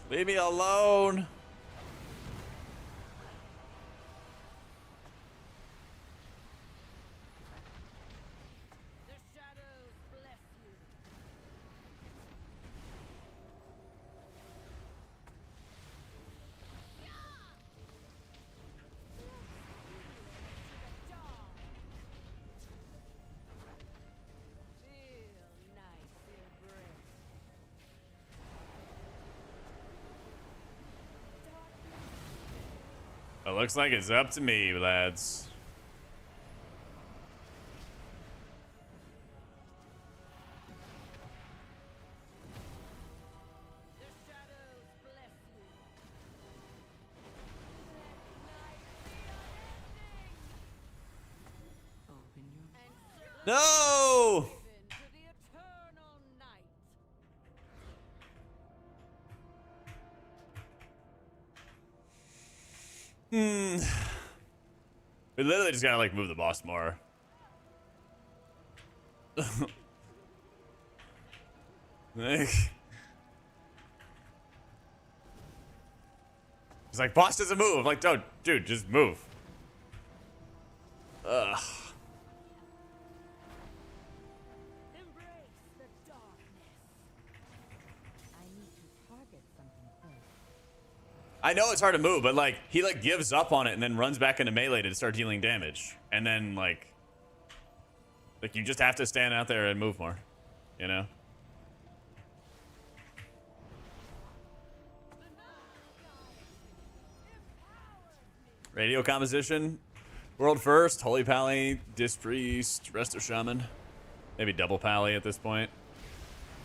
Leave me alone. It looks like it's up to me, lads. No! We literally just gotta like move the boss more. He's like, boss doesn't move. I'm like, don't, dude, just move. Ugh. I know it's hard to move, but like he like gives up on it and then runs back into melee to start dealing damage, and then like you just have to stand out there and move more, you know. Radio composition, world first, holy pally, disc priest, resto shaman, maybe double pally at this point.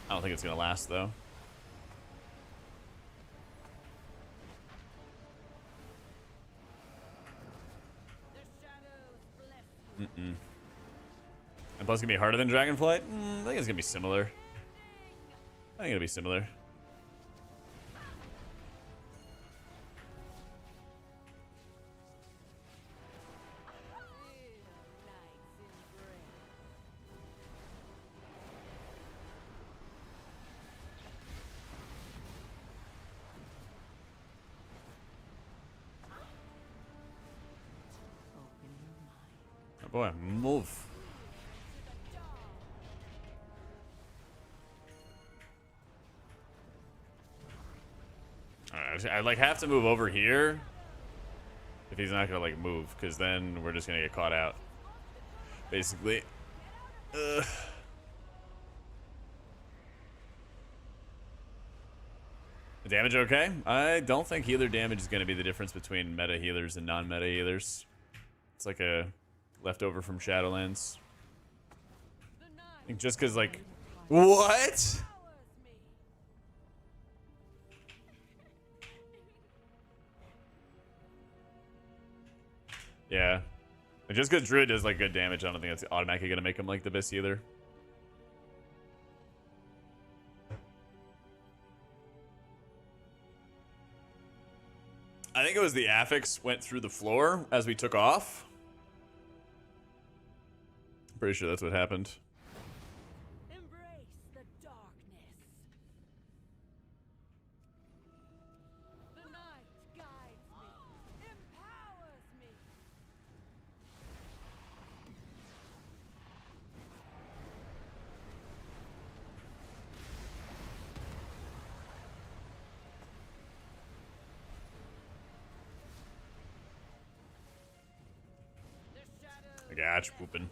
I don't think it's gonna last though. And plus, it's gonna be harder than Dragonflight. I think it's gonna be similar. I think it'll be similar. Oh boy, move. I like have to move over here if he's not gonna like move, because then we're just gonna get caught out, basically. Ugh. Damage okay? I don't think healer damage is gonna be the difference between meta healers and non-meta healers. It's like a leftover from Shadowlands. I think just because like, what? Yeah. And just because Druid does like good damage, I don't think that's automatically gonna make him like the best healer. I think it was the affix went through the floor as we took off. Pretty sure that's what happened. Embrace the darkness. The night guides me, empowers I got you, pooping.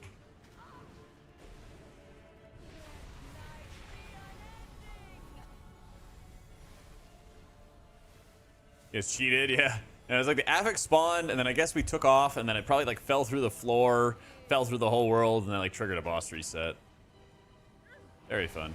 It's cheated, yeah. And it was like the affix spawned, and then I guess we took off, and then it probably like fell through the floor, fell through the whole world, and then like triggered a boss reset. Very fun.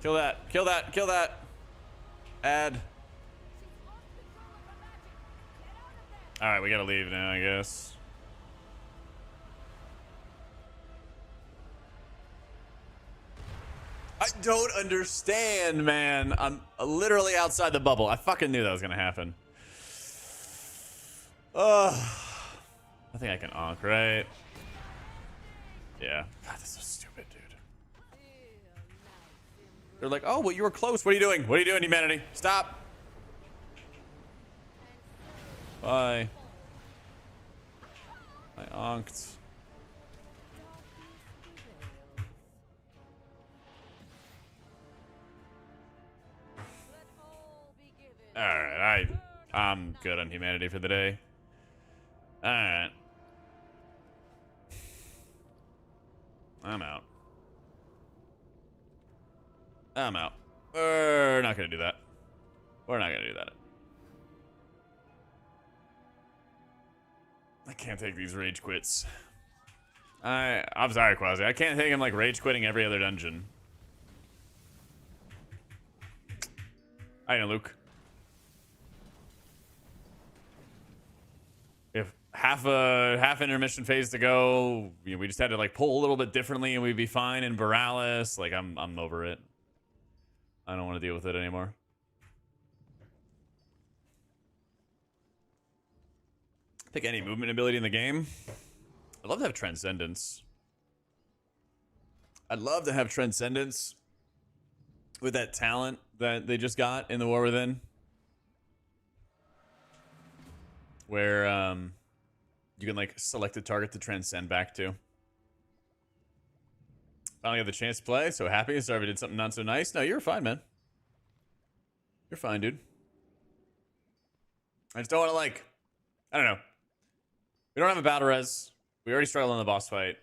Kill that. Kill that. Kill that. Add. Alright, we gotta leave now, I guess. I don't understand, man. I'm literally outside the bubble. I fucking knew that was gonna happen. I think I can onk, right? Yeah. God, this is so stupid, dude. They're like, oh, well, you were close. What are you doing? What are you doing, humanity? Stop. Bye. I onked. Alright, I'm good on humanity for the day. Alright. I'm out. I'm out. We're not gonna do that. We're not gonna do that. I can't take these rage quits. I'm sorry, Quasi. I can't take him like rage quitting every other dungeon. I know, Luke. If half intermission phase to go, you know, we just had to like pull a little bit differently and we'd be fine in Borealis. Like I'm over it. I don't want to deal with it anymore. Pick any movement ability in the game. I'd love to have Transcendence. I'd love to have Transcendence with that talent that they just got in the War Within. Where you can like select a target to transcend back to. Finally got the chance to play, so happy. Sorry if I did something not so nice. No, you're fine, man. You're fine, dude. I just don't want to like, I don't know. We don't have a battle res. We already struggled on the boss fight.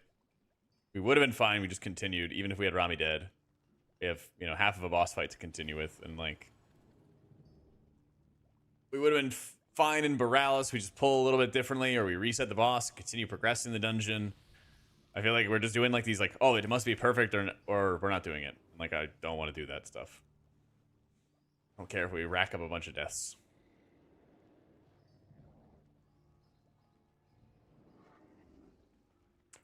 We would have been fine. We just continued, even if we had Rami dead. We have, you know, half of a boss fight to continue with, and like, we would have been fine in Borealis. We just pull a little bit differently, or we reset the boss, continue progressing the dungeon. I feel like we're just doing like these like, oh, it must be perfect, or we're not doing it. Like, I don't want to do that stuff. I don't care if we rack up a bunch of deaths.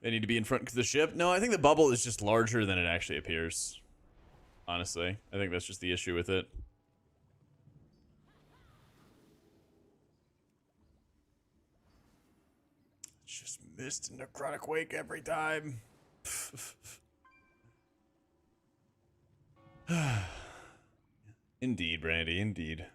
They need to be in front of the ship. No, I think the bubble is just larger than it actually appears. Honestly, I think that's just the issue with it. It's just missed in necrotic wake every time. Indeed, Brandy, indeed.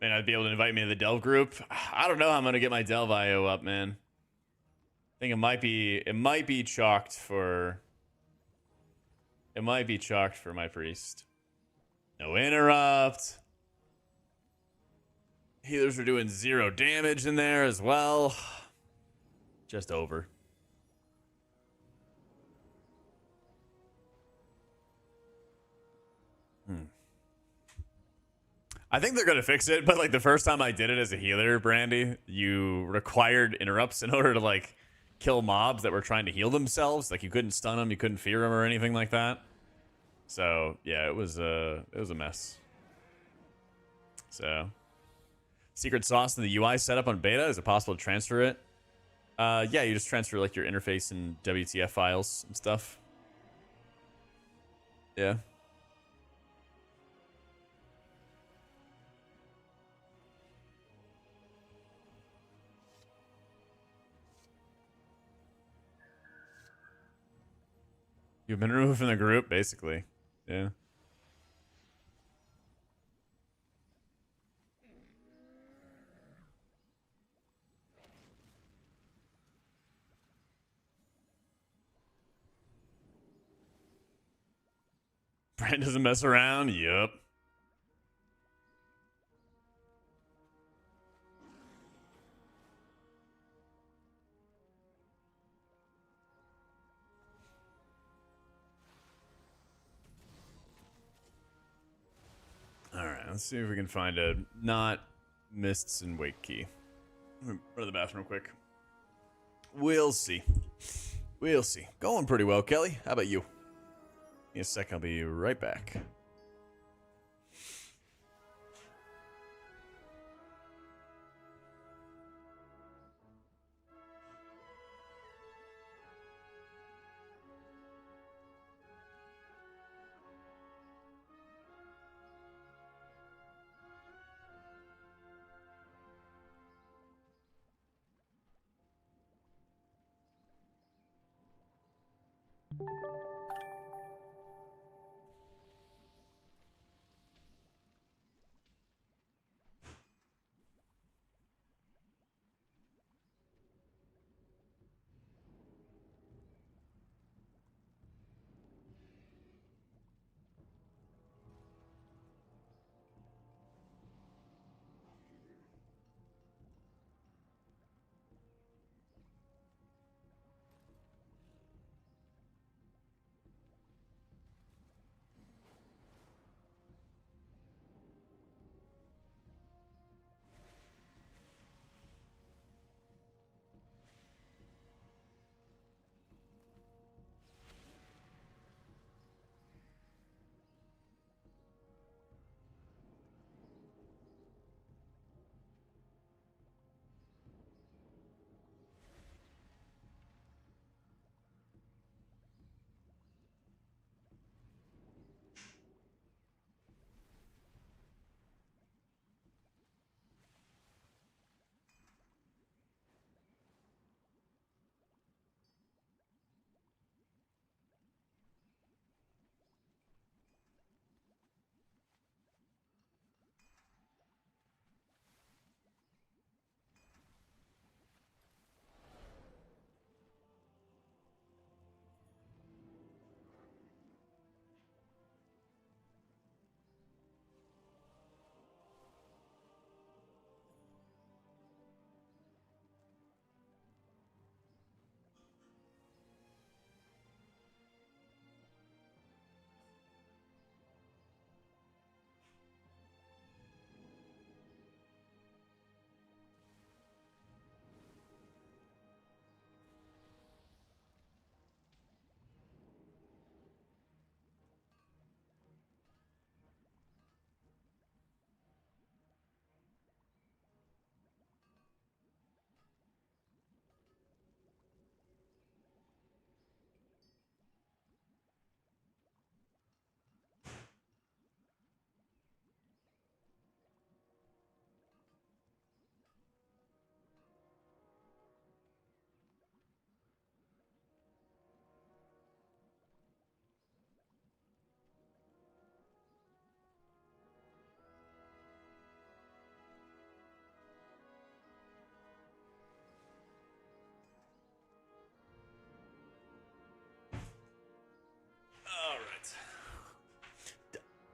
Man, I'd be able to invite me to the Delve group. I don't know how I'm gonna get my Delve IO up, man. I think it might be chalked for my priest. No interrupt. Healers are doing 0 damage in there as well. Just over. I think they're gonna fix it, but like the first time I did it as a healer, Brandy, you required interrupts in order to like kill mobs that were trying to heal themselves. Like you couldn't stun them, you couldn't fear them or anything like that. So yeah, it was a mess. So secret sauce in the UI setup on beta, is it possible to transfer it? Yeah, you just transfer like your interface and WTF files and stuff. Yeah. You've been removed from the group, basically. Yeah. Brand doesn't mess around. Yup. All right, let's see if we can find a not mists and wake key. Run to the bathroom real quick. We'll see. We'll see. Going pretty well, Kelly. How about you? Give me a sec. I'll be right back.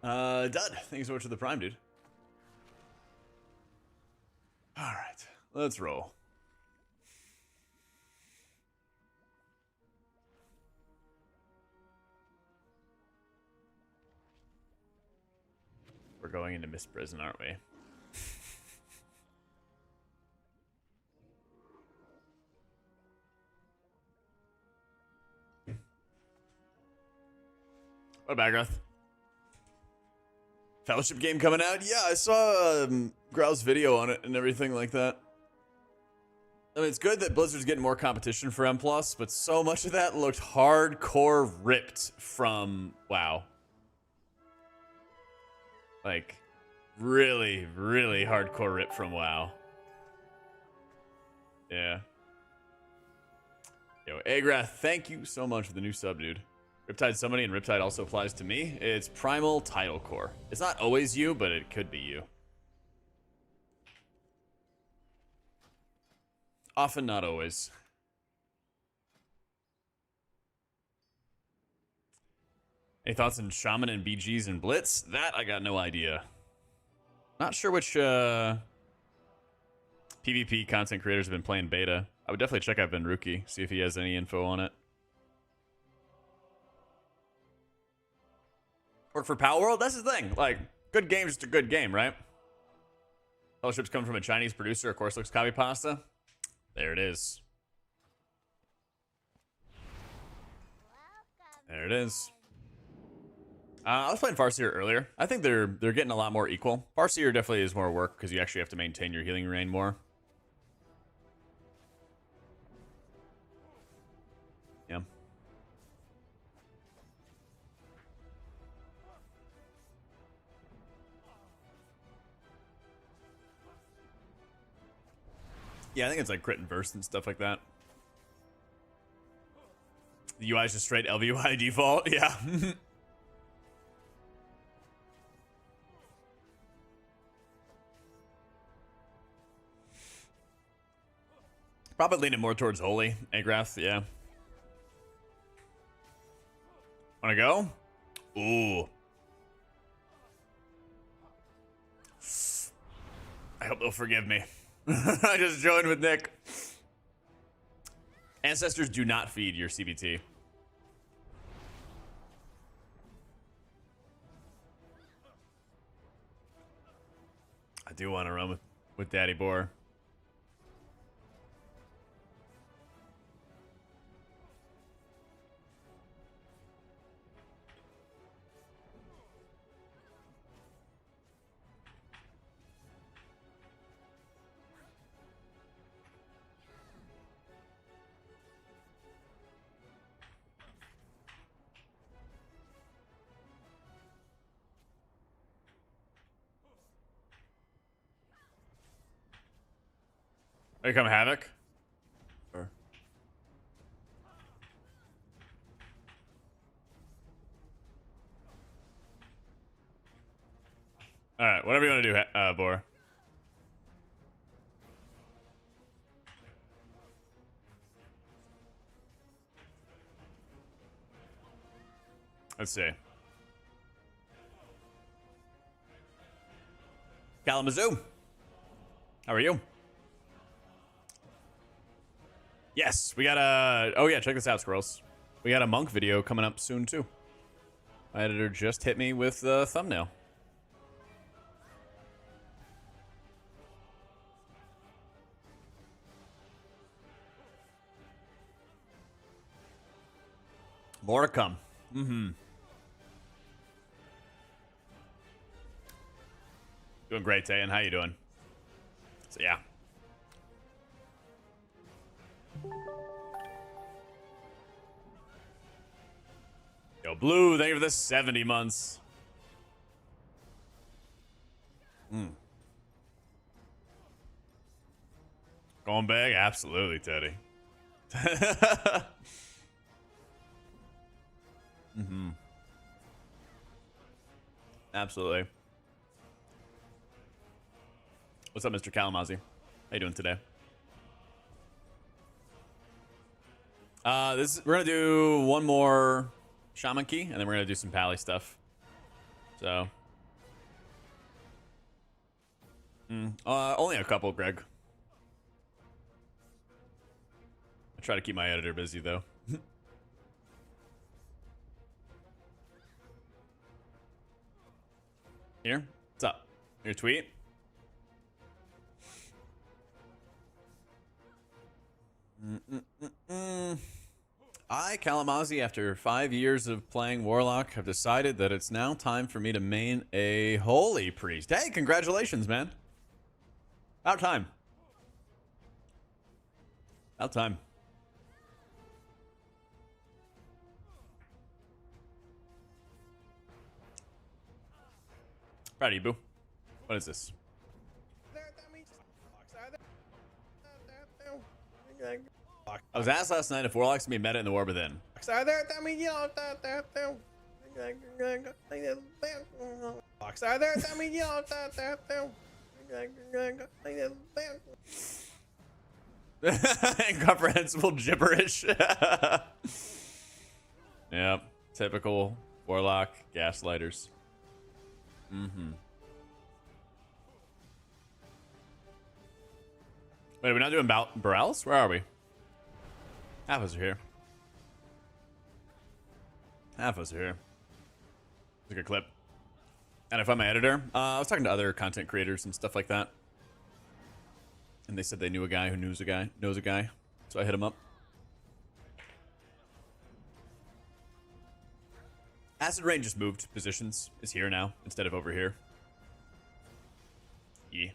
All right. Dud, thanks so much for the prime, dude. All right, let's roll. We're going into Mist Prison, aren't we? What about Garth? Fellowship game coming out? Yeah, I saw Growl's video on it and everything like that. I mean, it's good that Blizzard's getting more competition for M+, but so much of that looked hardcore ripped from WoW. Like, really, really hardcore ripped from WoW. Yeah. Yo, Agrath, thank you so much for the new sub, dude. Riptide somebody, and Riptide also applies to me. It's Primal Tidal Core. It's not always you, but it could be you. Often, not always. Any thoughts on Shaman and BGs and Blitz? That I got no idea. Not sure which PvP content creators have been playing beta. I would definitely check out Venruki, see if he has any info on it. Work for Power World? That's the thing. Like, good game's just a good game, right? Fellowship's coming from a Chinese producer, of course, looks copy pasta. There it is. There it is. I was playing Farseer earlier. I think they're getting a lot more equal. Farseer definitely is more work because you actually have to maintain your healing rain more. Yeah. Yeah, I think it's like crit and burst and stuff like that. The UI is just straight LVUI default. Yeah. Probably leaning more towards Holy, Agrath, yeah. Wanna go? Ooh. I hope they'll forgive me. I just joined with Nick. Ancestors do not feed your CBT. I do want to run with Daddy Boar. Here come Havoc. Or... All right, whatever you want to do, Boar. Let's see. Kalamazoo. How are you? Yes, we got a... Oh, yeah, check this out, Squirrels. We got a Monk video coming up soon, too. My editor just hit me with the thumbnail. More to come. Mm-hmm. Doing great, Tayan. How you doing? So, yeah. Yo, Blue, thank you for the 70 months. Going back? Absolutely, Teddy. Mm-hmm. Absolutely. What's up, Mr. Kalamazoo? How you doing today? We're gonna do one more Shaman key, and then we're gonna do some Pally stuff. So, only a couple, Greg. I try to keep my editor busy though. Here, what's up? Your tweet. I, Kalamazoo, after 5 years of playing Warlock, have decided that it's now time for me to main a Holy Priest. Hey, congratulations, man. About time. About time. Proud of you, boo. What is this? I was asked last night if Warlock's gonna be meta in the war within. Incomprehensible gibberish. Yep. Typical Warlock gaslighters. Mm-hmm. Wait, we're not doing Barrels? Where are we? Half of us are here. Half of us are here. It's a good clip. And I found my editor. I was talking to other content creators and stuff like that. And they said they knew a guy who knows a guy. So I hit him up. Acid Rain just moved positions. Is here now instead of over here. Yeah.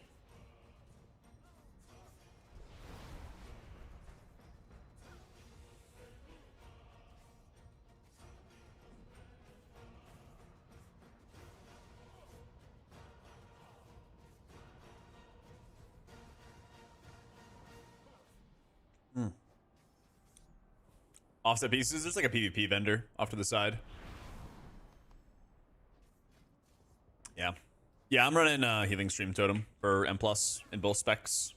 Offset pieces. There's like a PvP vendor off to the side. Yeah. Yeah, I'm running Healing Stream Totem for M+ in both specs.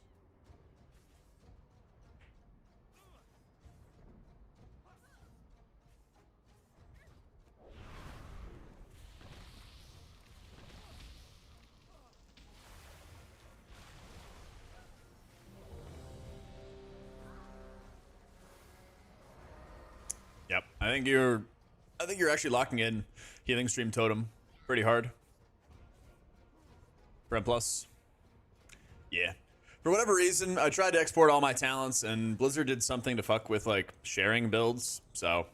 Yep. I think you're actually locking in Healing Stream Totem pretty hard. For M+. Yeah. For whatever reason, I tried to export all my talents, and Blizzard did something to fuck with, like, sharing builds, so...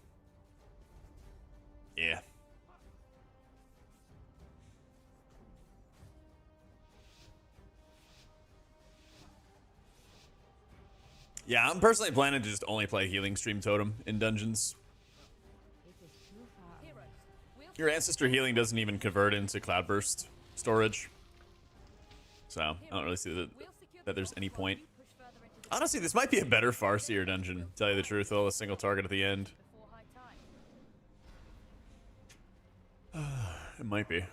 Yeah. Yeah, I'm personally planning to just only play Healing Stream Totem in dungeons. Your Ancestor Healing doesn't even convert into Cloudburst storage. So, I don't really see that there's any point. Honestly, this might be a better Farseer dungeon, to tell you the truth, though, a single target at the end. It might be.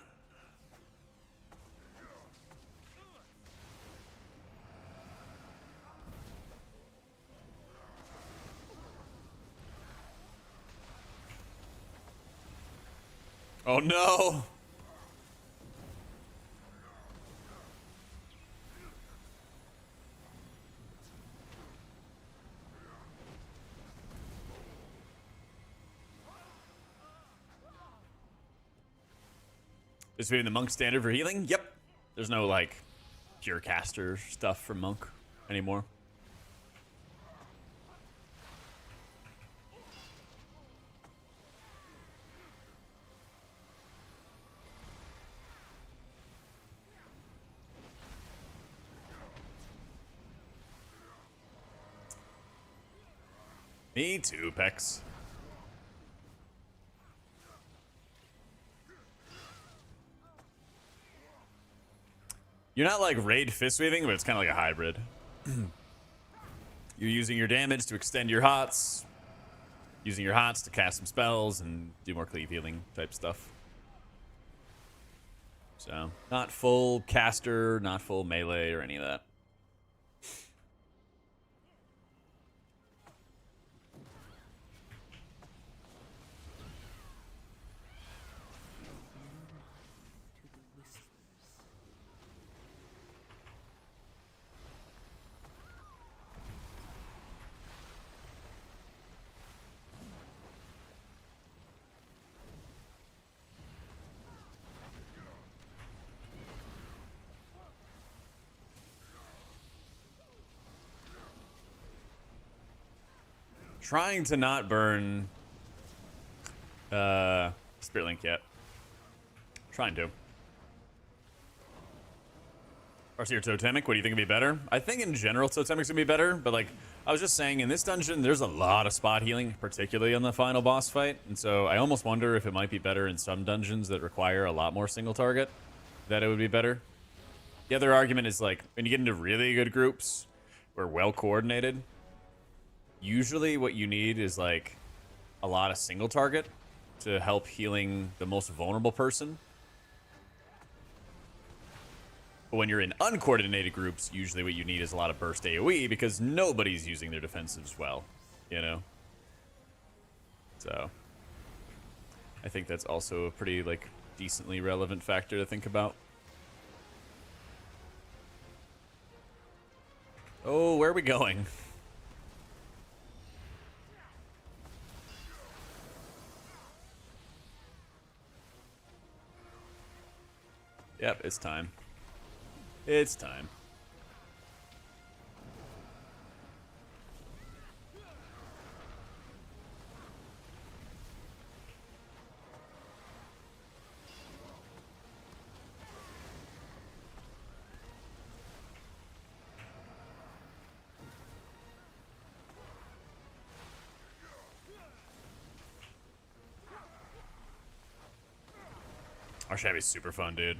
Oh no! Is being the monk standard for healing? Yep. There's no like pure caster stuff from monk anymore. Me too, Pex. You're not like raid fist weaving, but it's kind of like a hybrid. You're using your damage to extend your hots, using your hots to cast some spells and do more cleave healing type stuff. So, not full caster, not full melee or any of that. Trying to not burn Spirit Link yet. Trying to. Farseer Totemic, what do you think would be better? I think in general Totemic's gonna be better, but like I was just saying, in this dungeon, there's a lot of spot healing, particularly on the final boss fight. And so I almost wonder if it might be better in some dungeons that require a lot more single target, that it would be better. The other argument is, like, when you get into really good groups or well coordinated, usually what you need is, like, a lot of single target to help healing the most vulnerable person. But when you're in uncoordinated groups, usually what you need is a lot of burst AoE because nobody's using their defensives well, you know? So I think that's also a pretty, like, decently relevant factor to think about. Oh, where are we going? Yep, it's time. It's time. RSham is super fun, dude.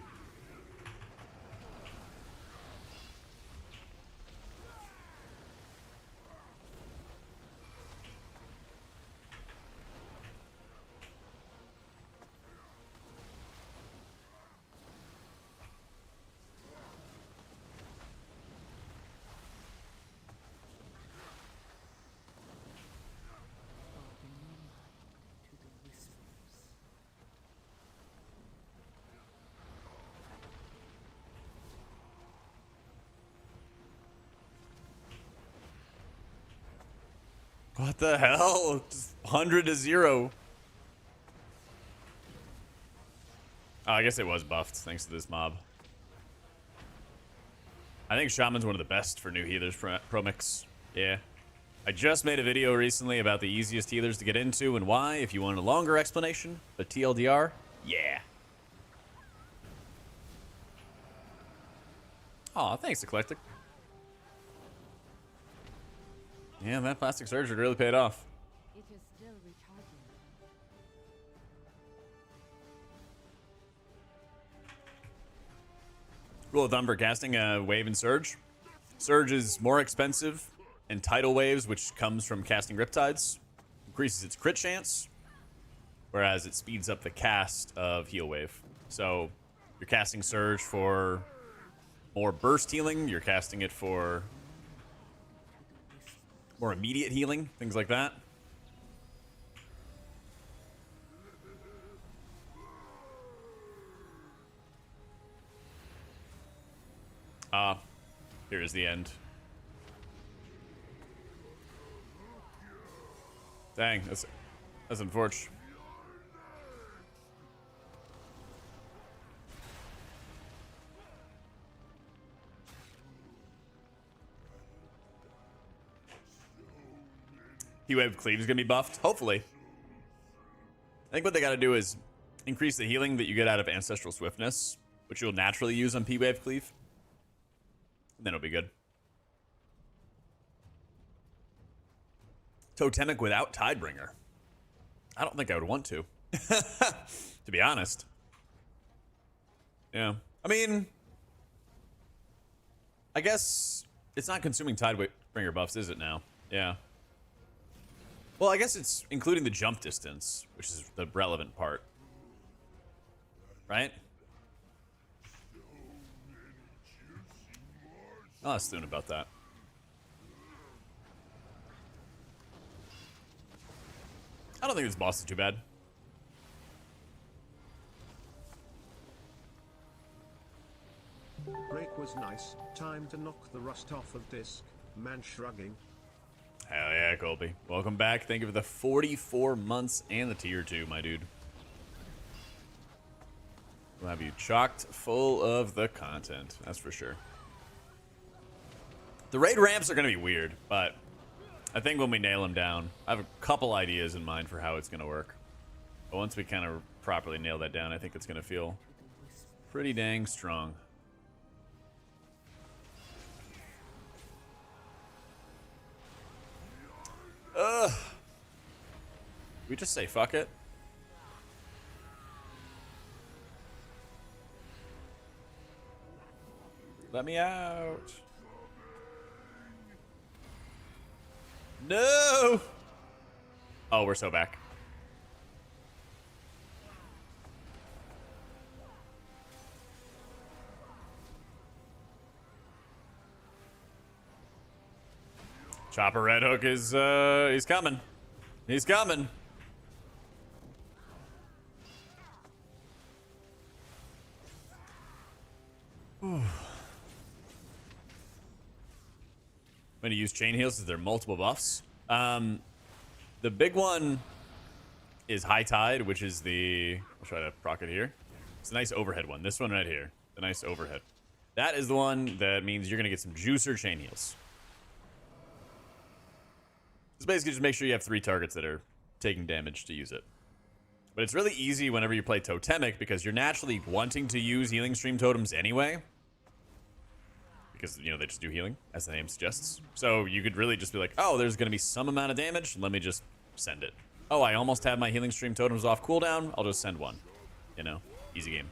What the hell? Just 100 to 0. Oh, I guess it was buffed thanks to this mob. I think Shaman's one of the best for new healers pro mix. Yeah. I just made a video recently about the easiest healers to get into and why, if you want a longer explanation. But TLDR, yeah. Aw, thanks, Eclectic. Yeah, that plastic surgery really paid off. It is still recharging. Rule of thumb for casting Wave and Surge. Surge is more expensive, and Tidal Waves, which comes from casting Riptides, increases its crit chance, whereas it speeds up the cast of Heal Wave. So you're casting Surge for more burst healing, you're casting it for more immediate healing, things like that. Here is the end. Dang, that's unfortunate. Heatwave Cleave is gonna be buffed, hopefully. I think what they gotta do is increase the healing that you get out of Ancestral Swiftness, which you'll naturally use on P-Wave Cleave. And then it'll be good. Totemic without Tidebringer. I don't think I would want to. To be honest. Yeah. I mean, I guess it's not consuming Tidebringer buffs, is it now? Yeah. Well, I guess it's including the jump distance, which is the relevant part. Right? I'll ask Thune about that. I don't think this boss is too bad. Break was nice. Time to knock the rust off of disc. Man shrugging. Hell yeah, Colby. Welcome back. Thank you for the 44 months and the tier 2, my dude. We'll have you chocked full of the content. That's for sure. The raid ramps are going to be weird, but I think when we nail them down, I have a couple ideas in mind for how it's going to work. But once we kind of properly nail that down, I think it's going to feel pretty dang strong. Ugh. We just say fuck it. Let me out. No. Oh, we're so back. Chopper Red Hook is he's coming. He's coming. I'm gonna use chain heals because there are multiple buffs. The big one is High Tide, which is the, I'll try to proc it here. It's a nice overhead one. This one right here, the nice overhead. That is the one that means you're gonna get some juicer chain heals. It's basically just make sure you have 3 targets that are taking damage to use it. But it's really easy whenever you play Totemic because you're naturally wanting to use healing stream totems anyway. Because, you know, they just do healing, as the name suggests. So you could really just be like, oh, there's going to be some amount of damage. Let me just send it. Oh, I almost have my healing stream totems off cooldown. I'll just send one. You know, easy game.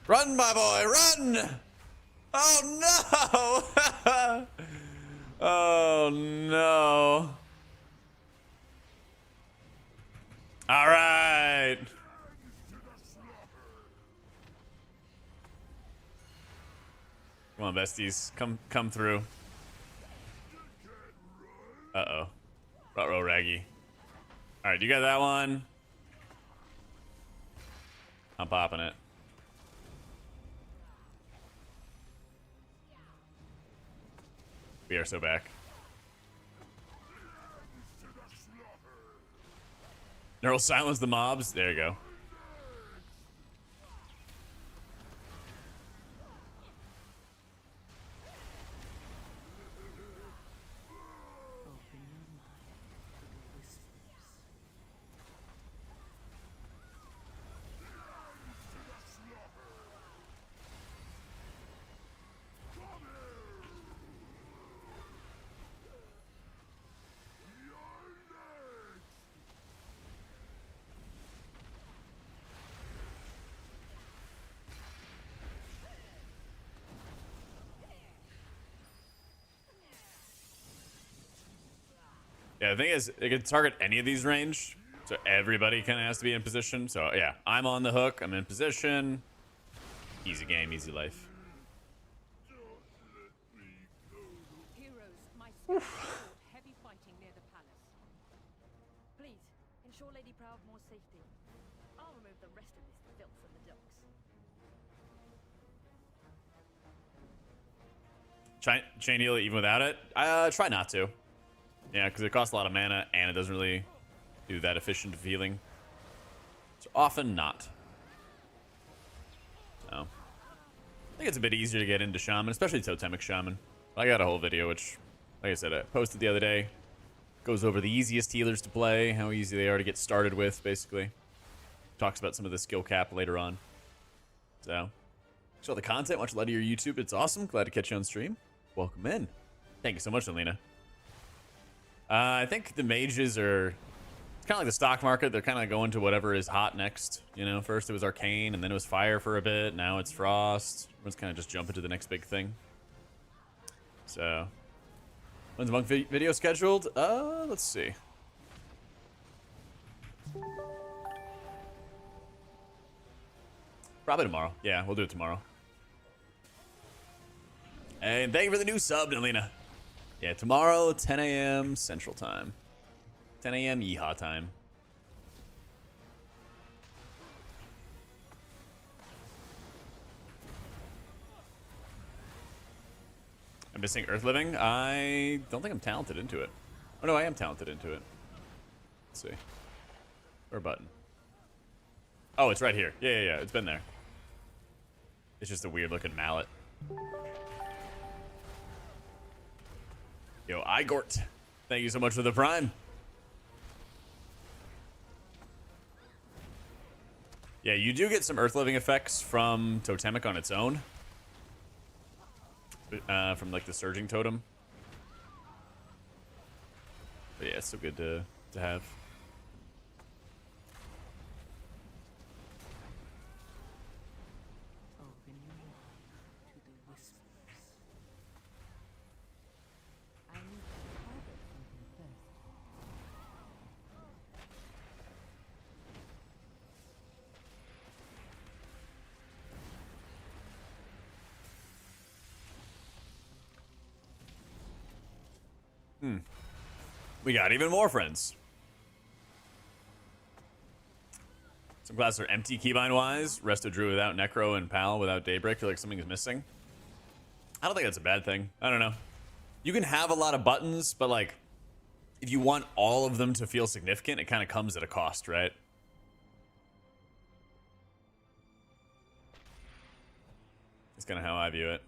Run, my boy, run! Oh, no! Oh, no. All right. Come on, besties. Come through. Uh-oh. Uh-oh, Raggy. All right, you got that one. I'm popping it. We are so back. Neural silence the mobs. There you go. Yeah, the thing is, it can target any of these range, so everybody kind of has to be in position. So yeah, I'm on the hook. I'm in position. Easy game, easy life. Heroes, my scout revealed heavy fighting near the palace. Please, ensure Lady Proudmoore's safety. I'll remove the rest of this filth from the docks. Chain heal even without it? Try not to. Yeah, because it costs a lot of mana, and it doesn't really do that efficient of healing. So often not. So, I think it's a bit easier to get into Shaman, especially Totemic Shaman. I got a whole video, which, like I said, I posted the other day. Goes over the easiest healers to play, how easy they are to get started with, basically. Talks about some of the skill cap later on. So the content, watch a lot of your YouTube. It's awesome. Glad to catch you on stream. Welcome in. Thank you so much, Alina. I think the mages are, it's kind of like the stock market. They're kind of going to whatever is hot next. You know, first it was Arcane, and then it was Fire for a bit. Now it's Frost. Everyone's kind of just jumping to the next big thing. So, when's the monk video scheduled? Let's see. Probably tomorrow. Yeah, we'll do it tomorrow. And thank you for the new sub, Alina. Yeah, tomorrow, 10 a.m. Central Time. 10 a.m. Yeehaw time. I'm missing Earth Living. I don't think I'm talented into it. Oh, no, I am talented into it. Let's see. Or button. Oh, it's right here. Yeah. It's been there. It's just a weird-looking mallet. Yo, Igort, thank you so much for the Prime. Yeah, you do get some Earth Living effects from Totemic on its own. from like the surging totem. But yeah, it's so good to have. Open your mind to the whispers. I need to target something first. We got even more friends. Some classes are empty keybind wise. Resto Druid without Necro and Pal without Daybreak. Feel like something is missing. I don't think that's a bad thing. I don't know. You can have a lot of buttons, but like, if you want all of them to feel significant, it kind of comes at a cost, right? That's kind of how I view it.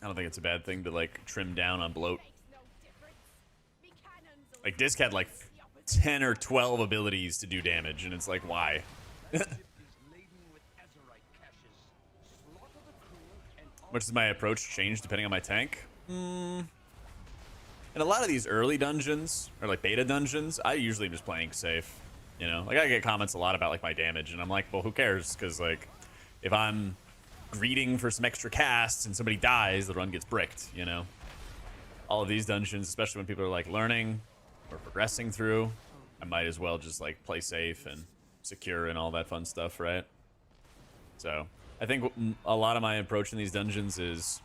I don't think it's a bad thing to like trim down on bloat. Like Disc had like 10 or 12 abilities to do damage, and it's like, why? Much does my approach change depending on my tank? In a lot of these early dungeons, or like beta dungeons, I usually am just playing safe. You know, like I get comments a lot about like my damage, and I'm like, well, who cares? Because like, if I'm greeting for some extra casts and somebody dies, the run gets bricked, you know? All of these dungeons, especially when people are like learning or progressing through, I might as well just like play safe and secure and all that fun stuff, right? So I think a lot of my approach in these dungeons is,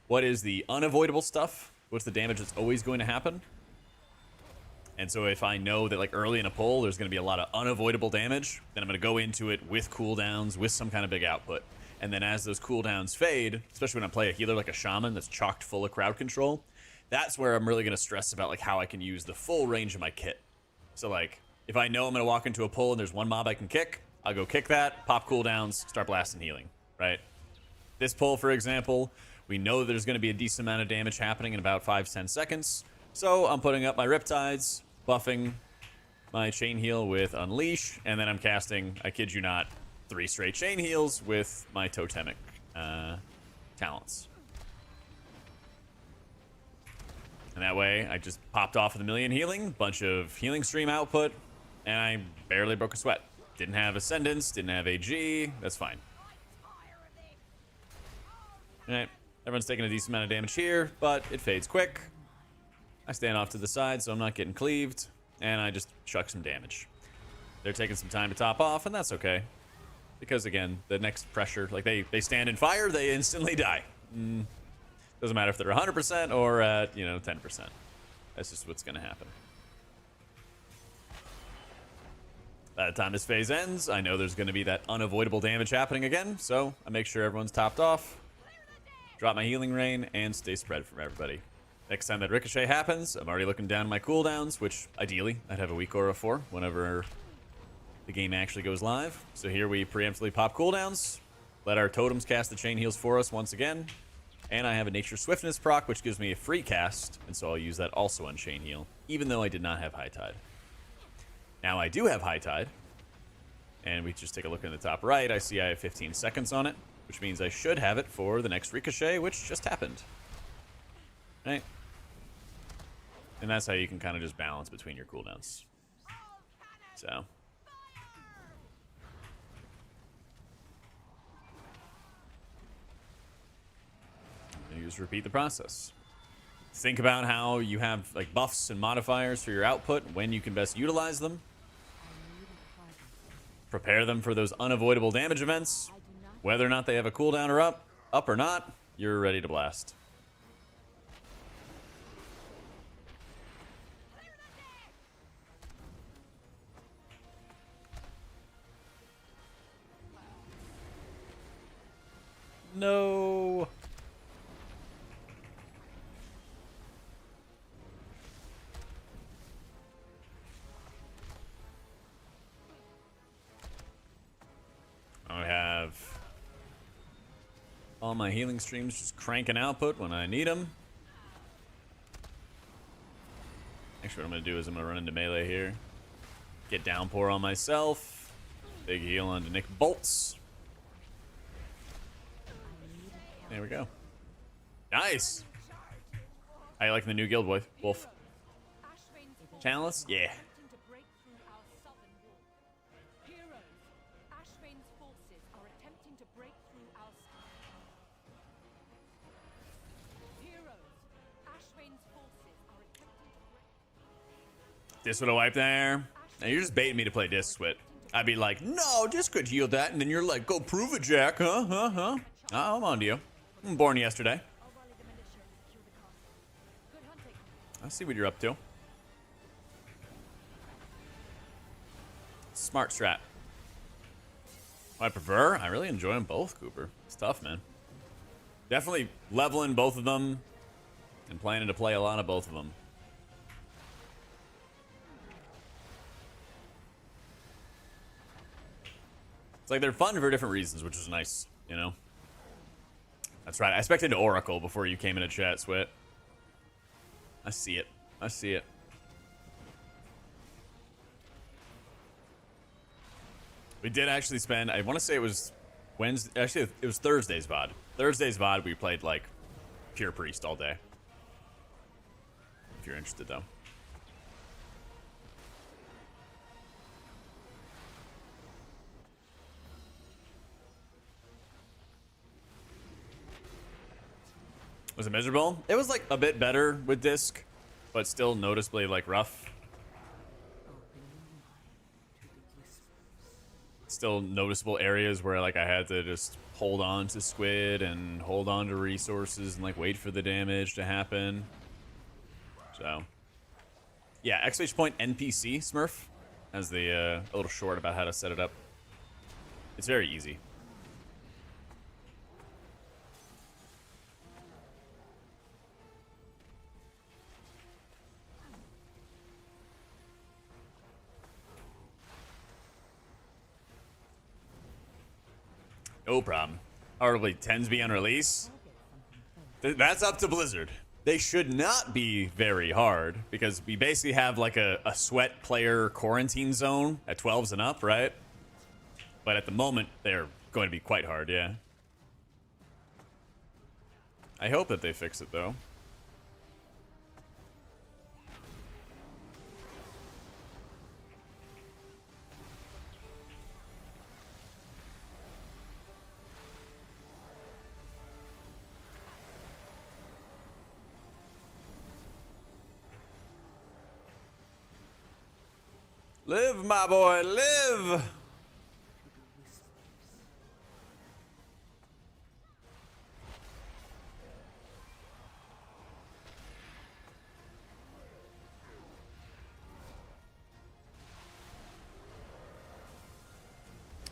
what is the unavoidable stuff? What's the damage that's always going to happen? And so if I know that like early in a pull, there's going to be a lot of unavoidable damage, then I'm going to go into it with cooldowns, with some kind of big output. And then as those cooldowns fade, especially when I play a healer like a Shaman that's chocked full of crowd control, that's where I'm really going to stress about like how I can use the full range of my kit. So like, if I know I'm going to walk into a pull and there's one mob I can kick, I'll go kick that, pop cooldowns, start blasting healing, right? This pull, for example, we know there's going to be a decent amount of damage happening in about 5-10 seconds. So I'm putting up my Riptides, buffing my chain heal with Unleash, and then I'm casting, I kid you not, 3 straight chain heals with my Totemic talents. And that way, I just popped off with a million healing, bunch of healing stream output, and I barely broke a sweat. Didn't have Ascendance, didn't have AG, that's fine. Alright, everyone's taking a decent amount of damage here, but it fades quick. I stand off to the side so I'm not getting cleaved, and I just chuck some damage. They're taking some time to top off, and that's okay. Because again, the next pressure, like they stand in fire, they instantly die. Doesn't matter if they're 100% or at, 10%. That's just what's going to happen. By the time this phase ends, I know there's going to be that unavoidable damage happening again, so I make sure everyone's topped off, drop my healing rain, and stay spread from everybody. Next time that Ricochet happens, I'm already looking down my cooldowns, which ideally I'd have a weak aura for whenever the game actually goes live. So here we preemptively pop cooldowns, let our totems cast the chain heals for us once again, and I have a Nature Swiftness proc, which gives me a free cast, and so I'll use that also on chain heal, even though I did not have High Tide. Now I do have High Tide, and we just take a look in the top right. I see I have 15 seconds on it, which means I should have it for the next Ricochet, which just happened. Right? And that's how you can kind of just balance between your cooldowns. So you just repeat the process. Think about how you have like buffs and modifiers for your output, when you can best utilize them. Prepare them for those unavoidable damage events. Whether or not they have a cooldown or up or not, you're ready to blast. No. I have all my healing streams just cranking output when I need them. Actually, what I'm going to do is I'm going to run into melee here. Get downpour on myself. Big heal onto Nick Bolts. There we go. Nice. How you liking the new guild, Wolf? Channelist? Yeah. This would have wiped there. Now you're just baiting me to play Disc Swit. I'd be like, no, Disc could heal that, and then you're like, go prove it, Jack, huh? Oh, I'm on to you. I'm born yesterday. I see what you're up to. Smart strat. I prefer. I really enjoy them both, Cooper. It's tough, man. Definitely leveling both of them and planning to play a lot of both of them. It's like they're fun for different reasons, which is nice, you know? That's right. I expected Oracle before you came into chat, Swit. I see it. I see it. We did actually spend, I want to say it was Wednesday, actually it was Thursday's VOD. Thursday's VOD we played like Pure Priest all day. If you're interested though. Was it miserable? It was like a bit better with disc, but still noticeably like rough. Still noticeable areas where like I had to just hold on to squid and hold on to resources and like wait for the damage to happen. So yeah, exclamation point NPC Smurf has the a little short about how to set it up. It's very easy. No problem. Arguably 10s be on release. That's up to Blizzard. They should not be very hard because we basically have like a sweat player quarantine zone at 12s and up, right? But at the moment, they're going to be quite hard, yeah. I hope that they fix it though. Live, my boy, live!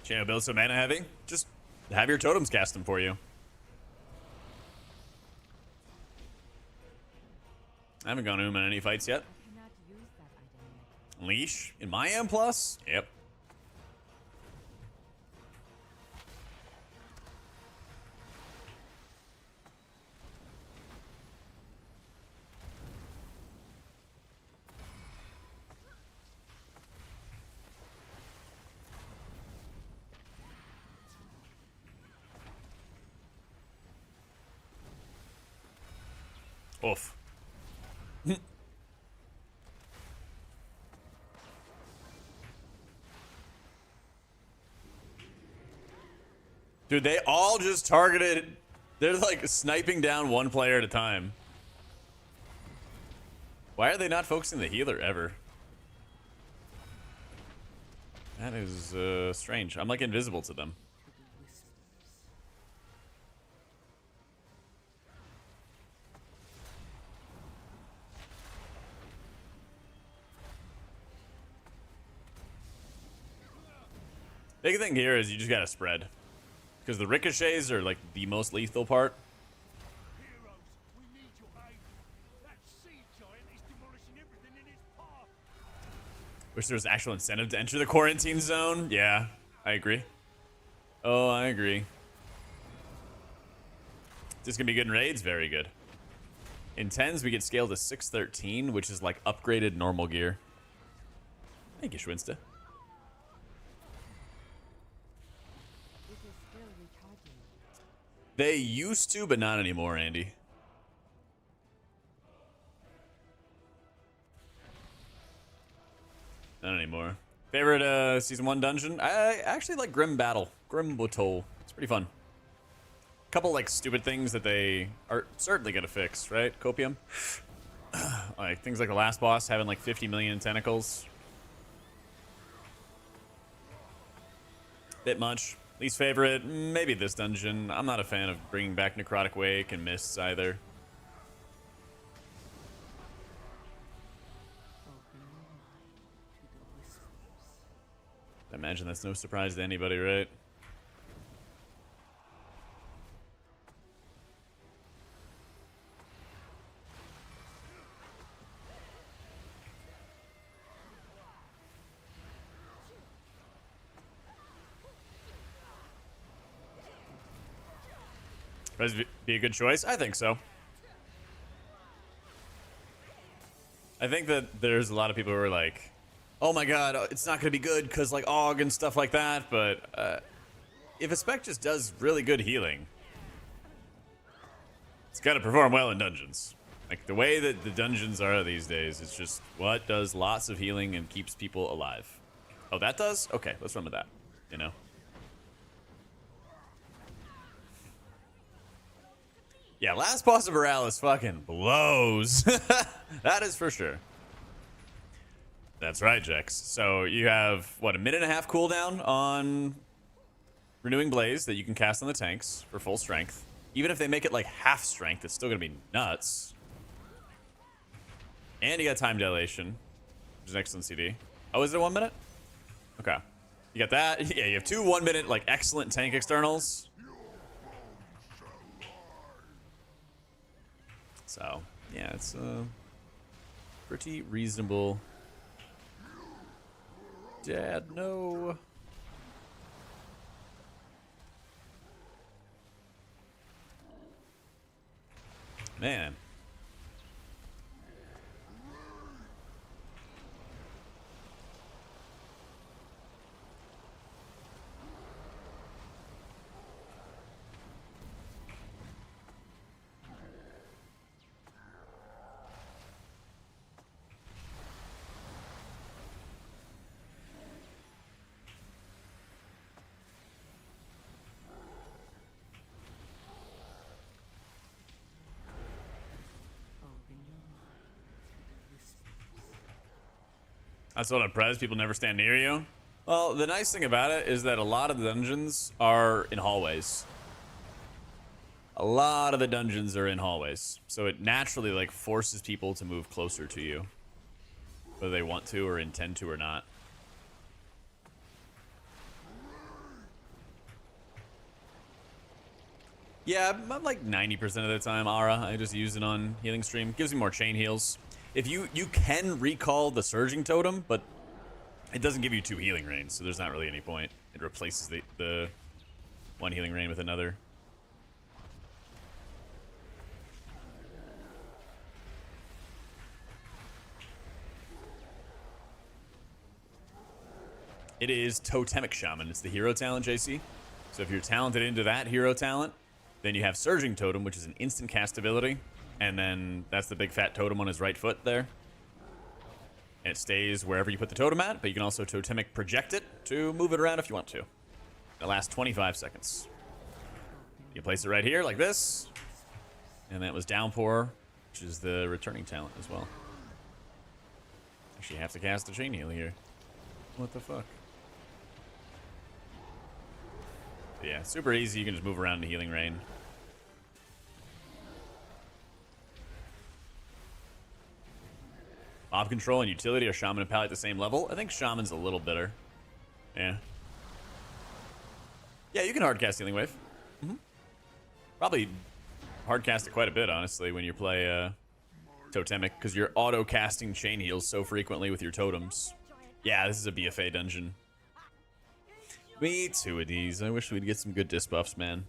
Channel build so mana heavy? Just have your totems cast them for you. I haven't gone to him in any fights yet. Leash in my M+? Yep. Oof. Dude, they all just targeted. They're like sniping down one player at a time. Why are they not focusing the healer ever? That is strange. I'm like invisible to them. Big thing here is you just gotta spread. Because the ricochets are like the most lethal part. Heroes, we need your aid. That sea giant is demolishing everything in its path. Wish there was actual incentive to enter the quarantine zone. Yeah, I agree. Oh, I agree. Is this gonna be good in raids? Very good. In 10s, we get scaled to 613, which is like upgraded normal gear. Thank you, Schwinsta. tagging. They used to, but not anymore, Andy. Not anymore. Favorite season 1 dungeon? I actually like Grim Battle. Grim Battle. It's pretty fun. Couple like stupid things that they are certainly gonna fix, right? Copium. Like things like the last boss having like 50 million tentacles. Bit much. Least favorite, maybe this dungeon. I'm not a fan of bringing back Necrotic Wake and Mists either. I imagine that's no surprise to anybody, right? Would be a good choice? I think so. I think that there's a lot of people who are like, oh my god, it's not going to be good because like AUG and stuff like that, but if a spec just does really good healing, it's got to perform well in dungeons. Like the way that the dungeons are these days, it's just what does lots of healing and keeps people alive. Oh, that does? Okay, let's run with that, you know? Yeah, last boss of Morales fucking blows. That is for sure. That's right, Jex. So you have, what, a minute and a half cooldown on Renewing Blaze that you can cast on the tanks for full strength. Even if they make it like half strength, it's still going to be nuts. And you got time dilation, which is an excellent CD. Oh, is it 1 minute? Okay. You got that. Yeah, you have 2 1-minute like excellent tank externals. So, yeah, it's pretty reasonable. Dad, no. Man. That's what impressed people never stand near you. Well, the nice thing about it is that a lot of the dungeons are in hallways. A lot of the dungeons are in hallways, so it naturally like forces people to move closer to you, whether they want to or intend to or not. Yeah, I'm like 90% of the time Aura. I just use it on healing stream. Gives me more chain heals. If you can recall the surging totem, but it doesn't give you 2 healing rains, so there's not really any point. It replaces the 1 healing rain with another. It is Totemic Shaman. It's the hero talent, JC. So if you're talented into that hero talent, then you have Surging Totem, which is an instant cast ability. And then that's the big fat totem on his right foot there. And it stays wherever you put the totem at, but you can also Totemic project it to move it around if you want to. It lasts 25 seconds. You place it right here like this. And that was Downpour, which is the returning talent as well. Actually, you have to cast a chain heal here. What the fuck? But yeah, super easy. You can just move around in the healing rain. Mob control and utility are Shaman and HPally at the same level. I think Shaman's a little better. Yeah. Yeah, you can hardcast Healing Wave. Probably hardcast it quite a bit, honestly, when you play Totemic, because you're auto-casting chain heals so frequently with your totems. Yeah, this is a BFA dungeon. Me too, of these. I wish we'd get some good disc buffs, man.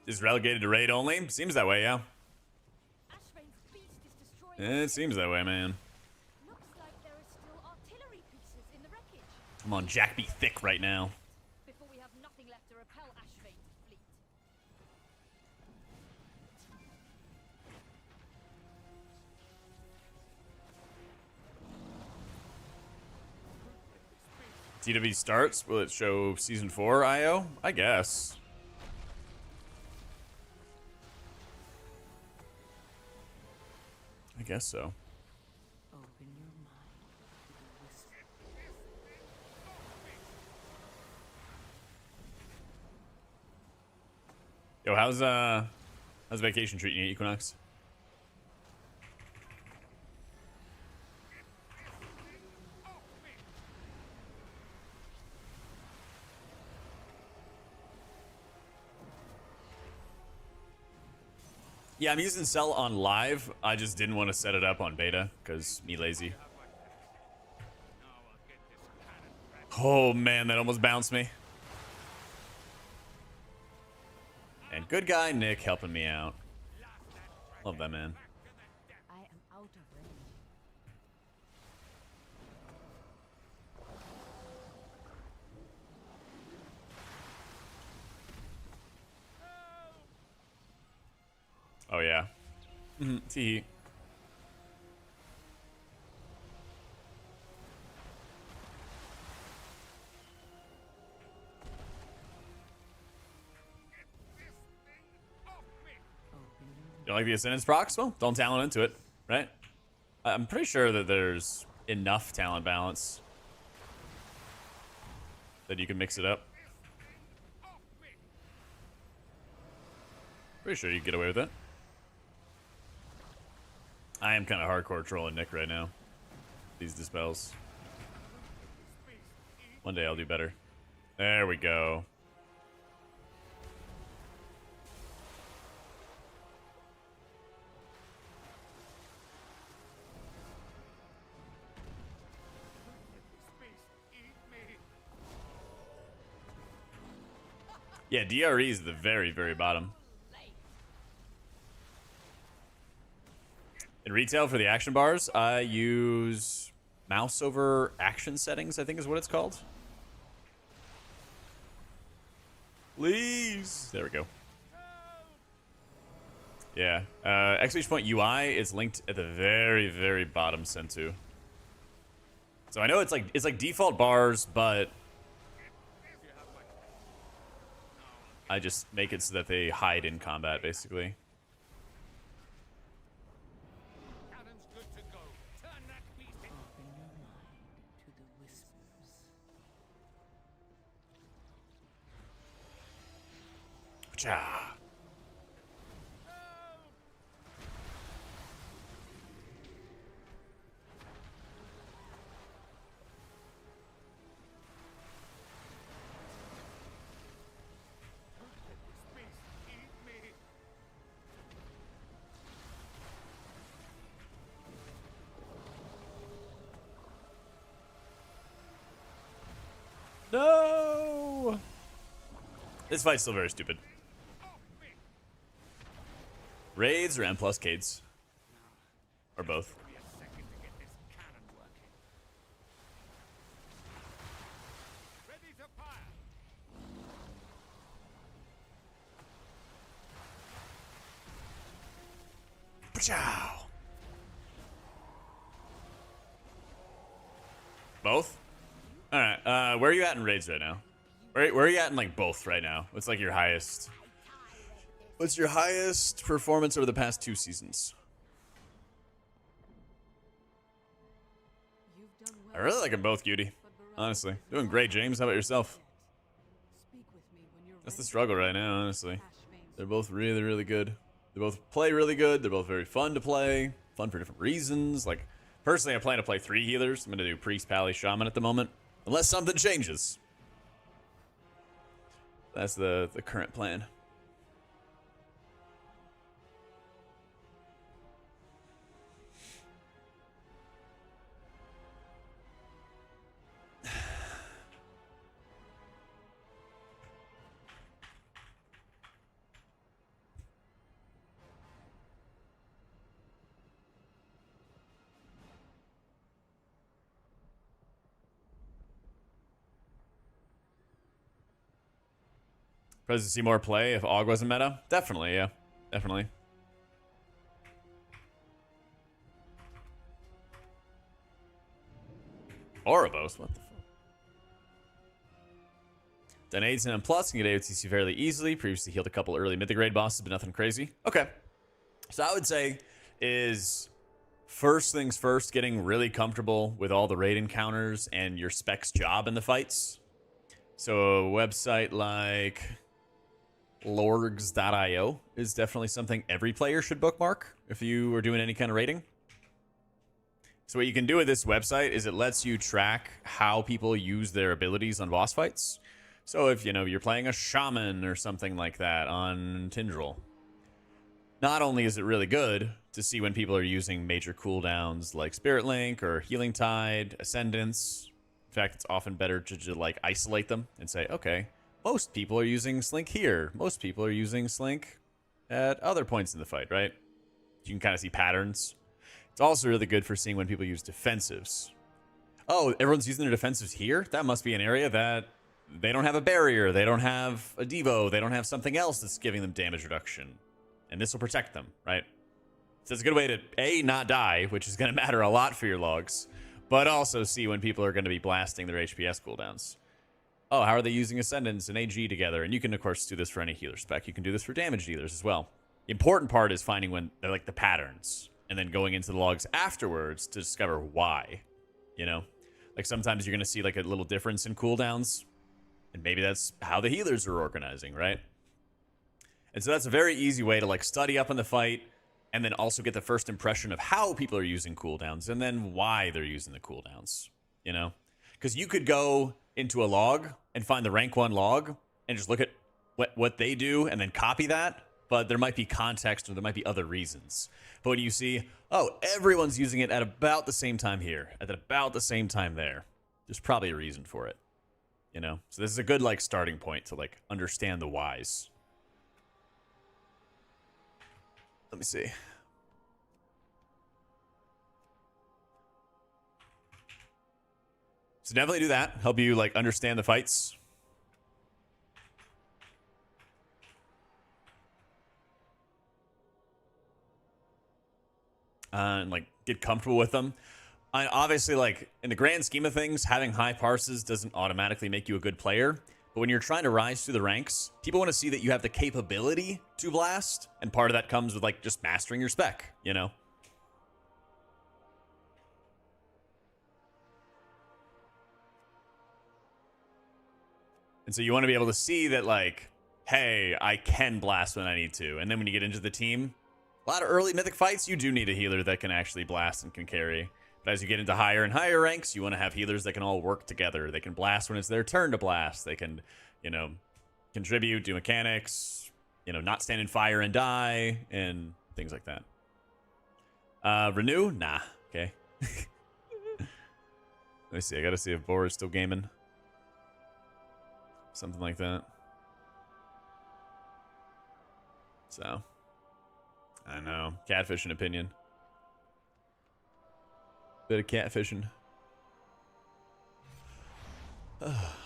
is relegated to raid only. Seems that way, yeah. Ashvane's beast is destroying. It seems that way, man. Looks like there are still artillery pieces in the wreckage. Come on, Jack, be thick right now. Before we have nothing left to repel Ashvane's fleet. TW starts. Will it show season 4 IO? I guess. I guess so. Open your mind to the whisper. Yo, how's vacation treating you, Equinox? Yeah, I'm using Cell on live. I just didn't want to set it up on beta because me lazy. Oh man, that almost bounced me. And good guy Nick helping me out. Love that man. I am out of range. Oh yeah. Tee. You don't like the Ascendance procs? Well, don't talent into it, right? I'm pretty sure that there's enough talent balance that you can mix it up. Pretty sure you can get away with it. I am kind of hardcore trolling Nick right now. These dispels. One day I'll do better. There we go. Yeah, DRE is the very, very bottom. In retail for the action bars, I use mouse over action settings, I think is what it's called. Please. There we go. Yeah. Exclamation point UI is linked at the very, very bottom Sentu. So I know it's like default bars, but I just make it so that they hide in combat, basically. Cannon's good to go. Turn that beast in. Open your mind to the whispers. Cha. No! This fight's still very stupid. Raids or M plus Cades? Or both? Be a second to get this cannon working. Ready to fire. Pachow! Both? Alright, where are you at in raids right now? Where are you at in like both right now? What's like your highest? What's your highest performance over the past 2 seasons? You've done I well. really like them both, Cutie. Honestly. Doing great, James. How about yourself? Speak with me when you're That's the ready. struggle right now, honestly. Ashvane's They're both really, really good. They both play really good. They're both very fun to play. Fun for different reasons. Like, personally, I plan to play 3 healers. I'm going to do Priest, Pally, Shaman at the moment. Unless something changes. That's the current plan. Supposed to see more play if Aug wasn't meta? Definitely, yeah. Definitely. Ouroboros, what the fuck? Done 8 and plus can get AOTC fairly easily. Previously healed a couple early mythic grade bosses, but nothing crazy. Okay. So I would say is first things first, getting really comfortable with all the raid encounters and your spec's job in the fights. So a website like lorgs.io is definitely something every player should bookmark if you are doing any kind of raiding. So what you can do with this website is it lets you track how people use their abilities on boss fights. So if, you know, you're playing a Shaman or something like that on Tindril, not only is it really good to see when people are using major cooldowns like Spirit Link or Healing Tide, Ascendance. In fact, it's often better to like isolate them and say, okay, most people are using Slink here. Most people are using Slink at other points in the fight, right? You can kind of see patterns. It's also really good for seeing when people use defensives. Oh, everyone's using their defensives here? That must be an area that they don't have a barrier. They don't have a Devo. They don't have something else that's giving them damage reduction. And this will protect them, right? So it's a good way to, A, not die, which is going to matter a lot for your logs, but also see when people are going to be blasting their HPS cooldowns. Oh, how are they using Ascendance and AG together? And you can, of course, do this for any healer spec. You can do this for damage dealers as well. The important part is finding when they're like the patterns and then going into the logs afterwards to discover why, you know? Like sometimes you're going to see like a little difference in cooldowns, and maybe that's how the healers are organizing, right? And so that's a very easy way to like study up on the fight and then also get the first impression of how people are using cooldowns and then why they're using the cooldowns, you know? Because you could go into a log and find the rank 1 log and just look at what they do and then copy that, but there might be context or there might be other reasons. But when you see, oh, everyone's using it at about the same time here, at about the same time there, there's probably a reason for it, you know? So this is a good like starting point to like understand the whys. Let me see. So definitely do that. Help you like understand the fights. And like get comfortable with them. Obviously, like in the grand scheme of things, having high parses doesn't automatically make you a good player. But when you're trying to rise through the ranks, people want to see that you have the capability to blast. And part of that comes with like just mastering your spec, you know? And so you want to be able to see that like, hey, I can blast when I need to. And then when you get into the team, a lot of early mythic fights, you do need a healer that can actually blast and can carry. But as you get into higher and higher ranks, you want to have healers that can all work together. They can blast when it's their turn to blast. They can, you know, contribute, do mechanics, you know, not stand in fire and die, and things like that. Renew? Nah. Okay. Let me see. I got to see if Boar is still gaming. Something like that. So, I don't know. Catfishing opinion. Bit of catfishing.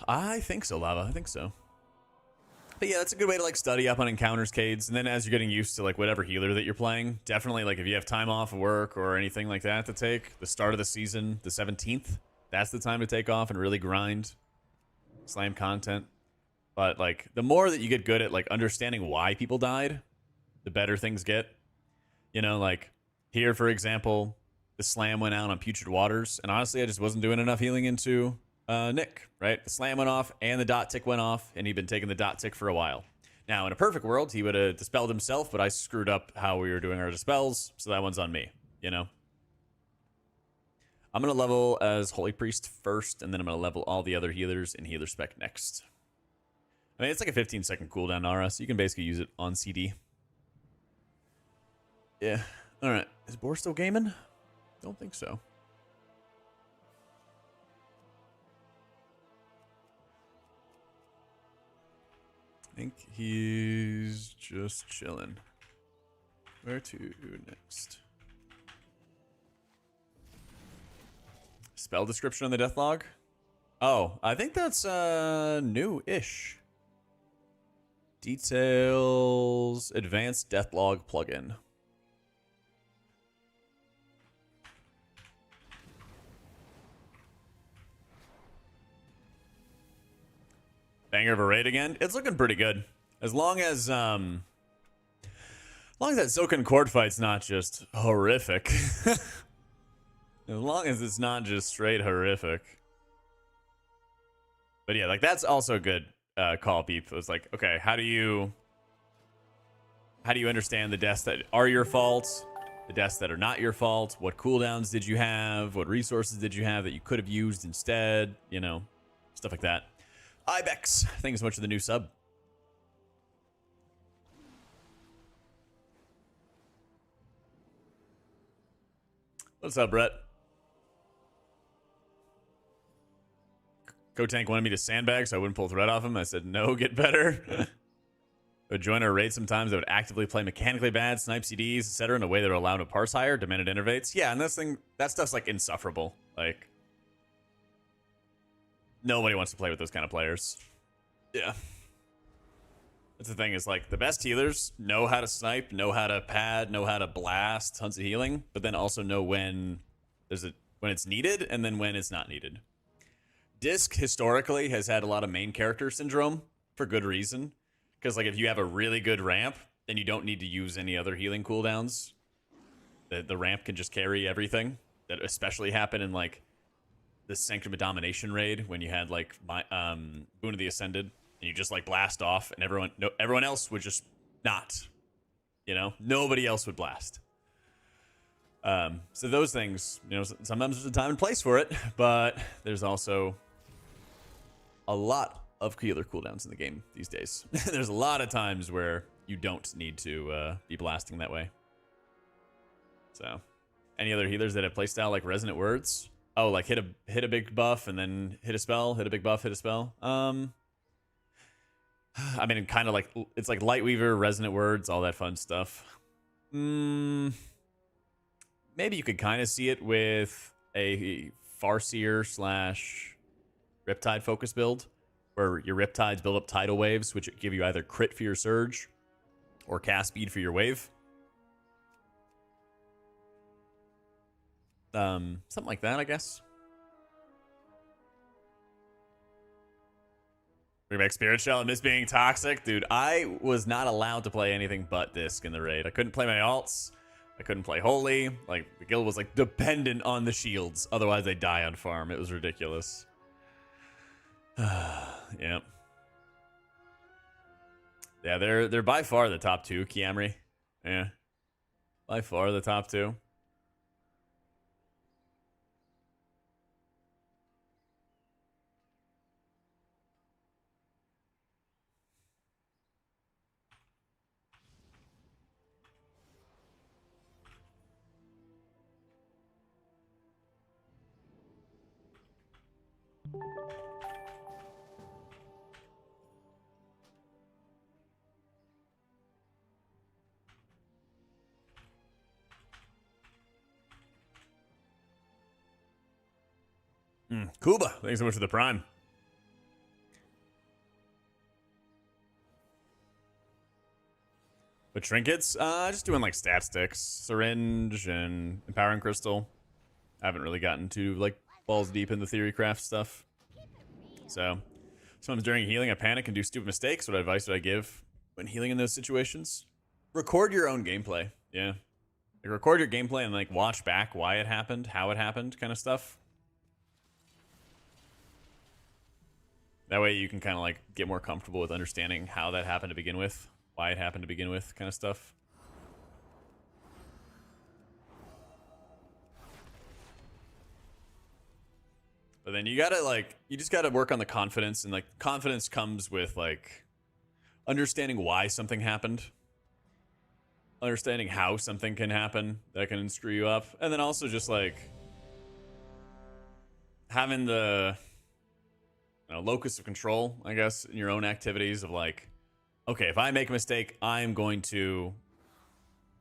I think so, Lava. I think so. But yeah, that's a good way to like study up on encounters, Cades. And then as you're getting used to like whatever healer that you're playing, definitely like if you have time off of work or anything like that to take, the start of the season, the 17th, that's the time to take off and really grind, slam content. But like the more that you get good at like understanding why people died, the better things get. You know, like here, for example, the slam went out on Putrid Waters, and honestly, I just wasn't doing enough healing into Nick, right? The slam went off, and the dot tick went off, and he'd been taking the dot tick for a while. Now, in a perfect world, he would have dispelled himself, but I screwed up how we were doing our dispels, so that one's on me, you know? I'm going to level as Holy Priest first, and then I'm going to level all the other healers in healer spec next. I mean, it's like a 15-second cooldown Nara, so you can basically use it on CD. Yeah. All right. Is Boar still gaming? Don't think so. I think he's just chilling. Where to next? Spell description on the death log? Oh, I think that's new-ish. Details. Advanced Deathlog plugin. Banger of a raid again. It's looking pretty good. As long as that Silken Cord fight's not just horrific. As long as it's not just straight horrific. But yeah, like that's also a good call, Beep. It's like, okay, how do you understand the deaths that are your fault, the deaths that are not your fault? What cooldowns did you have? What resources did you have that you could have used instead? You know, stuff like that. Ibex, thanks so much for the new sub. What's up, Brett? Tank wanted me to sandbag so I wouldn't pull threat off him. I said, no, get better. I would join our raid sometimes. I would actively play mechanically bad, snipe CDs, etc. in a way that would allow him to parse higher, demanded innervates. Yeah, and that stuff's like insufferable. Like, nobody wants to play with those kind of players. Yeah. That's the thing, is like the best healers know how to snipe, know how to pad, know how to blast tons of healing, but then also know when it's needed and then when it's not needed. Disc historically has had a lot of main character syndrome for good reason. Because like if you have a really good ramp, then you don't need to use any other healing cooldowns. The ramp can just carry everything. That especially happened in like the Sanctum of Domination raid when you had like Boon of the Ascended. And you just like blast off, and everyone else would just not, you know, nobody else would blast. So those things, you know, sometimes there's a time and place for it, but there's also a lot of healer cooldowns in the game these days. There's a lot of times where you don't need to be blasting that way. So, any other healers that have playstyle like Resonant Words? Oh, like hit a big buff and then hit a spell, hit a big buff, hit a spell. I mean, kind of like, it's like Lightweaver, Resonant Words, all that fun stuff. Maybe you could kind of see it with a Farseer / Riptide focus build, where your Riptides build up tidal waves, which give you either crit for your surge or cast speed for your wave. Something like that, I guess. Bring back Spirit Shell. I miss being toxic. Dude, I was not allowed to play anything but Disc in the raid. I couldn't play my alts. I couldn't play Holy. Like, the guild was, like, dependent on the shields. Otherwise, they die on farm. It was ridiculous. Yeah. Yeah, they're by far the top two, Kiamri. Yeah. By far the top two. Kuba, thanks so much for the prime. With trinkets, just doing like stat sticks, syringe, and empowering crystal. I haven't really gotten to like balls deep in the theory craft stuff. So, sometimes during healing, I panic and do stupid mistakes. What advice would I give when healing in those situations? Record your own gameplay. Yeah, like, record your gameplay and like watch back why it happened, how it happened, kind of stuff. That way you can kind of like get more comfortable with understanding how that happened to begin with, why it happened to begin with, kind of stuff. But then you gotta like, you just gotta work on the confidence, and like confidence comes with like understanding why something happened, understanding how something can happen that can screw you up, and then also just like having the locus of control, I guess, in your own activities of like, okay, if I make a mistake, I'm going to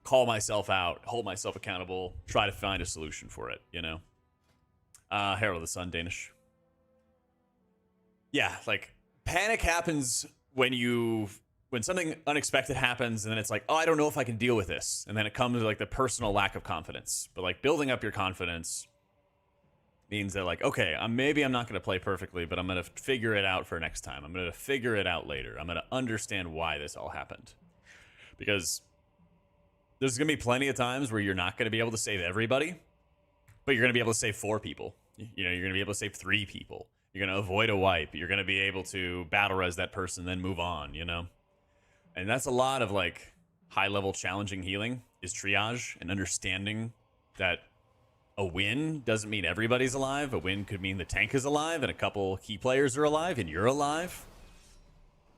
call myself out, hold myself accountable, try to find a solution for it, you know? Herald of the Sun, Danish. Yeah, like, panic happens when you when something unexpected happens and then it's like, oh, I don't know if I can deal with this. And then it comes to like the personal lack of confidence. But like building up your confidence means that like, okay, maybe I'm not going to play perfectly, but I'm going to figure it out for next time. I'm going to figure it out later. I'm going to understand why this all happened. Because there's going to be plenty of times where you're not going to be able to save everybody, but you're going to be able to save 4 people. You know, you're going to be able to save 3 people. You're going to avoid a wipe. You're going to be able to battle res that person, then move on, you know? And that's a lot of like high level challenging healing is triage and understanding that a win doesn't mean everybody's alive. A win could mean the tank is alive and a couple key players are alive and you're alive.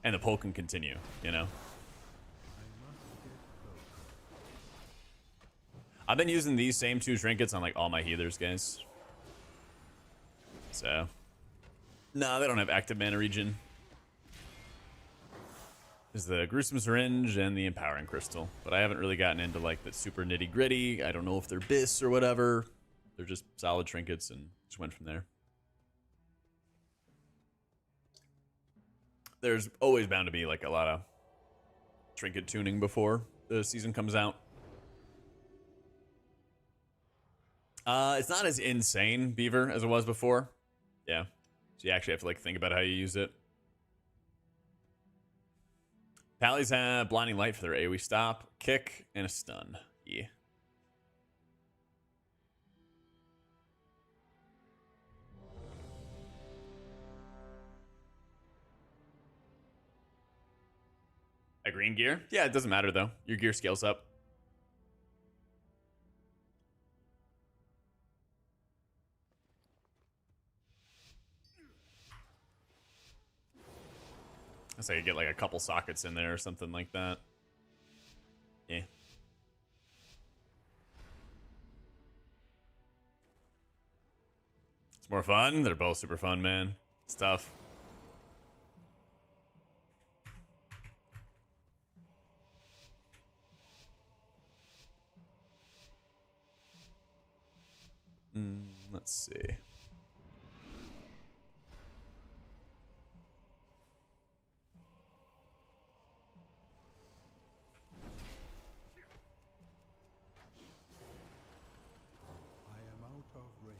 And the pull can continue, you know? I've been using these same 2 trinkets on like all my healers, guys. So, no, they don't have active mana regen. There's the gruesome syringe and the empowering crystal, but I haven't really gotten into like the super nitty gritty. I don't know if they're bis or whatever. They're just solid trinkets and just went from there. There's always bound to be like a lot of trinket tuning before the season comes out. It's not as insane, Beaver, as it was before. Yeah. So you actually have to like think about how you use it. Pallies have blinding light for their AoE stop, kick, and a stun. Yeah. A green gear? Yeah, it doesn't matter though. Your gear scales up. I say you get like a couple sockets in there or something like that. Yeah. It's more fun. They're both super fun, man. It's tough. Let's see. I am out of range.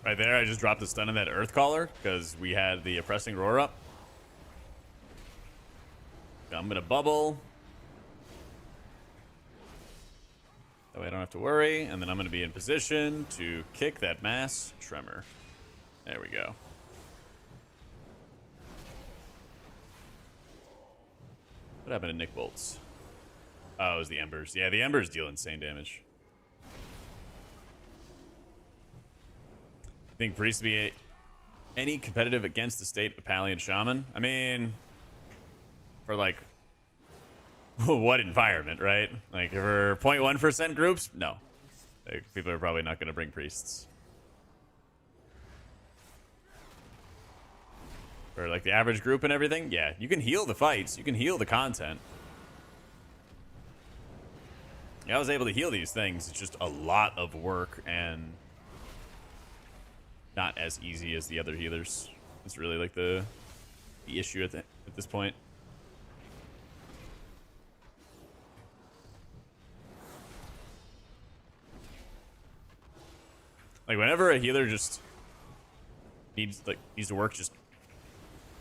Right there, I just dropped a stun on that Earth Caller because we had the Oppressing Roar up. I'm gonna bubble. That way I don't have to worry. And then I'm gonna be in position to kick that mass tremor. There we go. What happened to Nick Bolts? Oh, it was the Embers. Yeah, the Embers deal insane damage. I think Priest to be any competitive against the state of Pally and Shaman? I mean, for like, what environment, right? Like, for 0.1% groups? No. Like, people are probably not going to bring Priests. For like the average group and everything? Yeah, you can heal the fights. You can heal the content. Yeah, I was able to heal these things. It's just a lot of work and not as easy as the other healers. It's really like the issue at this point. Like whenever a healer just needs to work just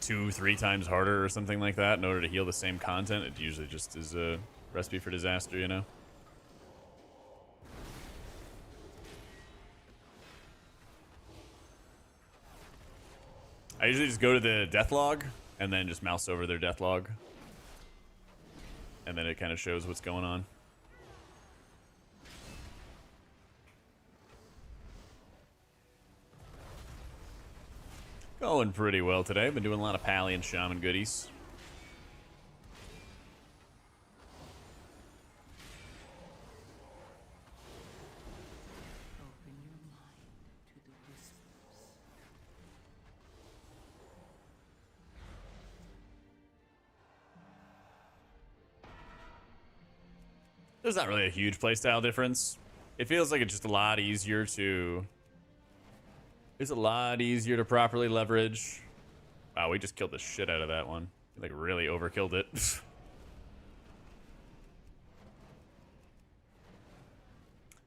2-3 times harder or something like that in order to heal the same content, it usually just is a recipe for disaster, you know? I usually just go to the death log and then just mouse over their death log. And then it kind of shows what's going on. Going pretty well today. Been doing a lot of Pally and Shaman goodies. Open your mind. There's not really a huge playstyle difference. It feels like it's just a lot easier to... It's a lot easier to properly leverage. Wow, we just killed the shit out of that one. We, like, really overkilled it. It's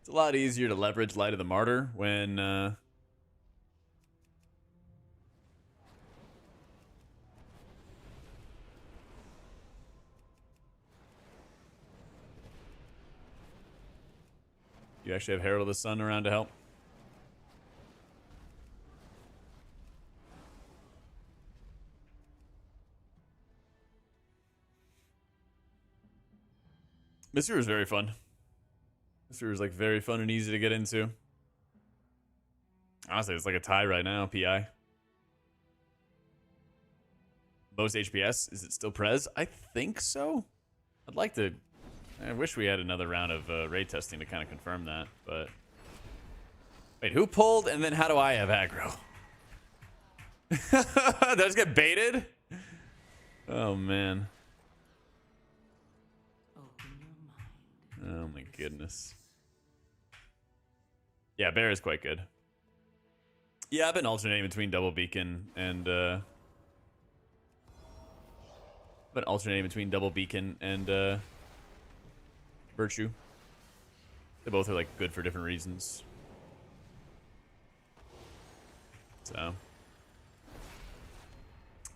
a lot easier to leverage Light of the Martyr when... you actually have Herald of the Sun around to help. Mystery was very fun. Mystery was like very fun and easy to get into. Honestly, it's like a tie right now, PI. Most HPS, is it still Prez? I think so. I'd like to... I wish we had another round of raid testing to kind of confirm that, but... Wait, who pulled and then how do I have aggro? Did I just get baited? Oh, man. Oh, my goodness. Yeah, Bear is quite good. Yeah, I've been alternating between Double Beacon and... Virtue. They both are like good for different reasons. So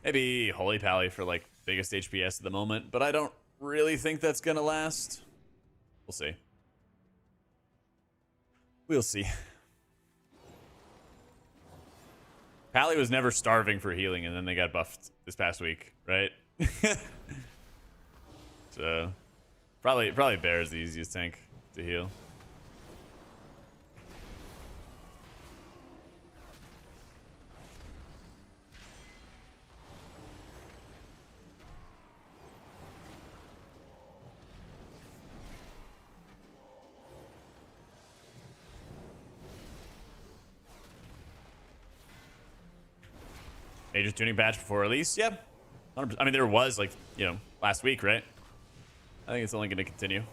maybe HPally for like biggest HPS at the moment, but I don't really think that's gonna last. We'll see. We'll see. Pally was never starving for healing, and then they got buffed this past week, right? So probably Bear is the easiest tank to heal. Major tuning patch before release? Yeah. 100%. I mean, there was, like, you know, last week, right? I think it's only going to continue.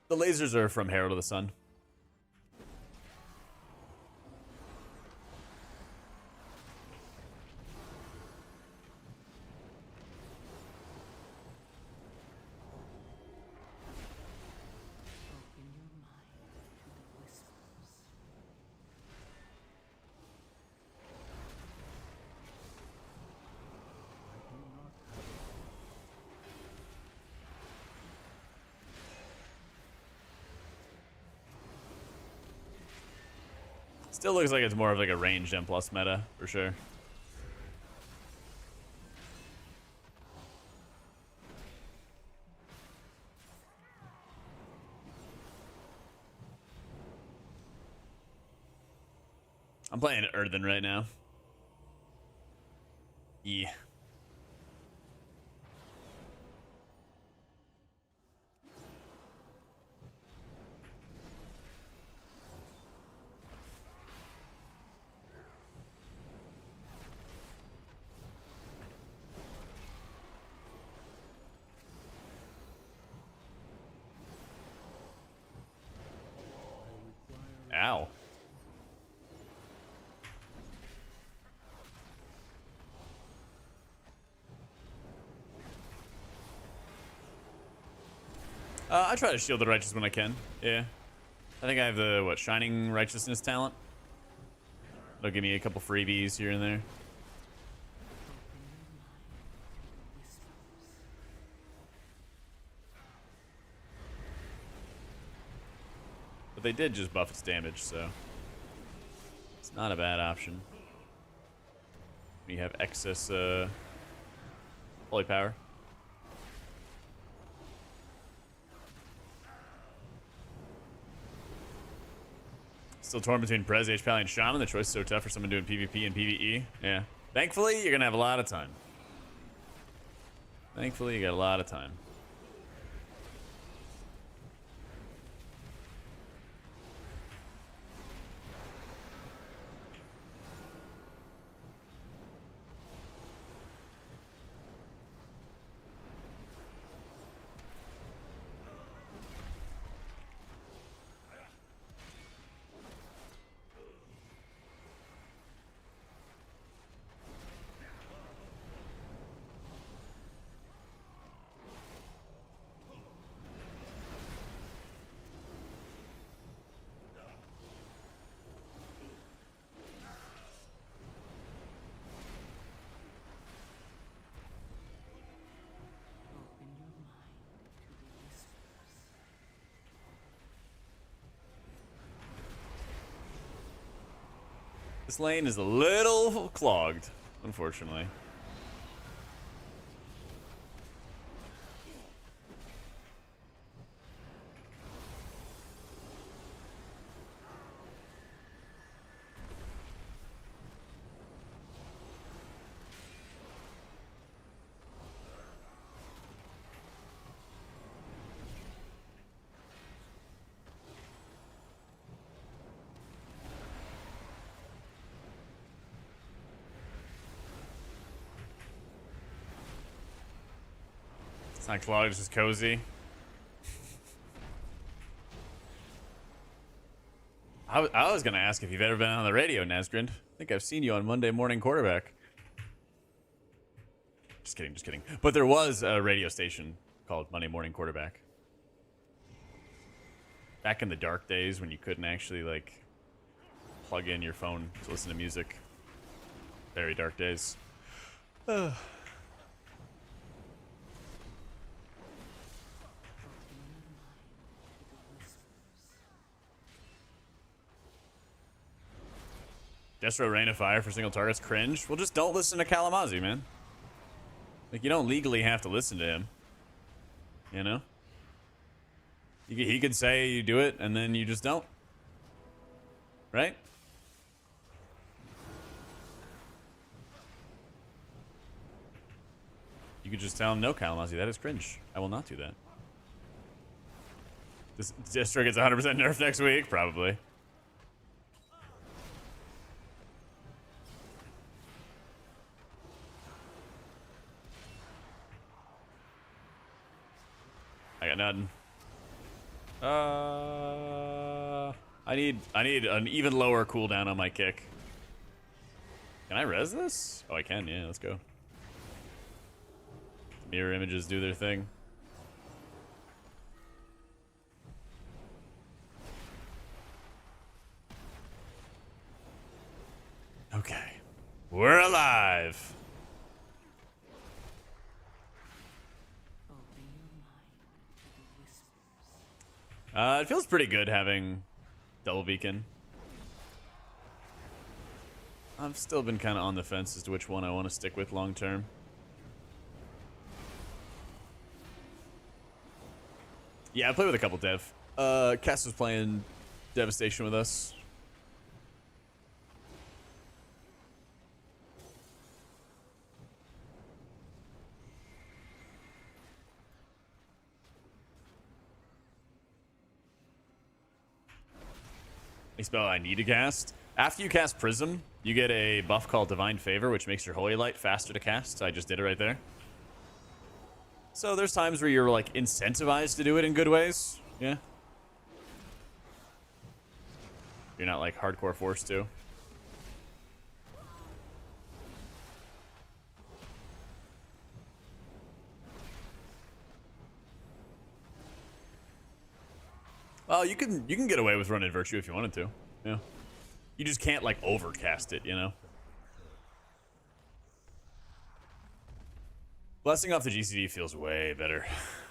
The lasers are from Herald of the Sun. Still looks like it's more of like a ranged M+ meta, for sure. I'm playing Earthen right now. Yeah. Ow. I try to shield the righteous when I can. Yeah. I think I have the, what, Shining Righteousness talent. They'll give me a couple freebies here and there. But they did just buff its damage, so it's not a bad option. We have excess holy power. Still torn between Prez, HPally, and Shaman. The choice is so tough for someone doing PvP and PvE. Yeah. Thankfully, you're going to have a lot of time. Thankfully, you got a lot of time. This lane is a little clogged, unfortunately. It's not clogged, it's just cozy. I was gonna ask if you've ever been on the radio, Nazgrind. I think I've seen you on Monday Morning Quarterback. Just kidding, just kidding. But there was a radio station called Monday Morning Quarterback. Back in the dark days when you couldn't actually, like, plug in your phone to listen to music. Very dark days. Destro Rain of Fire for single targets, cringe. Well, just don't listen to Kalamazoo, man. Like, you don't legally have to listen to him. You know? He could say you do it, and then you just don't. Right? You could just tell him, no, Kalamazoo, that is cringe. I will not do that. This Destro gets 100% nerfed next week, probably. I got nothing. I need an even lower cooldown on my kick. Can I res this? Oh, I can. Yeah, let's go. Mirror images do their thing. Okay, we're alive. It feels pretty good having double beacon. I've still been kind of on the fence as to which one I want to stick with long term. Yeah, I played with a couple dev. Cass was playing Devastation with us. A spell I need to cast. After you cast Prism, you get a buff called Divine Favor, which makes your Holy Light faster to cast. I just did it right there. So there's times where you're like incentivized to do it in good ways. Yeah. You're not like hardcore forced to. Well, you can get away with running Virtue if you wanted to. Yeah. You just can't like overcast it, you know. Blessing off the GCD feels way better.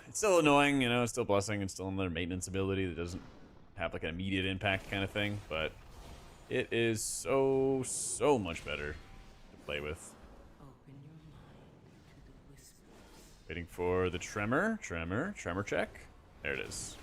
It's still annoying, you know, it's still blessing, it's still another maintenance ability that doesn't have like an immediate impact kind of thing, but it is so much better to play with. Waiting for the tremor check. There it is.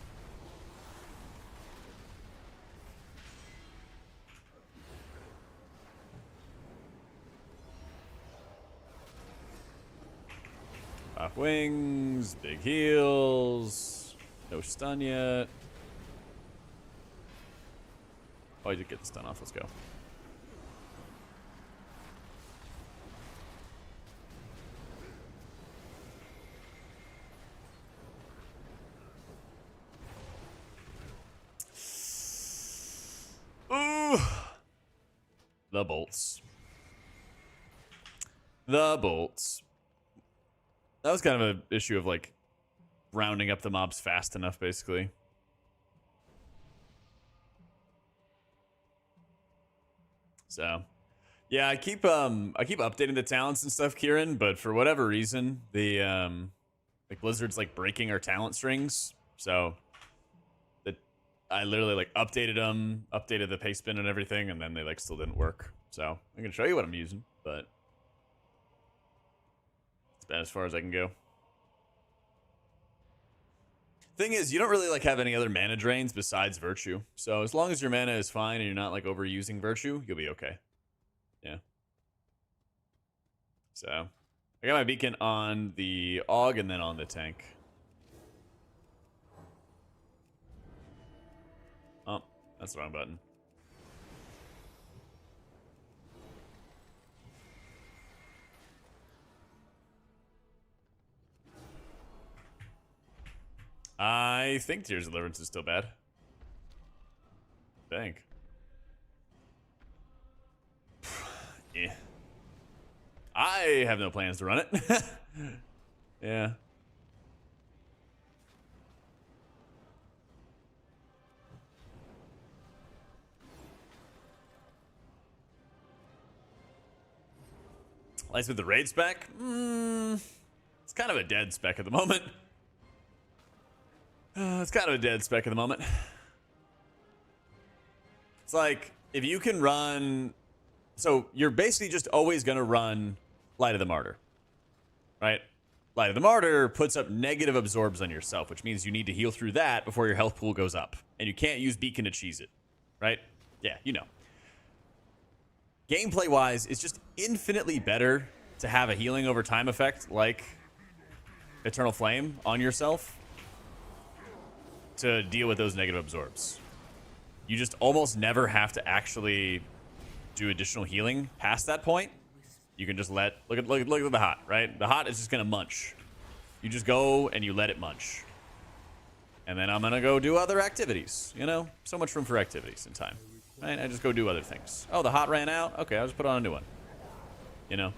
Off wings, big heals, no stun yet. Oh, I did get the stun off, let's go. Ooh! The bolts. The bolts. That was kind of an issue of like rounding up the mobs fast enough, basically. So, yeah, I keep updating the talents and stuff, Kieran, but for whatever reason, the like Blizzard's like breaking our talent strings. So I literally like updated them, updated the paste bin and everything, and then they like still didn't work. So I can show you what I'm using, but it's about as far as I can go. Thing is, you don't really like have any other mana drains besides Virtue. So as long as your mana is fine and you're not like overusing Virtue, you'll be okay. Yeah. So I got my beacon on the Aug and then on the tank. Oh, that's the wrong button. I think Tears of Deliverance is still bad. I think. Yeah. I have no plans to run it. Yeah. Lights with the raid spec? It's kind of a dead spec at the moment. It's kind of a dead spec at the moment. It's like, if you can run... So, you're basically just always going to run Light of the Martyr. Right? Light of the Martyr puts up negative absorbs on yourself, which means you need to heal through that before your health pool goes up. And you can't use Beacon to cheese it. Right? Yeah, you know. Gameplay-wise, it's just infinitely better to have a healing over time effect like Eternal Flame on yourself to deal with those negative absorbs. You just almost never have to actually do additional healing past that point. You can just let... Look at the hot, right? The hot is just going to munch. You just go and you let it munch. And then I'm going to go do other activities. You know? So much room for activities in time. Right? I just go do other things. Oh, the hot ran out? Okay, I'll just put on a new one. You know?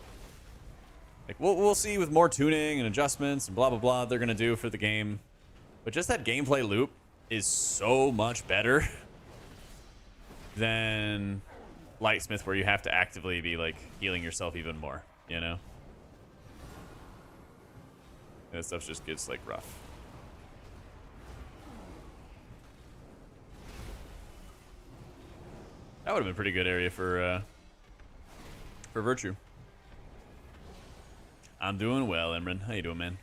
Like, we'll see with more tuning and adjustments and blah, blah, blah they're going to do for the game. But just that gameplay loop is so much better than Lightsmith, where you have to actively be, like, healing yourself even more, you know? That stuff just gets, like, rough. That would have been a pretty good area for Virtue. I'm doing well, Imran. How you doing, man?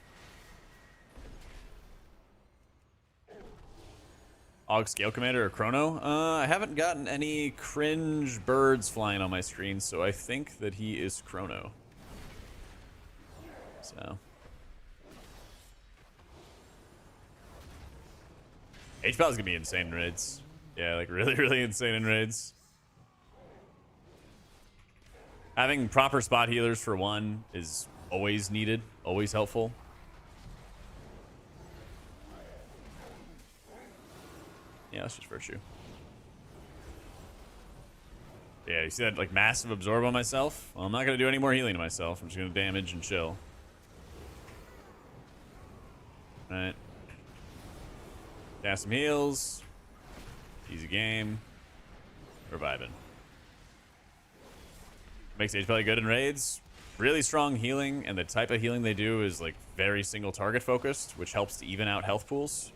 Aug Scale Commander or Chrono? I haven't gotten any cringe birds flying on my screen, so I think that he is Chrono. So. HPally is going to be insane in raids. Yeah, like really, really insane in raids. Having proper spot healers for one is always needed, always helpful. Yeah, that's just Virtue. Yeah, you see that like massive absorb on myself? Well, I'm not going to do any more healing to myself. I'm just going to damage and chill. Alright. Cast some heals. Easy game. We're vibing. Makes HPally good in raids. Really strong healing, and the type of healing they do is like very single target focused, which helps to even out health pools.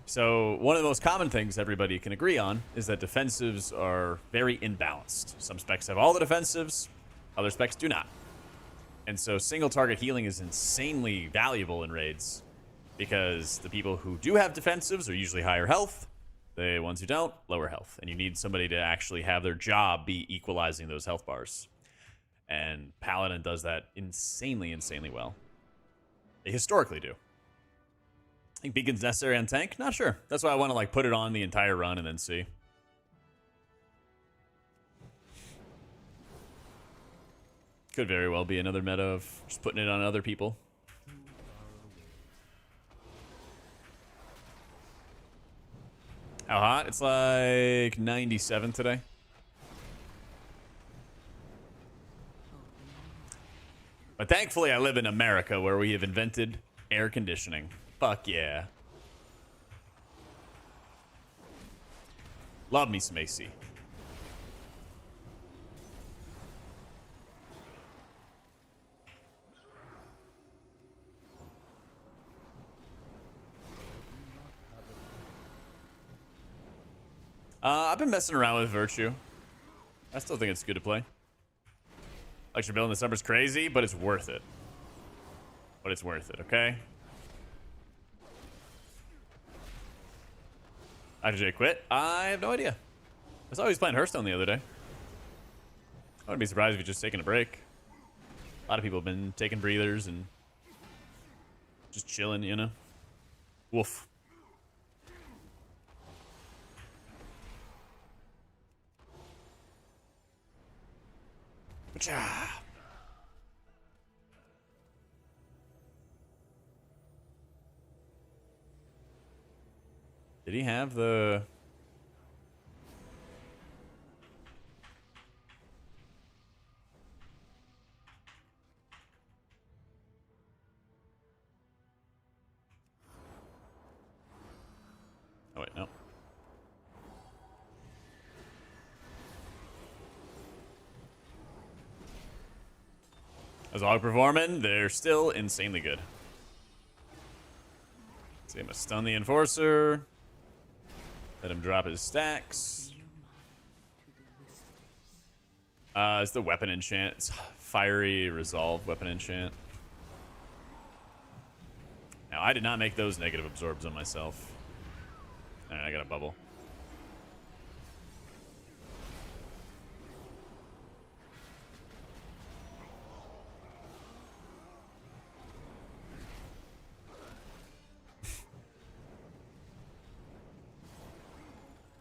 So one of the most common things everybody can agree on is that defensives are very imbalanced. Some specs have all the defensives, other specs do not. And so single target healing is insanely valuable in raids because the people who do have defensives are usually higher health. The ones who don't, lower health. And you need somebody to actually have their job be equalizing those health bars. And Paladin does that insanely, insanely well. They historically do. I think Beacon's necessary on tank? Not sure. That's why I want to like put it on the entire run and then see. Could very well be another meta of just putting it on other people. How hot? It's like 97 today. But thankfully I live in America where we have invented air conditioning. Fuck yeah. Love me some AC. I've been messing around with Virtue. I still think it's good to play. Lecture bill in this number's crazy, but it's worth it. Okay? AutomaticJak quit? I have no idea. I saw he was playing Hearthstone the other day. I wouldn't be surprised if he's just taking a break. A lot of people have been taking breathers and just chilling, you know? Woof. Cha. Did he have the... Oh, wait, no. As Og performing, they're still insanely good. See, I'm gonna stun the Enforcer. Let him drop his stacks. It's the weapon enchant. It's fiery resolve weapon enchant. Now, I did not make those negative absorbs on myself. Alright, I got a bubble.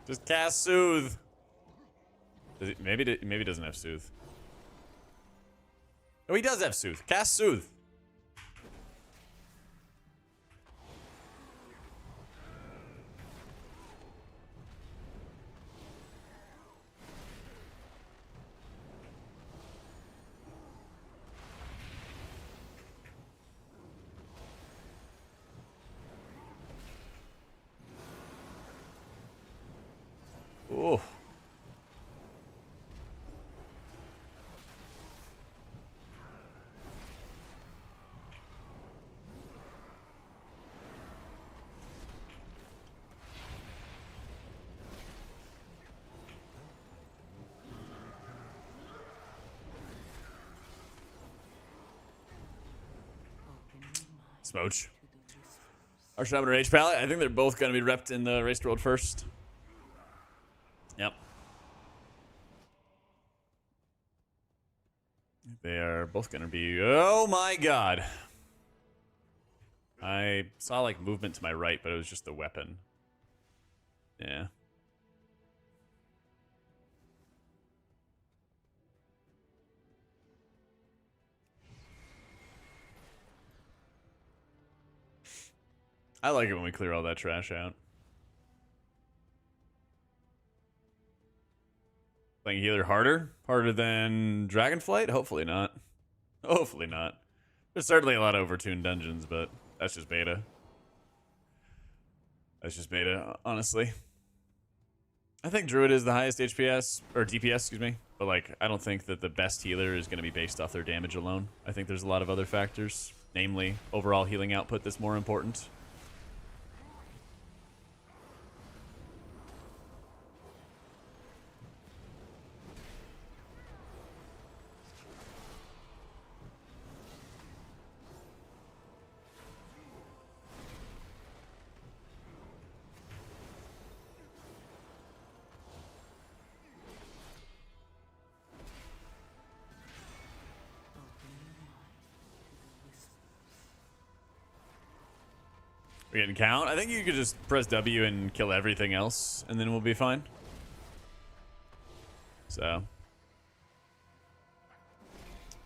Just cast Soothe. Does he, maybe he doesn't have Soothe. Oh, he does have Soothe. Cast Soothe. Oh. Smooch. RSham or HPally, I think they're both going to be repped in the Race World first. Yep. They are both going to be... Oh my god. I saw like movement to my right, but it was just the weapon. Yeah. I like it when we clear all that trash out. Playing healer harder? Harder than Dragonflight? Hopefully not. Hopefully not. There's certainly a lot of overtuned dungeons, but that's just beta. That's just beta, honestly. I think Druid is the highest HPS, or DPS, excuse me. But, like, I don't think that the best healer is going to be based off their damage alone. I think there's a lot of other factors, namely overall healing output that's more important. We getting count? I think you could just press W and kill everything else, and then we'll be fine. So.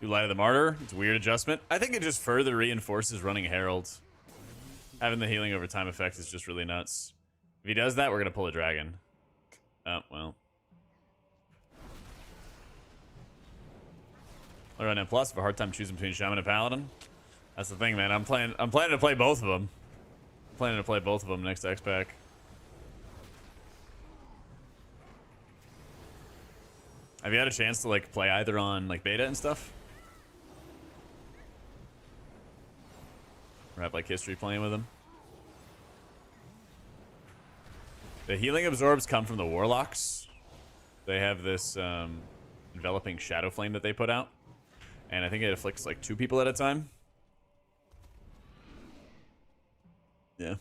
You Light of the Martyr. It's a weird adjustment. I think it just further reinforces running Herald. Having the healing over time effect is just really nuts. If he does that, we're going to pull a dragon. Oh, well. All right, and plus, I have a hard time choosing between Shaman and Paladin. That's the thing, man. I'm planning to play both of them. Planning to play both of them next X-Pack. Have you had a chance to like play either on like beta and stuff? Or have like history playing with them? The healing absorbs come from the Warlocks. They have this enveloping shadow flame that they put out. And I think it afflicts like 2 people at a time. Yeah.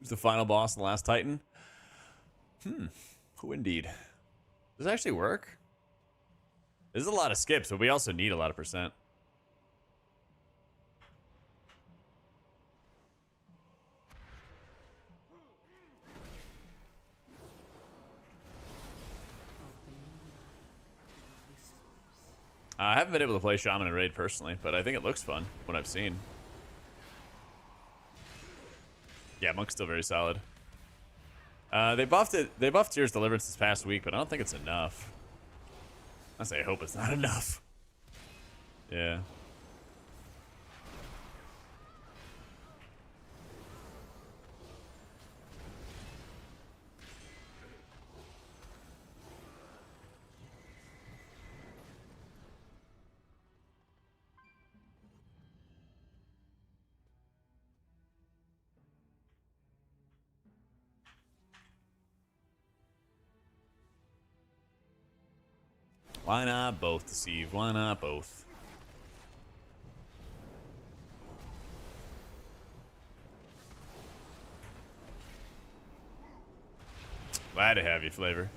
Who's the final boss, the last Titan? Who indeed? Does it actually work? There's a lot of skips, but we also need a lot of percent. I haven't been able to play Shaman and Raid personally, but I think it looks fun, what I've seen. Yeah, Monk's still very solid. They buffed it. They buffed Tears Deliverance this past week, but I don't think it's enough. I hope it's not enough. Yeah. Why not both, Deceive? Why not both? Glad to have you, Flavor.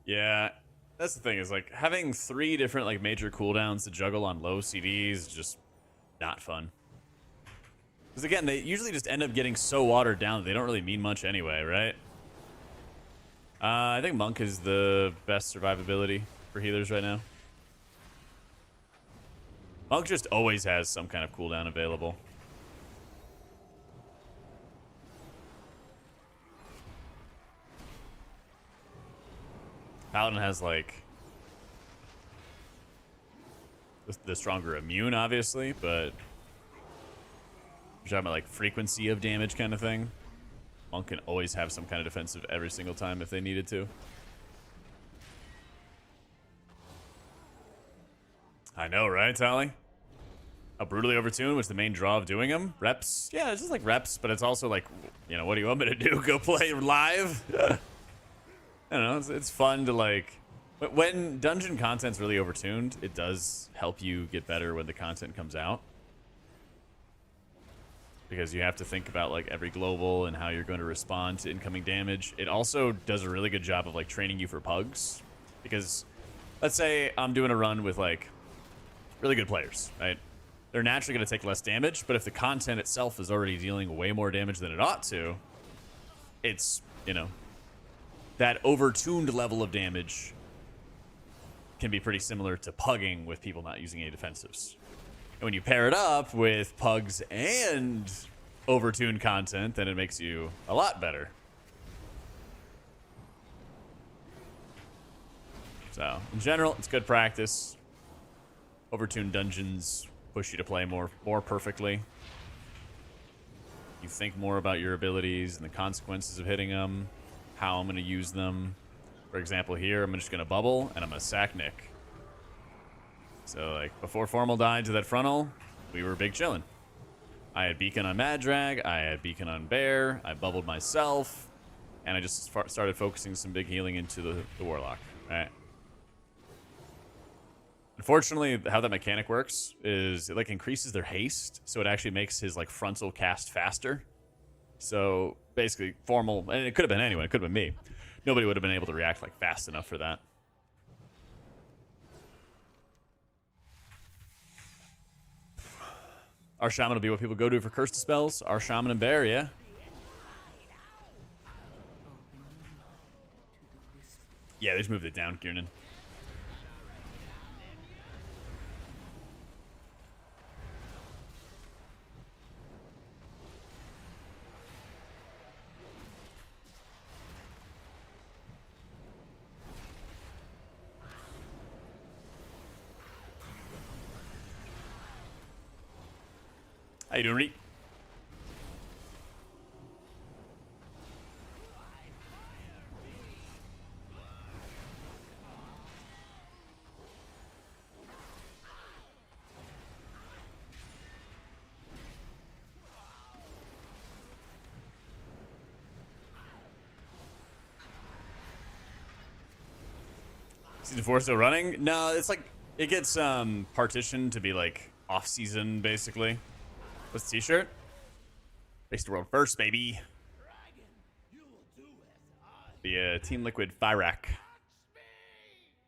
Yeah, that's the thing, is like having 3 different like major cooldowns to juggle on low CDs is just not fun. Because again, they usually just end up getting so watered down that they don't really mean much anyway, right? I think Monk is the best survivability for healers right now. Monk just always has some kind of cooldown available. Paladin has like the stronger immune, obviously, but you're talking about like frequency of damage kind of thing. Monk can always have some kind of defensive every single time if they needed to. I know, right, Tally? A brutally overtuned was the main draw of doing them. Reps, yeah, it's just like reps, but it's also like, you know, what do you want me to do? Go play live? I don't know, it's fun to like, when dungeon content's really overtuned, it does help you get better when the content comes out. Because you have to think about like every global and how you're going to respond to incoming damage. It also does a really good job of like training you for pugs. Because let's say I'm doing a run with like really good players, right? They're naturally going to take less damage, but if the content itself is already dealing way more damage than it ought to, it's, you know, that overtuned level of damage can be pretty similar to pugging with people not using any defensives. And when you pair it up with pugs and overtuned content, then it makes you a lot better. So, in general, it's good practice. Overtuned dungeons push you to play more perfectly. You think more about your abilities and the consequences of hitting them, how I'm going to use them. For example, here, I'm just going to bubble, and I'm going to sack Nick. So, like, before Formal died to that frontal, we were big chillin'. I had Beacon on Mad Drag, I had Beacon on Bear, I bubbled myself, and I just started focusing some big healing into the Warlock, right? Unfortunately, how that mechanic works is it, like, increases their haste, so it actually makes his, like, frontal cast faster. So, basically, Formal, and it could have been anyone, it could have been me. Nobody would have been able to react, like, fast enough for that. RSham will be what people go to for Curse Dispels. RSham and Bear, yeah. Yeah, they just moved it down, Kiernan. you doing, Reed? Season 4 still running? No, it's like it gets partitioned to be like off season basically. What's the t-shirt? Race the world first, baby. The Team Liquid Fyrak.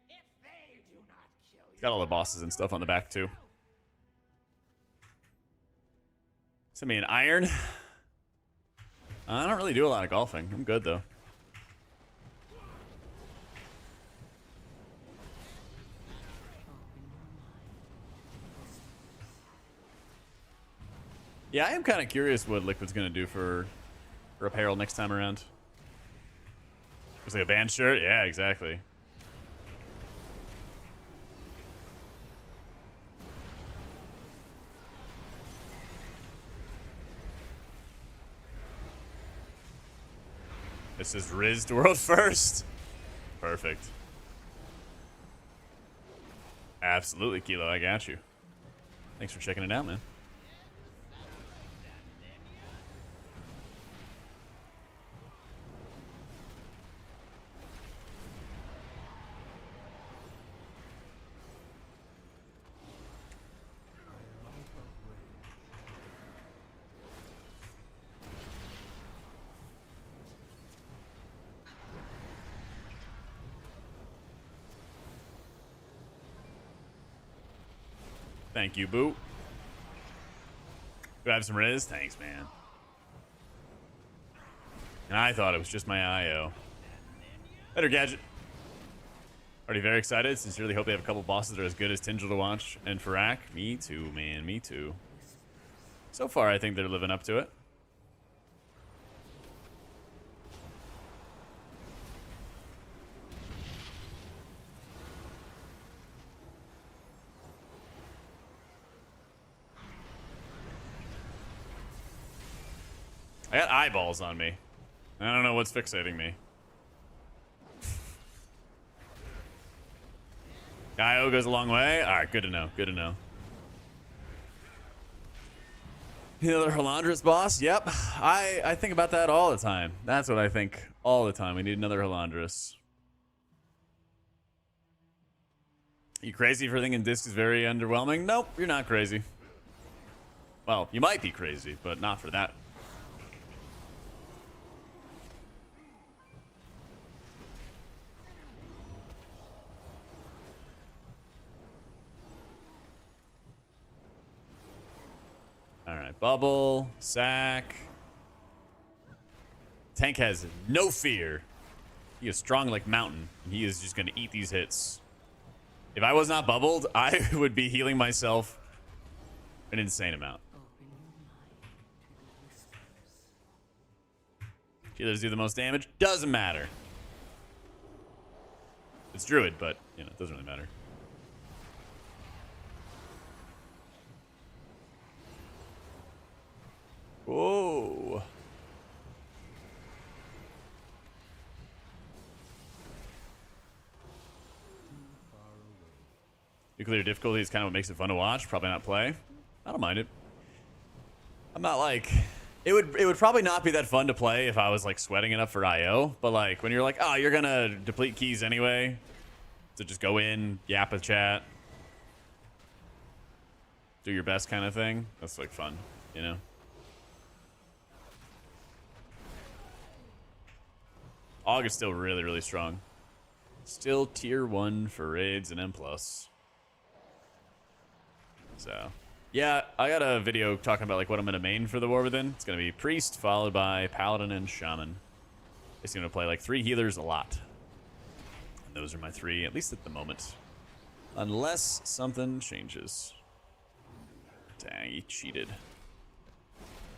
It's got all the bosses and stuff on the back too. Send me an iron. I don't really do a lot of golfing. I'm good though. Yeah, I am kind of curious what Liquid's gonna do for apparel next time around. It's like a band shirt? Yeah, exactly. This is Riz to world first. Perfect. Absolutely, Kilo. I got you. Thanks for checking it out, man. Thank you, Boo. Do I have some Riz? Thanks, man. And I thought it was just my IO. Better gadget. Already very excited. Sincerely hope they have a couple bosses that are as good as Tingel to watch. And Farak, me too, man. Me too. So far, I think they're living up to it. I got eyeballs on me. I don't know what's fixating me. IO goes a long way. All right, good to know. Good to know. Another Halandris boss? Yep. I think about that all the time. That's what I think all the time. We need another Halandris. You crazy for thinking Disc is very underwhelming? Nope, you're not crazy. Well, you might be crazy, but not for that. Alright, bubble, sack. Tank has no fear. He is strong like mountain. He is just going to eat these hits. If I was not bubbled, I would be healing myself an insane amount. Healers do the most damage. Doesn't matter. It's Druid, but, you know, it doesn't really matter. Whoa. Nuclear difficulty is kind of what makes it fun to watch. Probably not play. I don't mind it. I'm not like... It would probably not be that fun to play if I was like sweating it up for IO. But like when you're like, oh, you're going to deplete keys anyway. So just go in, yap a chat. Do your best kind of thing. That's like fun, you know? Aug is still really, really strong. Still tier 1 for raids and M+. So, yeah, I got a video talking about like what I'm going to main for the War Within. It's going to be Priest, followed by Paladin and Shaman. It's going to play like 3 healers a lot. And those are my 3, at least at the moment. Unless something changes. Dang, he cheated.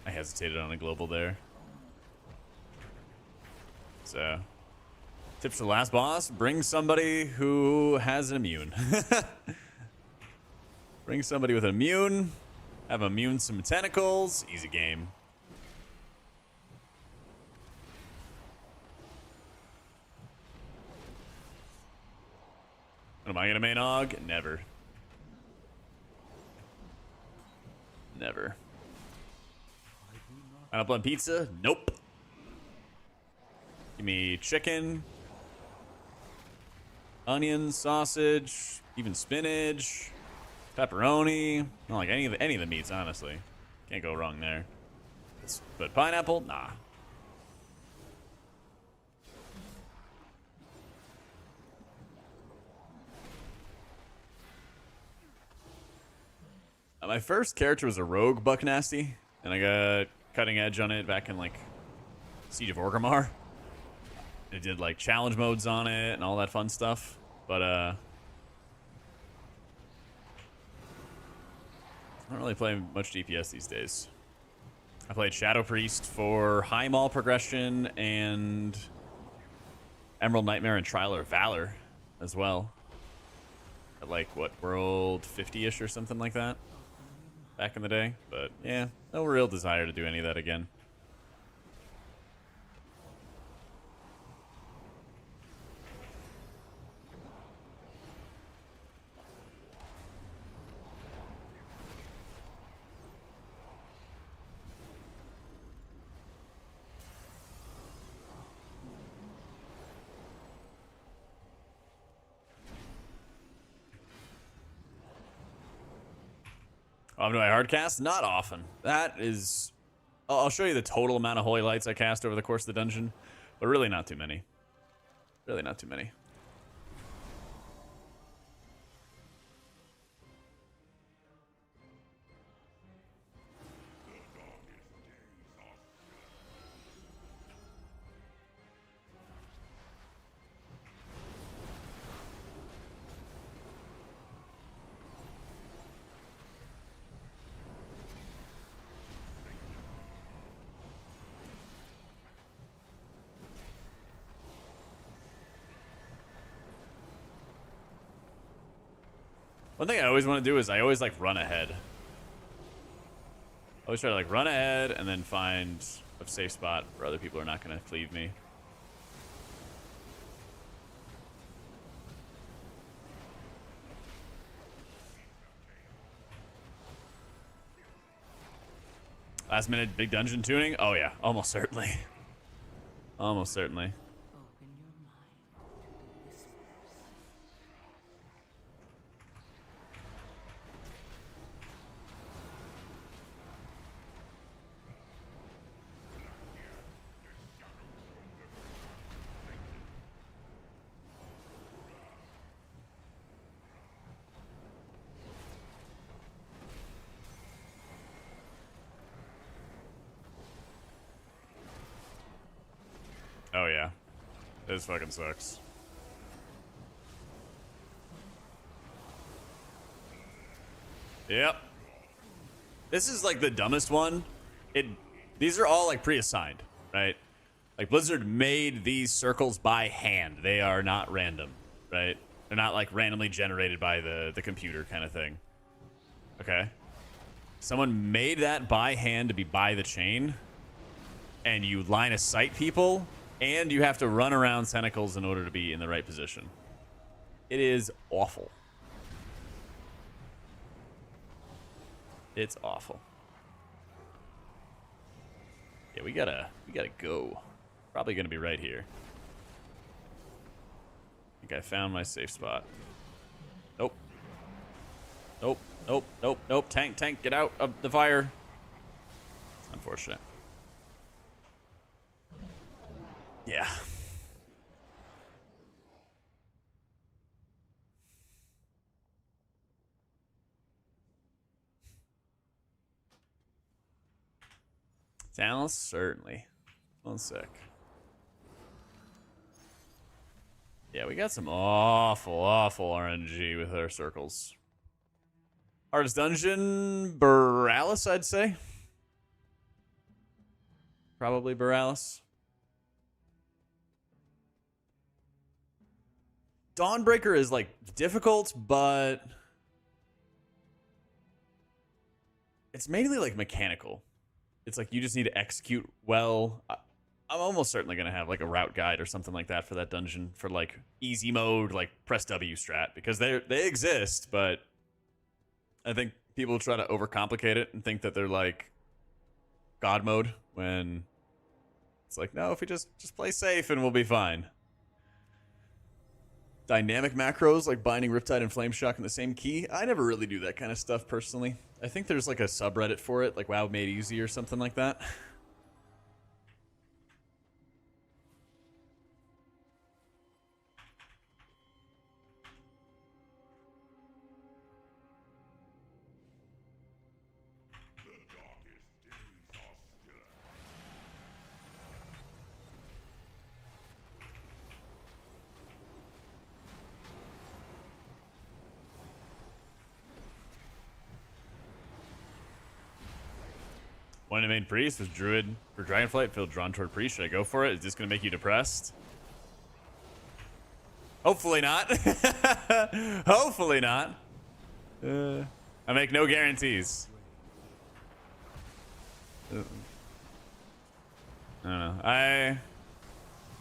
I hesitated on a global there. So, tips for the last boss, bring somebody who has an immune. Bring somebody with an immune, Have immune some tentacles. Easy game. Am I gonna main Aug? Never. Never. Pineapple and pizza? Nope. Give me chicken, onions, sausage, even spinach, pepperoni. I don't like any of the meats, honestly. Can't go wrong there. But pineapple? Nah. My first character was a rogue Buck Nasty, and I got cutting edge on it back in like Siege of Orgrimmar. It did like challenge modes on it and all that fun stuff, but I don't really play much DPS these days. I played Shadow Priest for high maul progression and Emerald Nightmare and Trial of Valor as well. At like what, world 50-ish or something like that back in the day, but yeah, no real desire to do any of that again. Do I hardcast? Not often. That is... I'll show you the total amount of holy lights I cast over the course of the dungeon, but really not too many. Really not too many. One thing I always want to do is I always like run ahead. I always try to like run ahead and then find a safe spot where other people are not going to cleave me. Last minute big dungeon tuning? Oh yeah, almost certainly. Almost certainly. Oh yeah, this fucking sucks. Yep. This is like the dumbest one. These are all like pre-assigned, right? Like Blizzard made these circles by hand. They are not random, right? They're not like randomly generated by the computer kind of thing. Okay. Someone made that by hand to be by the chain, and you line of sight people. And you have to run around tentacles in order to be in the right position. It is awful. It's awful. Yeah, we gotta go. Probably gonna be right here. I think I found my safe spot. Nope. Nope. Nope. Nope. Nope. Tank, get out of the fire. It's unfortunate. Yeah. Dallas, certainly. One sec. Yeah, we got some awful RNG with our circles. Hardest dungeon, Borealis, I'd say. Probably Borealis. Dawnbreaker is like difficult, but it's mainly like mechanical. It's like you just need to execute well. I'm almost certainly gonna have like a route guide or something like that for that dungeon for like easy mode, like press W strat, because they exist, but I think people try to overcomplicate it and think that they're like God mode when it's like, no, if we just play safe and we'll be fine. Dynamic macros like binding Riptide and Flame Shock in the same key. I never really do that kind of stuff personally. I think there's like a subreddit for it, like WoW Made Easy or something like that. One of the main priests was Druid for Dragonflight. Feel drawn toward priest. Should I go for it? Is this going to make you depressed? Hopefully not. Hopefully not. I make no guarantees. I don't know.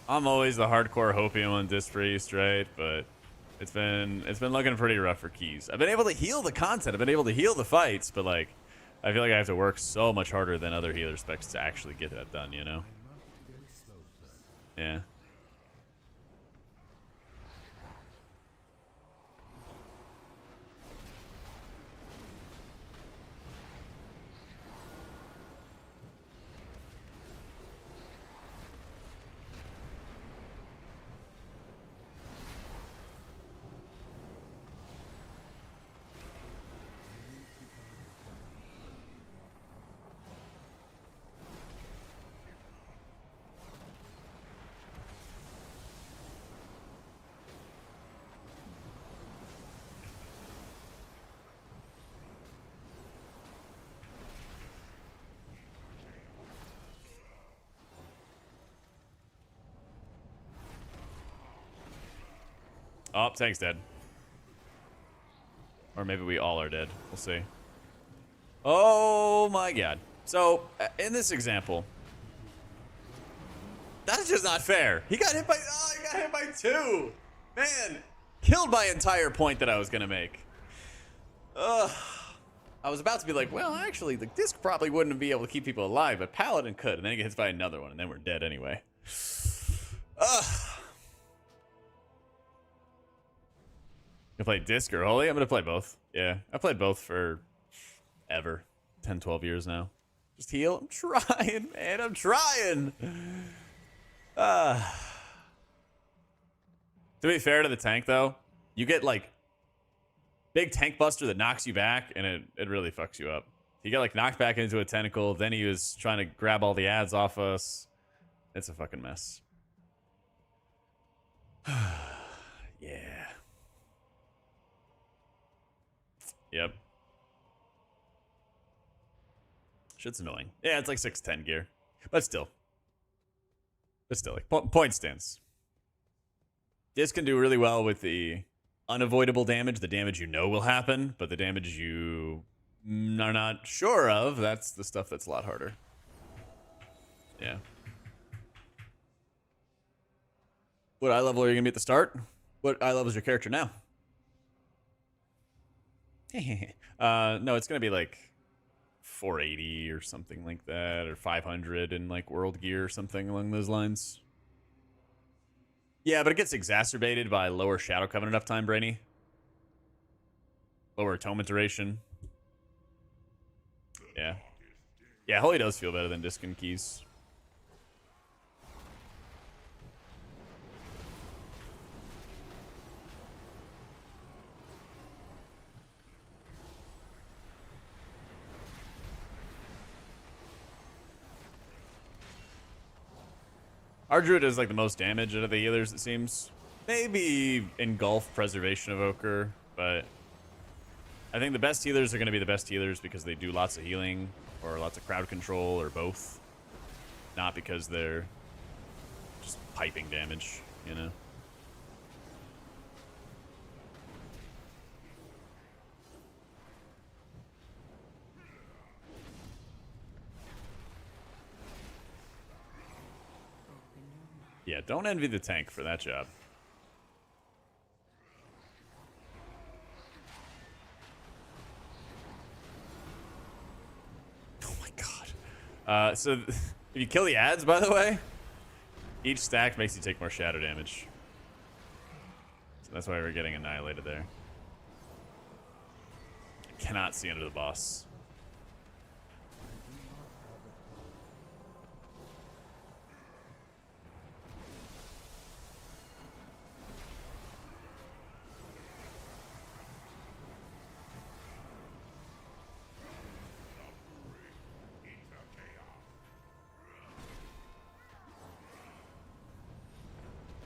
I'm always the hardcore hopium on Disc Priest, right? But it's been looking pretty rough for keys. I've been able to heal the content. I've been able to heal the fights, but like I feel like I have to work so much harder than other healer specs to actually get that done, you know? Yeah. Oh, tank's dead. Or maybe we all are dead. We'll see. Oh my god. So, in this example, that's just not fair. He got hit by... Oh, he got hit by 2! Man, killed my entire point that I was going to make. Ugh. I was about to be like, well, actually, the disc probably wouldn't be able to keep people alive, but Paladin could. And then he gets hit by another one, and then we're dead anyway. Ugh. You play Disc or Holy? I'm going to play both. Yeah, I played both for ever. 10, 12 years now. Just heal. I'm trying, man. I'm trying. To be fair to the tank, though, you get, like, big tank buster that knocks you back, and it really fucks you up. He got, like, knocked back into a tentacle. Then he was trying to grab all the ads off us. It's a fucking mess. Yeah. Yep. Shit's annoying. Yeah, it's like 610 gear. But still. Like, point stands. Disc can do really well with the unavoidable damage, the damage you know will happen, but the damage you are not sure of, that's the stuff that's a lot harder. Yeah. What eye level are you going to be at the start? What eye level is your character now? No, it's gonna be like 480 or something like that, or 500 in like world gear or something along those lines. Yeah, but it gets exacerbated by lower Shadow Covenant uptime, Brainy. Lower atonement duration. Yeah. Yeah, Holy does feel better than Disc and Keys. Our Druid is like the most damage out of the healers, it seems. Maybe engulf Preservation Evoker, but I think the best healers are going to be the best healers because they do lots of healing or lots of crowd control or both. Not because they're just piping damage, you know? Yeah, don't envy the tank for that job. Oh my god. So if you kill the ads, by the way, each stack makes you take more shadow damage. So that's why we're getting annihilated there. Cannot see under the boss.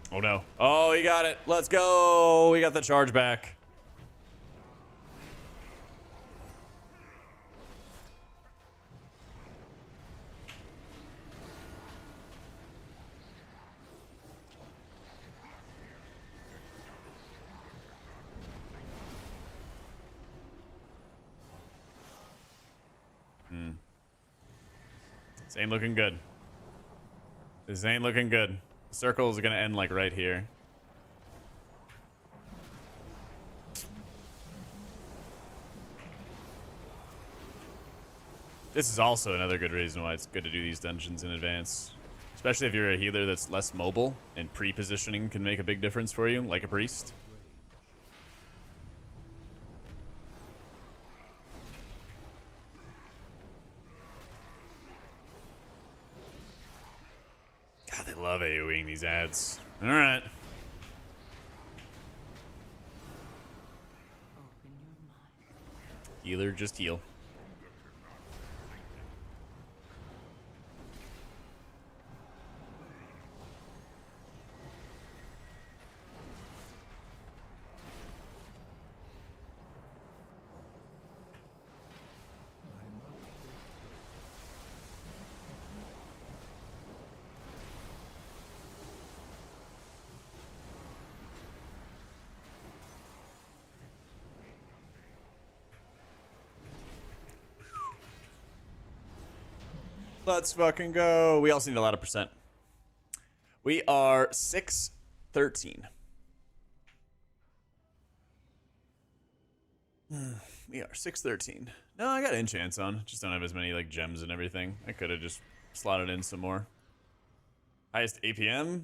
Oh no. Oh, he got it. Let's go. We got the charge back. This ain't looking good. This ain't looking good. The circle is gonna end like right here. This is also another good reason why it's good to do these dungeons in advance. Especially if you're a healer that's less mobile, and pre-positioning can make a big difference for you, like a priest. God, they love AoEing these ads. Alright. Healer, just heal. Let's fucking go. We also need a lot of percent. We are 613. We are 613. No, I got enchants on. Just don't have as many like gems and everything. I could have just slotted in some more. Highest APM?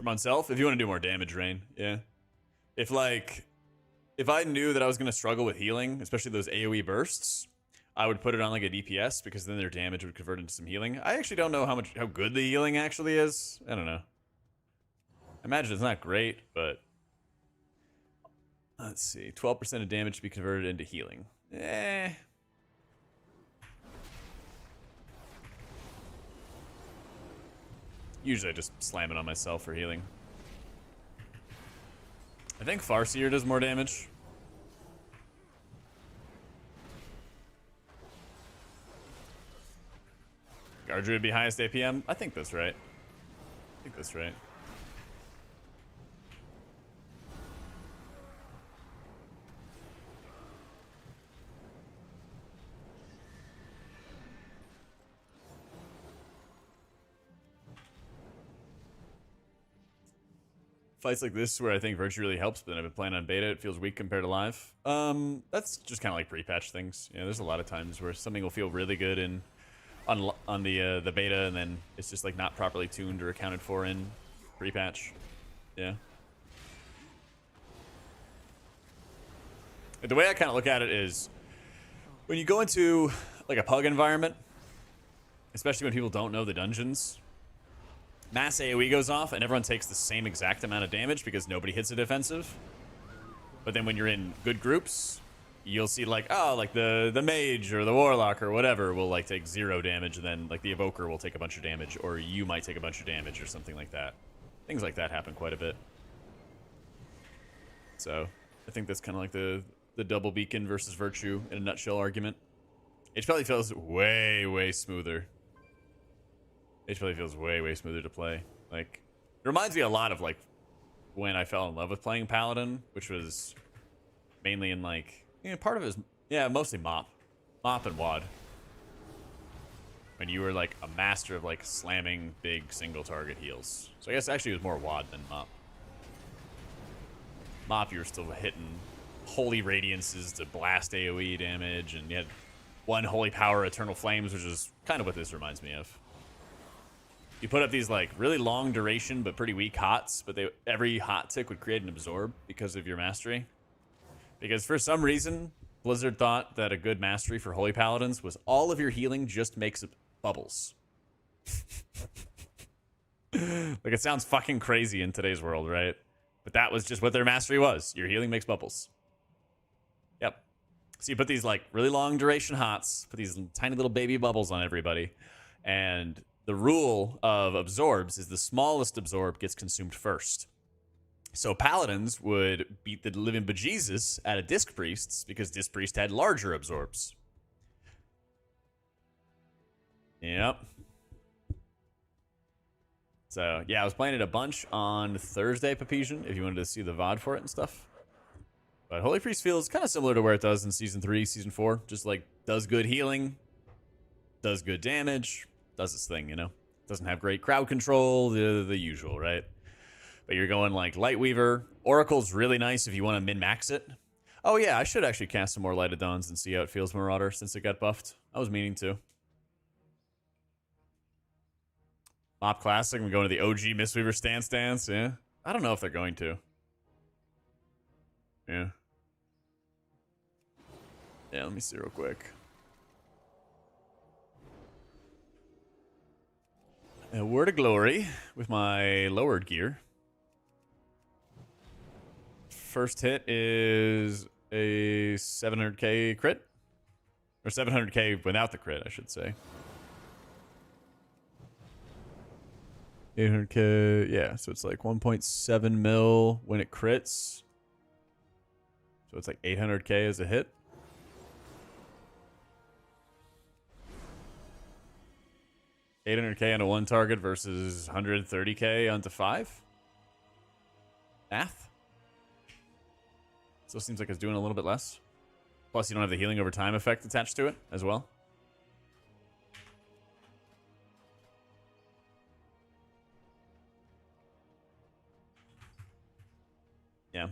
From self, if you want to do more damage, Rain. Yeah. If I knew that I was going to struggle with healing, especially those AoE bursts, I would put it on like a DPS because then their damage would convert into some healing. I actually don't know how good the healing actually is. I don't know. I imagine it's not great, but let's see. 12% of damage to be converted into healing. Usually I just slam it on myself for healing. I think Farseer does more damage. Druid would be highest APM? I think that's right. I think that's right. Fights like this where I think Virtue really helps, but then I've been playing on beta, it feels weak compared to live. That's just kind of like pre-patch things. You know, there's a lot of times where something will feel really good on the beta, and then it's just like not properly tuned or accounted for in pre-patch. Yeah. The way I kind of look at it is when you go into like a pug environment, especially when people don't know the dungeons, mass AoE goes off and everyone takes the same exact amount of damage because nobody hits a defensive. But then when you're in good groups, you'll see like, oh, like the mage or the warlock or whatever will like take 0 damage, and then like the evoker will take a bunch of damage, or you might take a bunch of damage or something like that. Things like that happen quite a bit. So I think that's kind of like the double beacon versus Virtue in a nutshell argument. HPally feels way smoother. HPally feels way smoother to play. Like, it reminds me a lot of like when I fell in love with playing Paladin, which was mainly in like, part of it is, mostly Mop and Wad. When you were like a master of like slamming big single target heals. So I guess actually it was more Wad than Mop. Mop, you were still hitting Holy Radiances to blast AoE damage, and you had one Holy Power Eternal Flames, which is kind of what this reminds me of. You put up these like really long duration but pretty weak hots, but every hot tick would create an absorb because of your mastery. Because for some reason, Blizzard thought that a good mastery for Holy Paladins was all of your healing just makes bubbles. Like, it sounds fucking crazy in today's world, right? But that was just what their mastery was. Your healing makes bubbles. Yep. So you put these like really long duration hots, put these tiny little baby bubbles on everybody, and the rule of absorbs is the smallest absorb gets consumed first. So Paladins would beat the living bejesus out of Disc Priests because Disc Priest had larger absorbs. Yep. So, yeah, I was playing it a bunch on Thursday, Papesian, if you wanted to see the VOD for it and stuff. But Holy Priest feels kind of similar to where it does in Season 3, Season 4. Just, like, does good healing, does good damage, does its thing, you know? Doesn't have great crowd control, the usual, right? But you're going, like, Lightweaver. Oracle's really nice if you want to min-max it. Oh, yeah, I should actually cast some more Light of Dawns and see how it feels, Marauder, since it got buffed. I was meaning to. Mop Classic, I'm going to the OG Mistweaver stance, yeah. I don't know if they're going to. Yeah. Yeah, let me see real quick. A Word of Glory with my lowered gear. First hit is a 700k crit. Or 700k without the crit, I should say. 800k, yeah, so it's like 1.7 mil when it crits. So it's like 800k as a hit. $800k onto one target versus 130k onto 5. Math. Still seems like it's doing a little bit less. Plus, you don't have the healing over time effect attached to it as well. Yeah.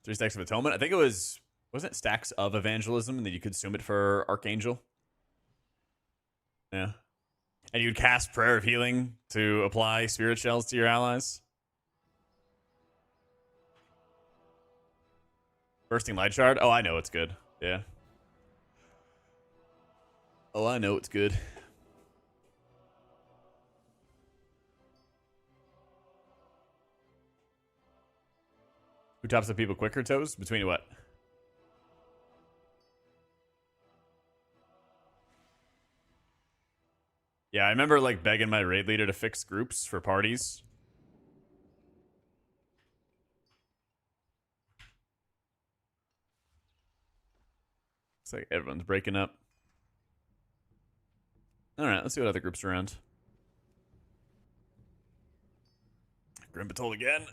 3 stacks of Atonement. I think it wasn't it stacks of Evangelism, and then you consume it for Archangel? Yeah. And you'd cast Prayer of Healing to apply Spirit Shells to your allies. Bursting Light Shard? Oh, I know it's good. Yeah. Oh, I know it's good. Who tops the people quicker, Toes? Between what? Yeah, I remember like begging my raid leader to fix groups for parties. It's like everyone's breaking up. Alright, let's see what other groups are around. Grimbatold again.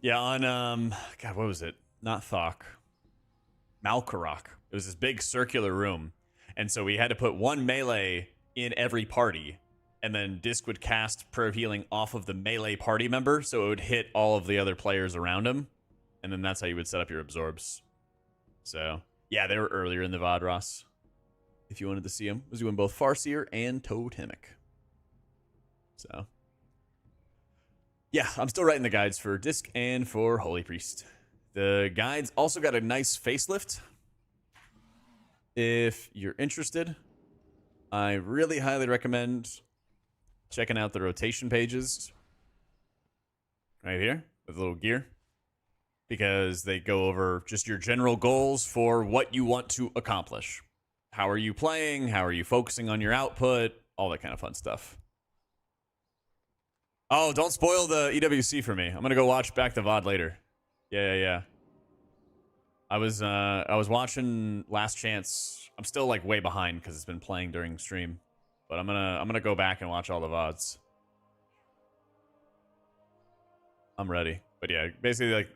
Yeah, on, God, what was it? Not Thok. Malkarok. It was this big circular room. And so we had to put one melee in every party. And then Disc would cast Prayer of Healing off of the melee party member. So it would hit all of the other players around him. And then that's how you would set up your absorbs. So, yeah, they were earlier in the VOD, Ross. If you wanted to see them. I was doing both Farseer and Totemic. So... yeah, I'm still writing the guides for Disc and for Holy Priest. The guides also got a nice facelift. If you're interested, I really highly recommend checking out the rotation pages. Right here, with a little gear. Because they go over just your general goals for what you want to accomplish. How are you playing? How are you focusing on your output? All that kind of fun stuff. Oh, don't spoil the EWC for me. I'm gonna go watch back the VOD later. Yeah. I was watching Last Chance. I'm still like way behind because it's been playing during stream, but I'm gonna go back and watch all the VODs. I'm ready. But yeah, basically like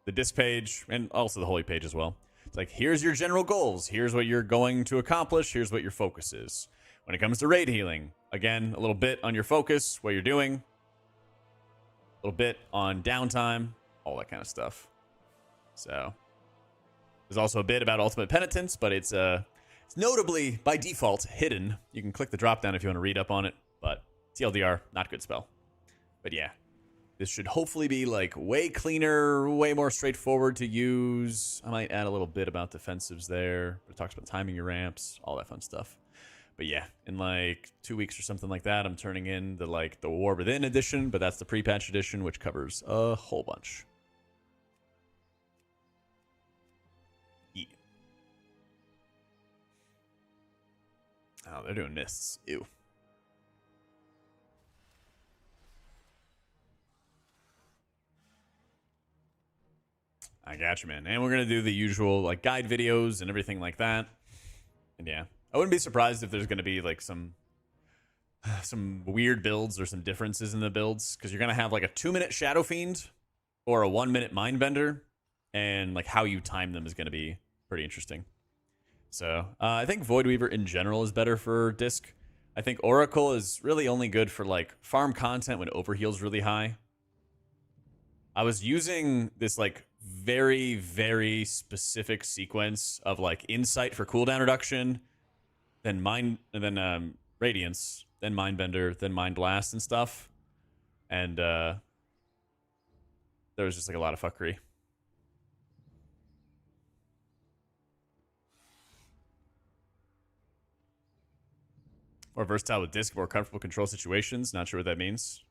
the disc page and also the holy page as well. It's like, here's your general goals. Here's what you're going to accomplish. Here's what your focus is. When it comes to raid healing, again, a little bit on your focus, what you're doing, a little bit on downtime, all that kind of stuff. So there's also a bit about ultimate penitence, but it's notably by default hidden. You can click the drop down if you want to read up on it, but TLDR, not good spell. But yeah, this should hopefully be like way cleaner, way more straightforward to use. I might add a little bit about defensives there. It talks about timing your ramps, all that fun stuff. But yeah, in like 2 weeks or something like that, I'm turning in the War Within edition, but that's the pre-patch edition, which covers a whole bunch. Yeah. Oh, they're doing mists. Ew. I got you, man. And we're going to do the usual like guide videos and everything like that. And yeah, I wouldn't be surprised if there's going to be like some weird builds or some differences in the builds, because you're going to have like a 2-minute Shadow Fiend or a 1-minute Mindbender, and like how you time them is going to be pretty interesting. So I think Void Weaver in general is better for disc. I think Oracle is really only good for like farm content when overheal's really high. I was using this like very, very specific sequence of like Insight for cooldown reduction, then Radiance, then Mindbender, then Mind Blast and stuff. And there was just like a lot of fuckery. More versatile with disc, more comfortable control situations. Not sure what that means.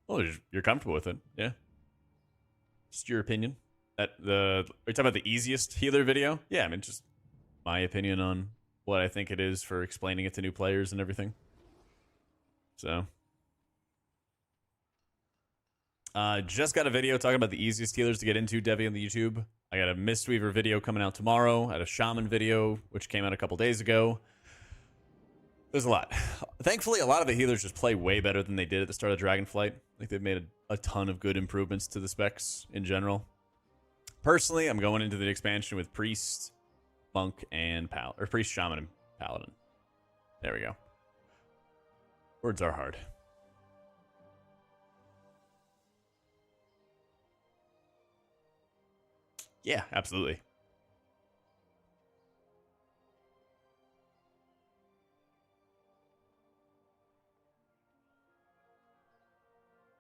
Well, you're comfortable with it, yeah. Just your opinion. Are you talking about the easiest healer video? Yeah, I mean, just my opinion on what I think it is for explaining it to new players and everything. So, just got a video talking about the easiest healers to get into, Devi, on the YouTube. I got a Mistweaver video coming out tomorrow. I had a Shaman video, which came out a couple days ago. There's a lot. Thankfully, a lot of the healers just play way better than they did at the start of Dragonflight. Like, they've made a ton of good improvements to the specs in general. Personally, I'm going into the expansion with Priest, Monk, and Priest, Shaman, and Paladin. There we go. Words are hard. Yeah, absolutely.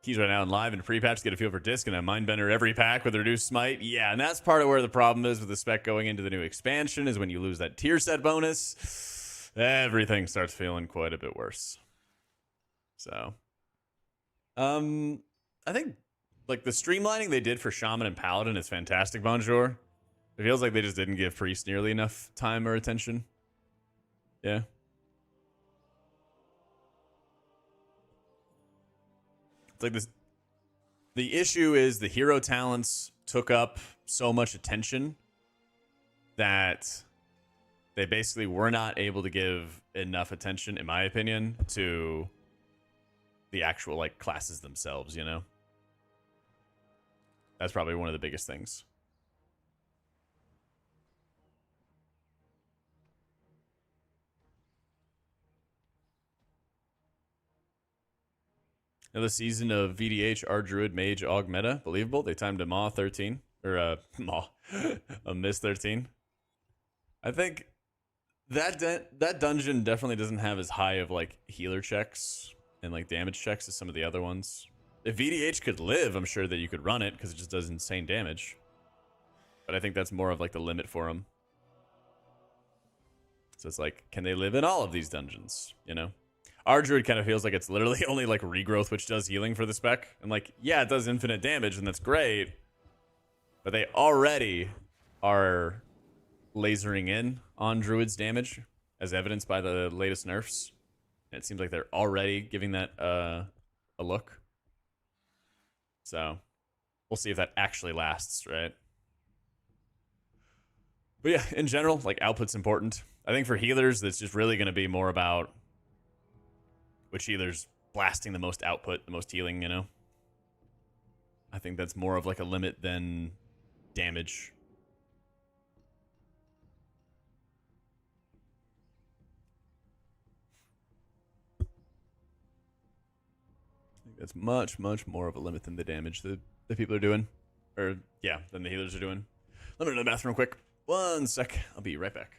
Keys right now in live and pre-patch to get a feel for disc and a Mindbender every pack with a reduced smite. Yeah, and that's part of where the problem is with the spec going into the new expansion, is when you lose that tier set bonus, everything starts feeling quite a bit worse. So, I think like the streamlining they did for Shaman and Paladin is fantastic, Bonjour. It feels like they just didn't give Priest nearly enough time or attention. Yeah. It's like this. The issue is the hero talents took up so much attention that they basically were not able to give enough attention, in my opinion, to the actual like classes themselves, you know? That's probably one of the biggest things. Another season of VDH, R Druid, Mage, Aug meta. Believable. They timed a Maw 13. Or a Miss 13. I think that dungeon definitely doesn't have as high of like healer checks and like damage checks as some of the other ones. If VDH could live, I'm sure that you could run it because it just does insane damage. But I think that's more of like the limit for them. So it's like, can they live in all of these dungeons? You know? Our Druid kind of feels like it's literally only like regrowth, which does healing for the spec. And like, yeah, it does infinite damage, and that's great. But they already are lasering in on Druid's damage, as evidenced by the latest nerfs. And it seems like they're already giving that a look. So we'll see if that actually lasts, right? But yeah, in general, like output's important. I think for healers, it's just really going to be more about which healer's blasting the most output, the most healing, you know? I think that's more of like a limit than damage. I think that's much, much more of a limit than the damage that the people are doing. Or, yeah, than the healers are doing. Let me go to the bathroom real quick. 1 sec. I'll be right back.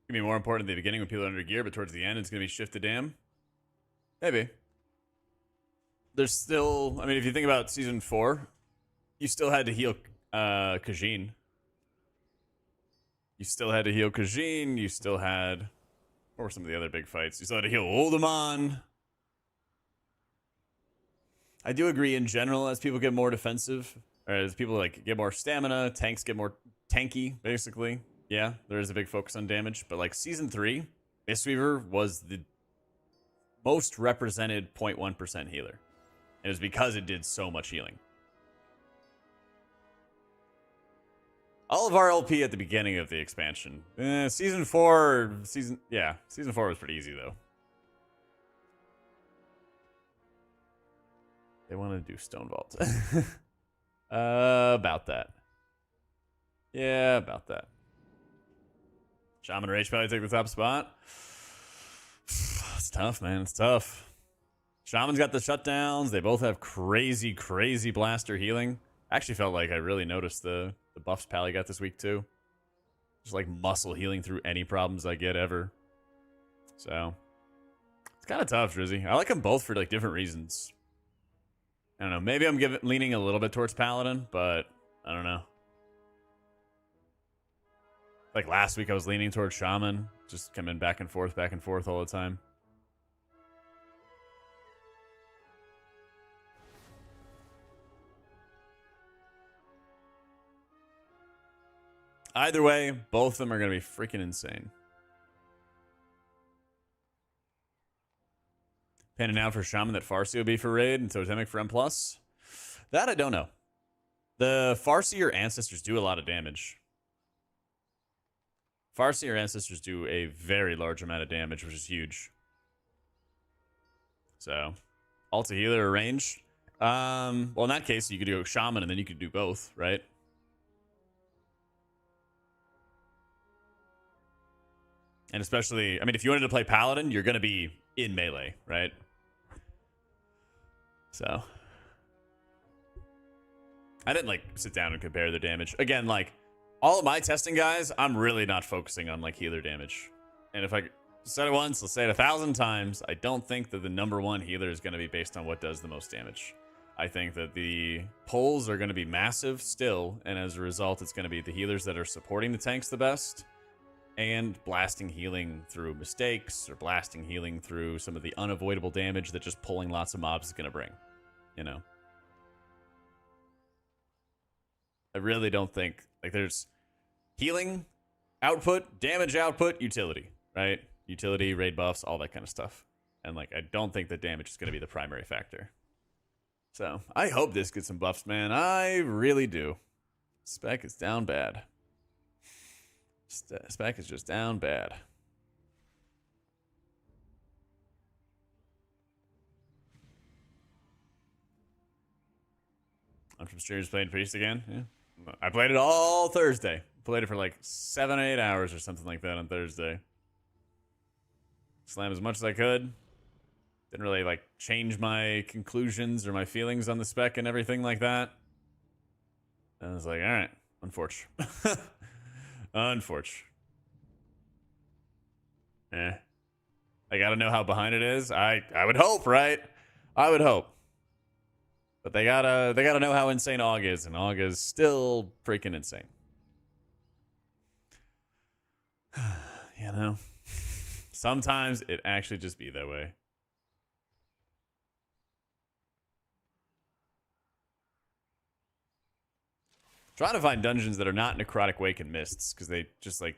Gonna be more important at the beginning when people are under gear, but towards the end, it's gonna be shift to dam. Maybe. There's still, I mean, if you think about season 4, you still had to heal Khajiit. You still had to heal Khajiit. You still had, what were some of the other big fights? You still had to heal Uldaman. I do agree in general, as people get more defensive, or as people like get more stamina, tanks get more tanky, basically. Yeah, there is a big focus on damage, but like season 3, Mistweaver was the most represented 0.1% healer. It was because it did so much healing. All of our LP at the beginning of the expansion. Season 4 was pretty easy though. They want to do Stone Vault. About that. Yeah, about that. Shaman or HPally take the top spot. It's tough, man. It's tough. Shaman's got the shutdowns. They both have crazy, crazy blaster healing. I actually felt like I really noticed the buffs Pally got this week too. Just like muscle healing through any problems I get ever. So it's kind of tough, Drizzy. I like them both for like different reasons. I don't know. Maybe I'm leaning a little bit towards Paladin, but I don't know. Like last week, I was leaning towards Shaman, just coming back and forth all the time. Either way, both of them are going to be freaking insane. Panning out for Shaman that Farseer will be for raid and Totemic for M+. That I don't know. The Farseer ancestors do a lot of damage. Farseer ancestors do a very large amount of damage, which is huge. So, Alta healer or range. Well, in that case, you could go Shaman and then you could do both, right? And especially, I mean, if you wanted to play Paladin, you're going to be in melee, right? So, I didn't, like, sit down and compare the damage. Again, like, all of my testing guys, I'm really not focusing on, like, healer damage. And if I said it once, let's say it 1,000 times, I don't think that the #1 healer is going to be based on what does the most damage. I think that the pulls are going to be massive still, and as a result, it's going to be the healers that are supporting the tanks the best, and blasting healing through mistakes, or blasting healing through some of the unavoidable damage that just pulling lots of mobs is going to bring, you know? I really don't think, like, there's healing, output, damage output, utility, right? Utility, raid buffs, all that kind of stuff. And, like, I don't think that damage is going to be the primary factor. So, I hope this gets some buffs, man. I really do. Spec is down bad. Spec is just down bad. I'm from streamers playing Priest again. Yeah. I played it all Thursday. Played it for like 7 or 8 hours or something like that on Thursday. Slammed as much as I could. Didn't really like change my conclusions or my feelings on the spec and everything like that. And I was like, all right, unfortunate. Unfortunate. I gotta know how behind it is. I would hope, right? I would hope. But they gotta know how insane Aug is, and Aug is still freaking insane. You know? Sometimes it actually just be that way. Trying to find dungeons that are not Necrotic Wake and Mists, because they just, like,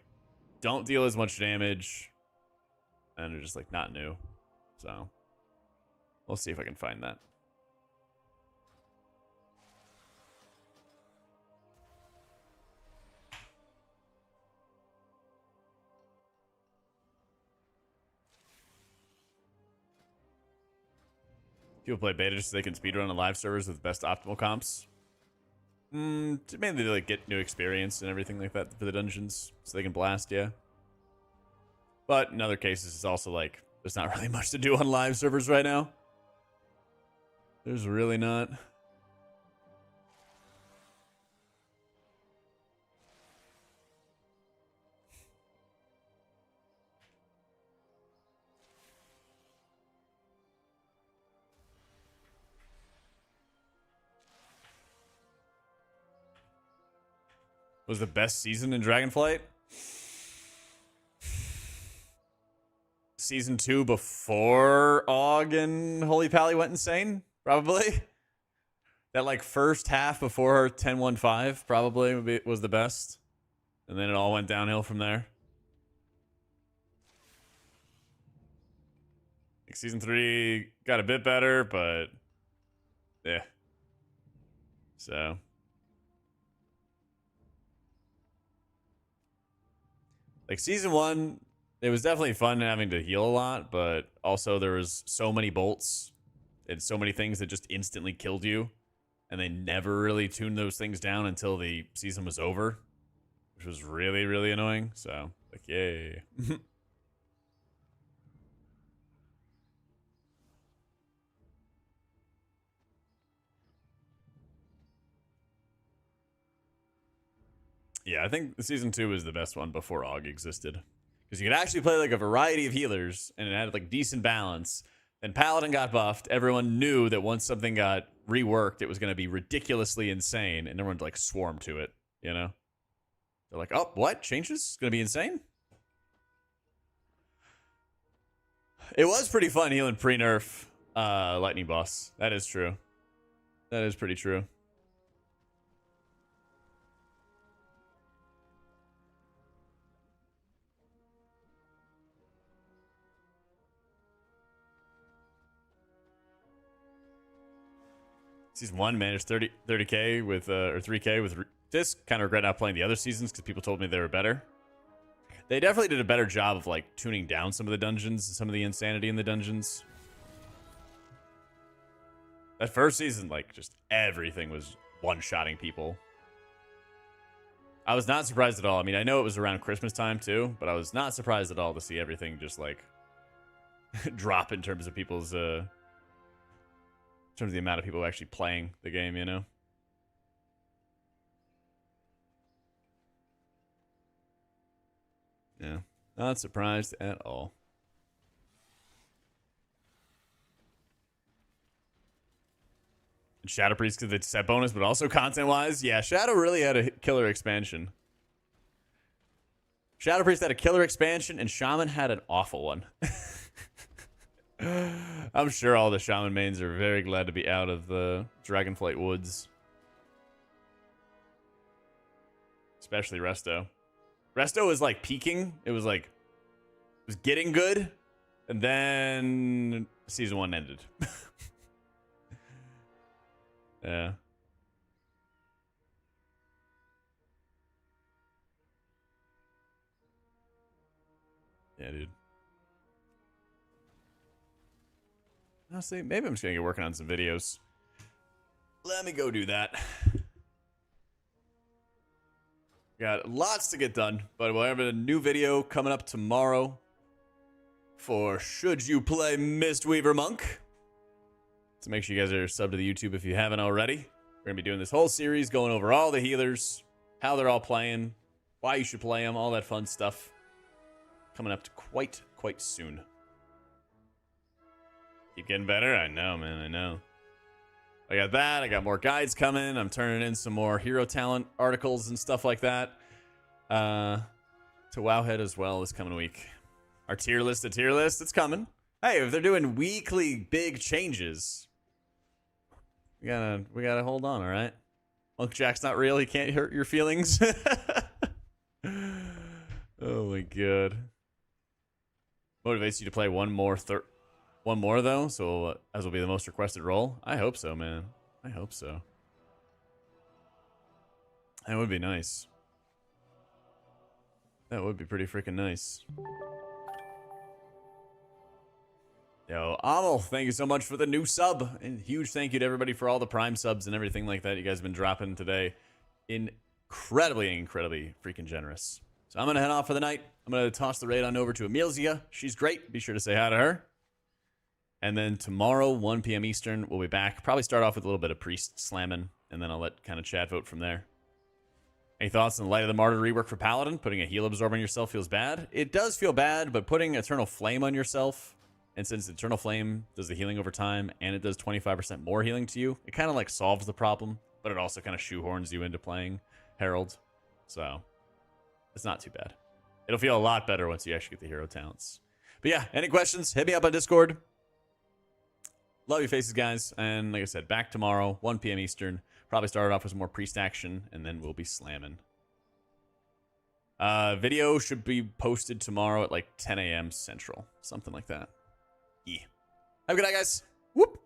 don't deal as much damage, and they're just, like, not new. So, we'll see if I can find that. People play beta just so they can speedrun on live servers with best optimal comps. Mainly to like get new experience and everything like that for the dungeons, so they can blast, yeah. But in other cases, it's also like there's not really much to do on live servers right now. There's really not. Was the best season in Dragonflight? Season 2 before Aug and HPally went insane? Probably. That like first half before 10.1.5 probably was the best. And then it all went downhill from there. Like season 3 got a bit better, but yeah. So like season 1, it was definitely fun having to heal a lot, but also there was so many bolts and so many things that just instantly killed you, and they never really tuned those things down until the season was over, which was really, really annoying. So, like, yay. Yeah, I think season 2 was the best one before Aug existed. Because you could actually play like a variety of healers, and it had like decent balance. Then Paladin got buffed. Everyone knew that once something got reworked, it was going to be ridiculously insane, and everyone like swarmed to it, you know? They're like, oh, what? Changes? It's going to be insane? It was pretty fun healing pre-nerf Lightning Boss. That is true. That is pretty true. Season 1 managed 30k with or 3k with just kind of regret not playing the other seasons because people told me they were better. They definitely did a better job of like tuning down some of the dungeons and some of the insanity in the dungeons. That first season, like, just everything was one-shotting people. I was not surprised at all. I mean, I know it was around Christmas time too, but I was not surprised at all to see everything just like drop in terms of people's in terms of the amount of people actually playing the game, you know? Yeah. Not surprised at all. Shadow Priest because it's set bonus, but also content-wise. Yeah, Shadow really had a killer expansion. Shadow Priest had a killer expansion, and Shaman had an awful one. I'm sure all the Shaman mains are very glad to be out of the Dragonflight Woods. Especially Resto. Resto was like peaking. It was like, it was getting good. And then season 1 ended. Yeah. Yeah, dude. Honestly, maybe I'm just gonna get working on some videos. Let me go do that. Got lots to get done, but we'll have a new video coming up tomorrow for Should You Play Mistweaver Monk. So make sure you guys are subbed to the YouTube if you haven't already. We're gonna be doing this whole series, going over all the healers, how they're all playing, why you should play them, all that fun stuff. Coming up to quite soon. Keep getting better? I know, man, I know. I got that. I got more guides coming. I'm turning in some more hero talent articles and stuff like that. To Wowhead as well this coming week. Our tier list, it's coming. Hey, if they're doing weekly big changes, we gotta hold on, all right? AutomaticJak's not real. He can't hurt your feelings. Oh my god. Motivates you to play one more though, so as will be the most requested role. I hope so, man. I hope so. That would be nice. That would be pretty freaking nice. Yo, Amel, thank you so much for the new sub. And huge thank you to everybody for all the Prime subs and everything like that you guys have been dropping today. Incredibly freaking generous. So I'm going to head off for the night. I'm going to toss the raid on over to Emilzia. She's great. Be sure to say hi to her. And then tomorrow, 1 p.m. Eastern, we'll be back. Probably start off with a little bit of Priest slamming, and then I'll let kind of chat vote from there. Any thoughts on the Light of the Martyr rework for Paladin? Putting a heal absorb on yourself feels bad. It does feel bad, but putting Eternal Flame on yourself, and since Eternal Flame does the healing over time, and it does 25% more healing to you, it kind of like solves the problem, but it also kind of shoehorns you into playing Herald. So, it's not too bad. It'll feel a lot better once you actually get the hero talents. But yeah, any questions? Hit me up on Discord. Love your faces, guys. And like I said, back tomorrow, 1 p.m. Eastern. Probably start off with some more priest action, and then we'll be slamming. Video should be posted tomorrow at like 10 a.m. Central. Something like that. Yeah. Have a good night, guys. Whoop.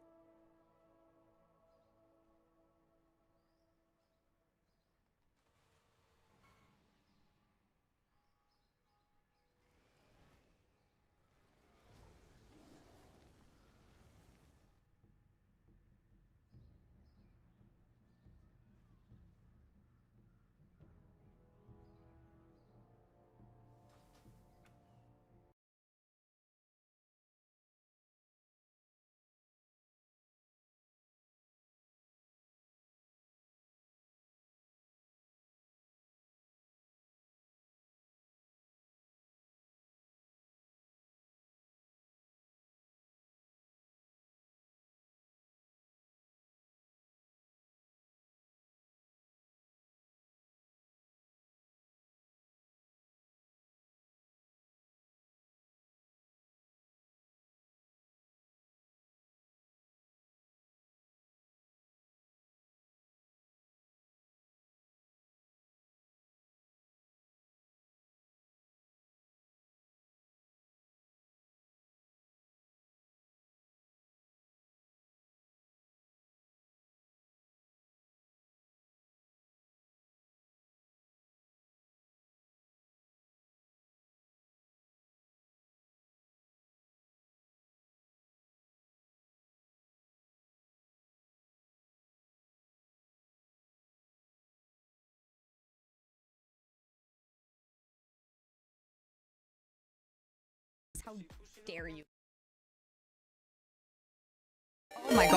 How dare you? Oh my god.